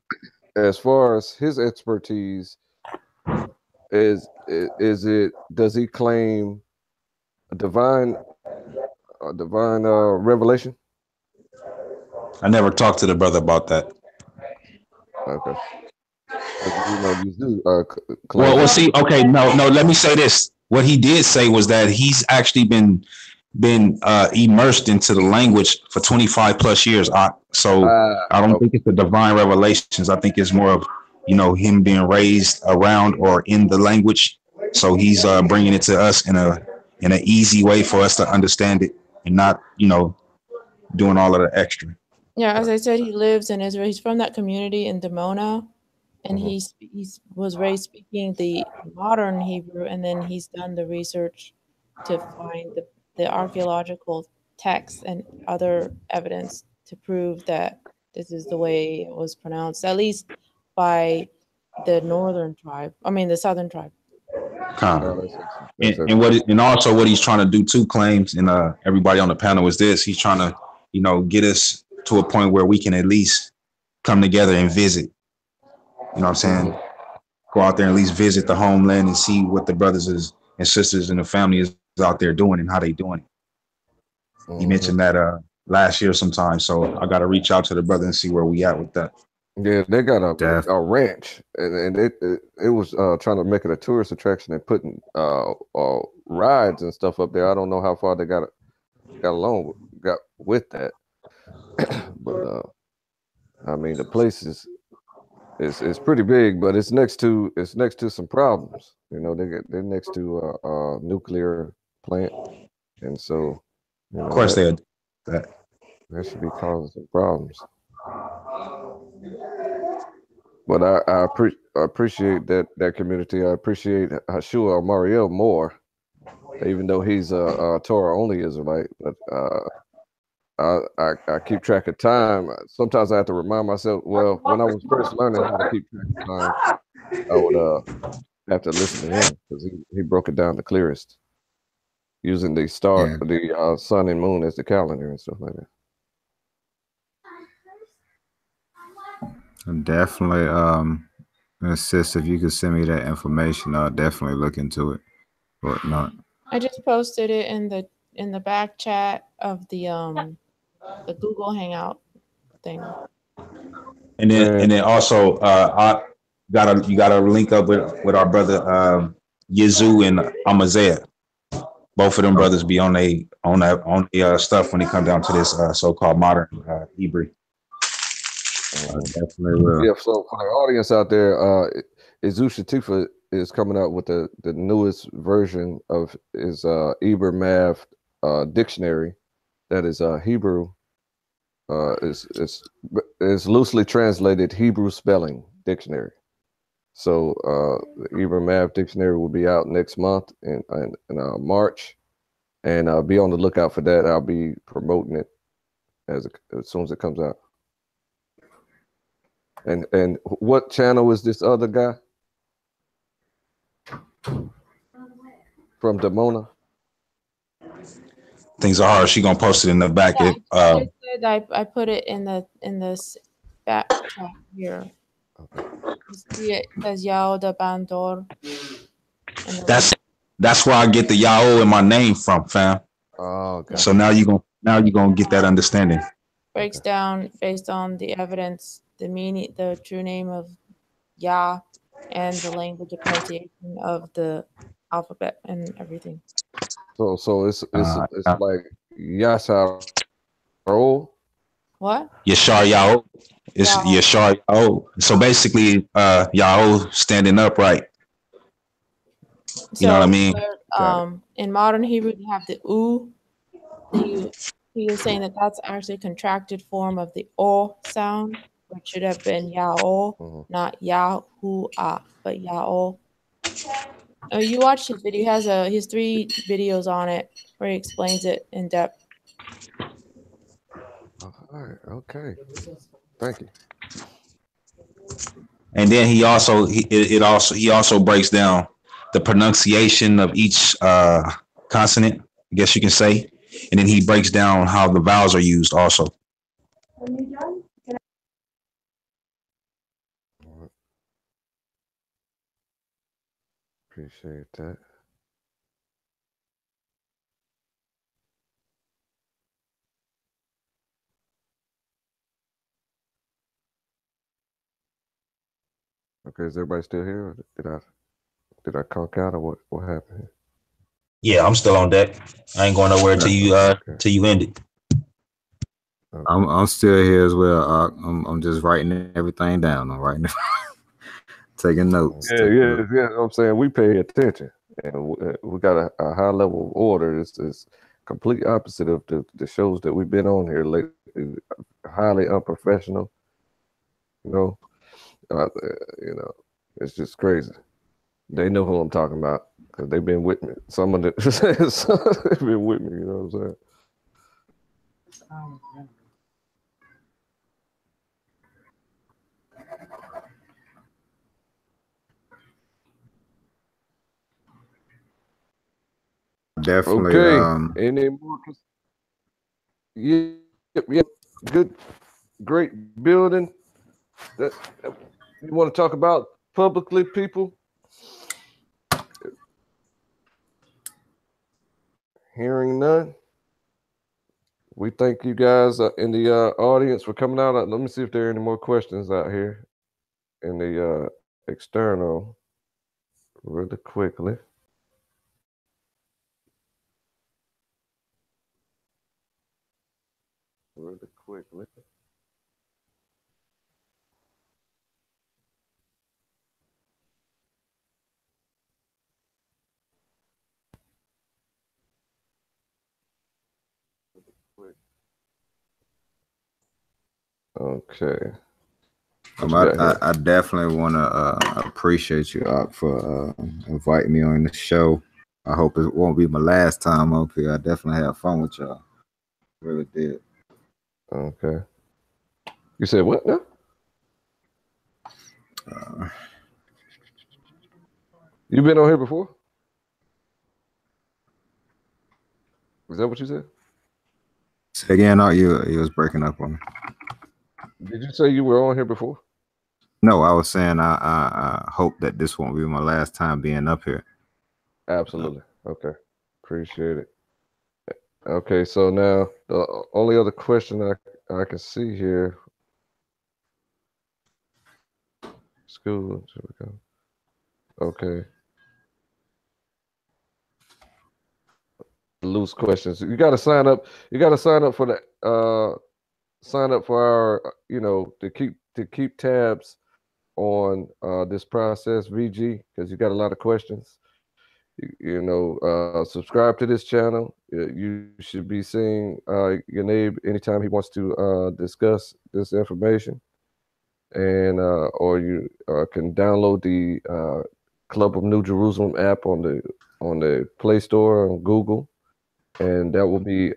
As far as his expertise, is it? Does he claim a divine revelation? I never talked to the brother about that. Okay. You do. Well, see, okay, no. Let me say this. What he did say was that he's actually been been immersed into the language for 25 plus years. So I don't think it's the divine revelations. I think it's more of, him being raised around or in the language. So he's bringing it to us in an easy way for us to understand it and not, doing all of the extra. Yeah, as I said, he lives in Israel. He's from that community in Dimona, and he was raised speaking the modern Hebrew, and then he's done the research to find the archaeological texts and other evidence to prove that this is the way it was pronounced, at least by the southern tribe. And also what he's trying to do too, claims, and everybody on the panel, is this: he's trying to, get us to a point where we can at least come together and visit. You know what I'm saying? Go out there and at least visit the homeland and see what the brothers and sisters and the family is out there doing and how they doing it. He mentioned that last year sometime, so I got to reach out to the brother and see where we at with that. Yeah, they got a ranch, and it was trying to make it a tourist attraction and putting rides and stuff up there. I don't know how far they got with that, but I mean the place is pretty big, but it's next to some problems. They're next to a nuclear plant, and so of course that should be causing some problems. But I appreciate that community. I appreciate Hashua Mariel more, even though he's a Torah only Israelite. But I keep track of time. Sometimes I have to remind myself. Well, when I was first learning how to keep track of time, I would have to listen to him because he broke it down the clearest, using the sun and moon as the calendar and stuff like that. Definitely assist if you could send me that information. I'll definitely look into it. Whatnot. I just posted it in the back chat of the Google Hangout thing. And then also you gotta link up with our brother Yazoo and Amaziah. Both of them brothers be on the stuff when it comes down to this so-called modern Hebrew. Definitely will. Yeah, so for the audience out there, Izu Shatifa is coming out with the newest version of his Eber Math dictionary. That is Hebrew. Is loosely translated Hebrew spelling dictionary. So the Eber Math dictionary will be out next month in March, and be on the lookout for that. I'll be promoting it as soon as it comes out. And what channel is this other guy? From Dimona? Things are hard. She gonna post it in the back. I put it in this back chat here. You see it says Yao de Bandor. That's where I get the Yao in my name from, fam. Oh, okay. So now you gonna get that understanding. Breaks down based on the evidence, the meaning, the true name of Yah, and the language of pronunciation of the alphabet and everything. So it's like Yasharala. What? Yasharala. It's Yasharala. So basically, Yahoo standing upright. You know what I mean? In modern Hebrew, you have the U. He is saying that that's actually a contracted form of the O sound, which should have been Yao, not Yahuah, but Yao. Oh, you watched his video. He has 3 videos on it where he explains it in depth. All right. Okay. Thank you. And then he also breaks down the pronunciation of each consonant, I guess you can say, and then he breaks down how the vowels are used also. Appreciate that. Okay, is everybody still here? Or did I conk out, or what happened here? Yeah, I'm still on deck. I ain't going nowhere till you end it. I'm still here as well. I'm just writing everything down. I'm writing, taking notes. Yeah. I'm saying we pay attention, and we got a high level of order. It's complete opposite of the shows that we've been on here lately. Highly unprofessional. You know, it's just crazy. They know who I'm talking about because they've been with me. Some of the they've been with me. You know what I'm saying? Definitely. Okay. Any more? Yep. Good, great building. That you want to talk about publicly, people? Hearing none. We thank you guys in the audience for coming out. Let me see if there are any more questions out here in the external really quickly. Okay. I definitely want to appreciate you, Ak, for inviting me on the show. I hope it won't be my last time up here. I definitely had fun with y'all. Really did. Okay. You said what now? You been on here before? Is that what you said? Say again, Ak, you was breaking up on me. Did you say you were on here before? No, I was saying I hope that this won't be my last time being up here. Absolutely. Okay. Appreciate it. Okay, so now the only other question I can see here. School. Here we go. Okay. Loose questions. You got to sign up. You got to sign up for the sign up for our to keep tabs on this process, VG, because you got a lot of questions. Subscribe to this channel. You should be seeing Yanaib anytime he wants to discuss this information, and or you can download the Club of New Jerusalem app on the Play Store on Google, and that will be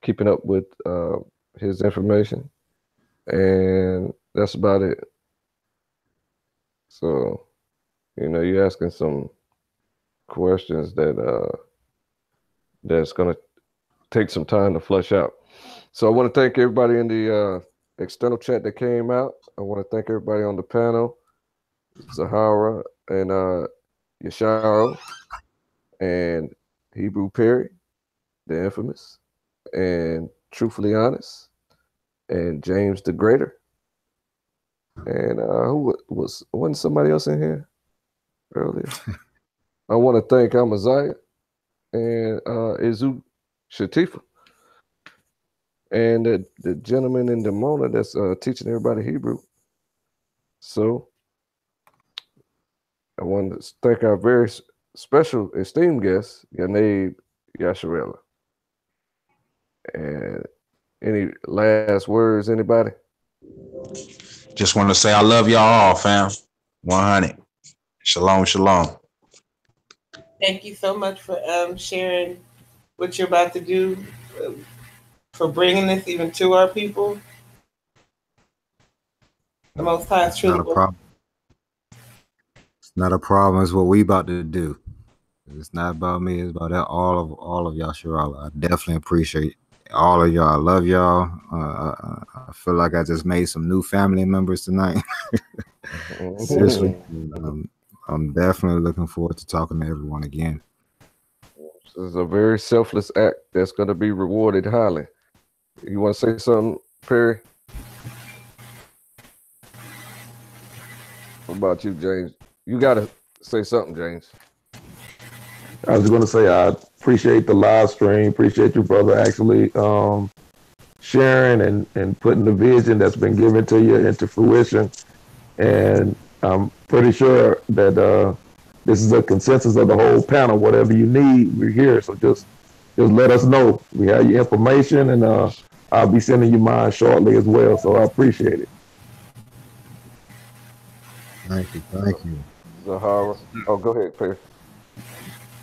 keeping up with his information, and that's about it. So, you're asking some questions that's going to take some time to flush out. So I want to thank everybody in the external chat that came out. I want to thank everybody on the panel, Zahara and Yasharala and Hebrew Perry, the infamous, and Truthfully Honest, and James the Greater. And wasn't somebody else in here earlier? I want to thank Amaziah and Izu Shatifa and the gentleman in Demona that's teaching everybody Hebrew. So I want to thank our very special esteemed guest, Yanaib Yasharala. And any last words, anybody? Just want to say I love y'all all, fam. 100. Shalom, shalom. Thank you so much for sharing what you're about to do, for bringing this even to our people. The Most High is truly Not a problem. It's not a problem. It's what we about to do. It's not about me. It's about all of Yasharala. I definitely appreciate all of y'all. I love y'all. I feel like I just made some new family members tonight. Seriously, I'm definitely looking forward to talking to everyone again. This is a very selfless act that's going to be rewarded highly. You want to say something, Perry? What about you, James? You got to say something, James. I was going to say I appreciate the live stream. Appreciate you, brother, actually sharing and putting the vision that's been given to you into fruition. And I'm pretty sure that this is a consensus of the whole panel. Whatever you need, we're here. So just let us know. We have your information, and I'll be sending you mine shortly as well. So I appreciate it. Thank you. Zahara. Oh, go ahead, Perry.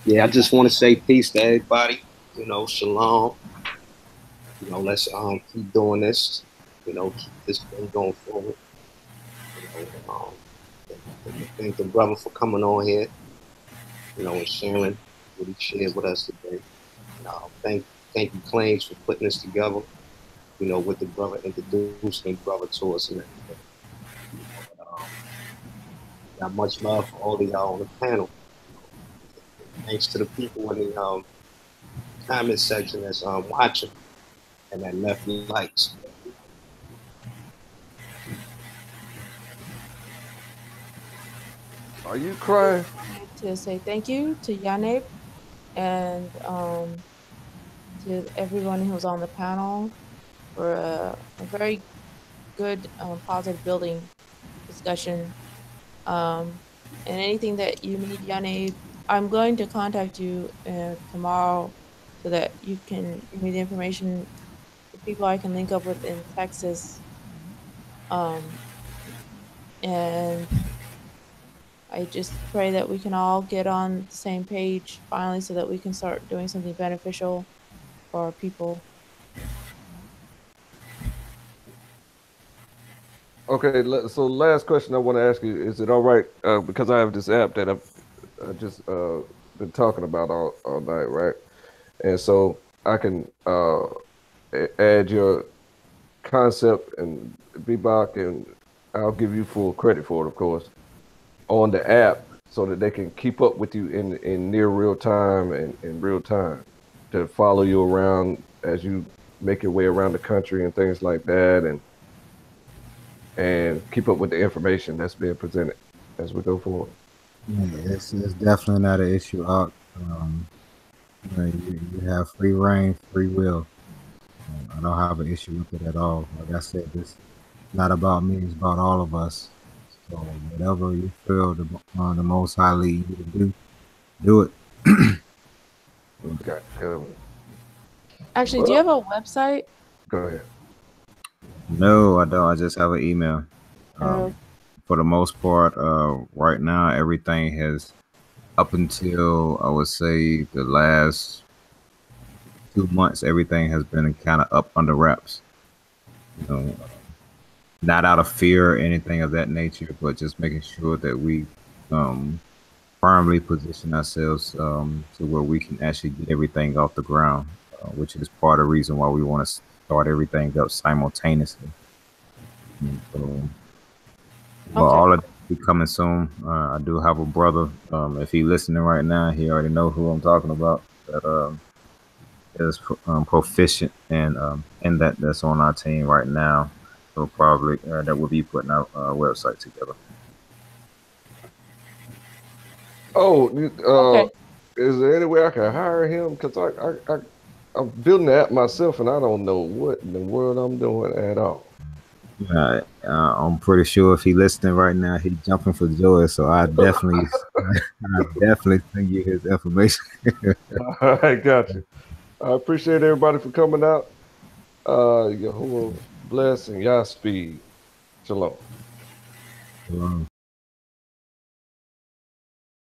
Yeah, I just want to say peace to everybody. You know, shalom. You know, let's keep doing this. You know, keep this thing going forward. You know, thank the brother for coming on here. You know, and sharing what he shared with us today. You know, thank you, Claims, for putting this together. You know, with the brother introducing the brother to us and everything. You know, got much love for all of y'all on the panel. Thanks to the people in the comment section that's watching and that left likes. Are you crying? To say thank you to Yanaib and to everyone who was on the panel for a very good, positive building discussion. And anything that you need, Yanaib, I'm going to contact you tomorrow so that you can give me the information for people I can link up with in Texas. And I just pray that we can all get on the same page finally so that we can start doing something beneficial for our people. Okay, so last question I want to ask you, is it all right, because I have this app that I just been talking about all night, right? And so I can add your concept and BBOC, and I'll give you full credit for it, of course, on the app so that they can keep up with you in near real time and in real time to follow you around as you make your way around the country and things like that, and keep up with the information that's being presented as we go forward. Yeah, it's definitely not an issue. You have free reign, free will. I don't have an issue with it at all. Like I said, it's not about me, it's about all of us. So whatever you feel the most high lead you to do it. Okay. Actually, do you have a website? Go ahead. No, I don't. I just have an email. For the most part, right now, everything has, up until I would say the last 2 months, everything has been kind of up under wraps. You know, not out of fear or anything of that nature, but just making sure that we firmly position ourselves to where we can actually get everything off the ground, which is part of the reason why we want to start everything up simultaneously. So, well, all of that will be coming soon. I do have a brother. If he's listening right now, he already know who I'm talking about. That is proficient and that's on our team right now. So probably that will be putting our website together. Oh, Okay. is there any way I can hire him? Because I'm building the app myself, and I don't know what in the world I'm doing at all. I'm pretty sure if he's listening right now, he's jumping for joy. So I definitely send you his information. All right, got you. I appreciate everybody for coming out. Yahuwah bless and Yah speed. Shalom. Shalom.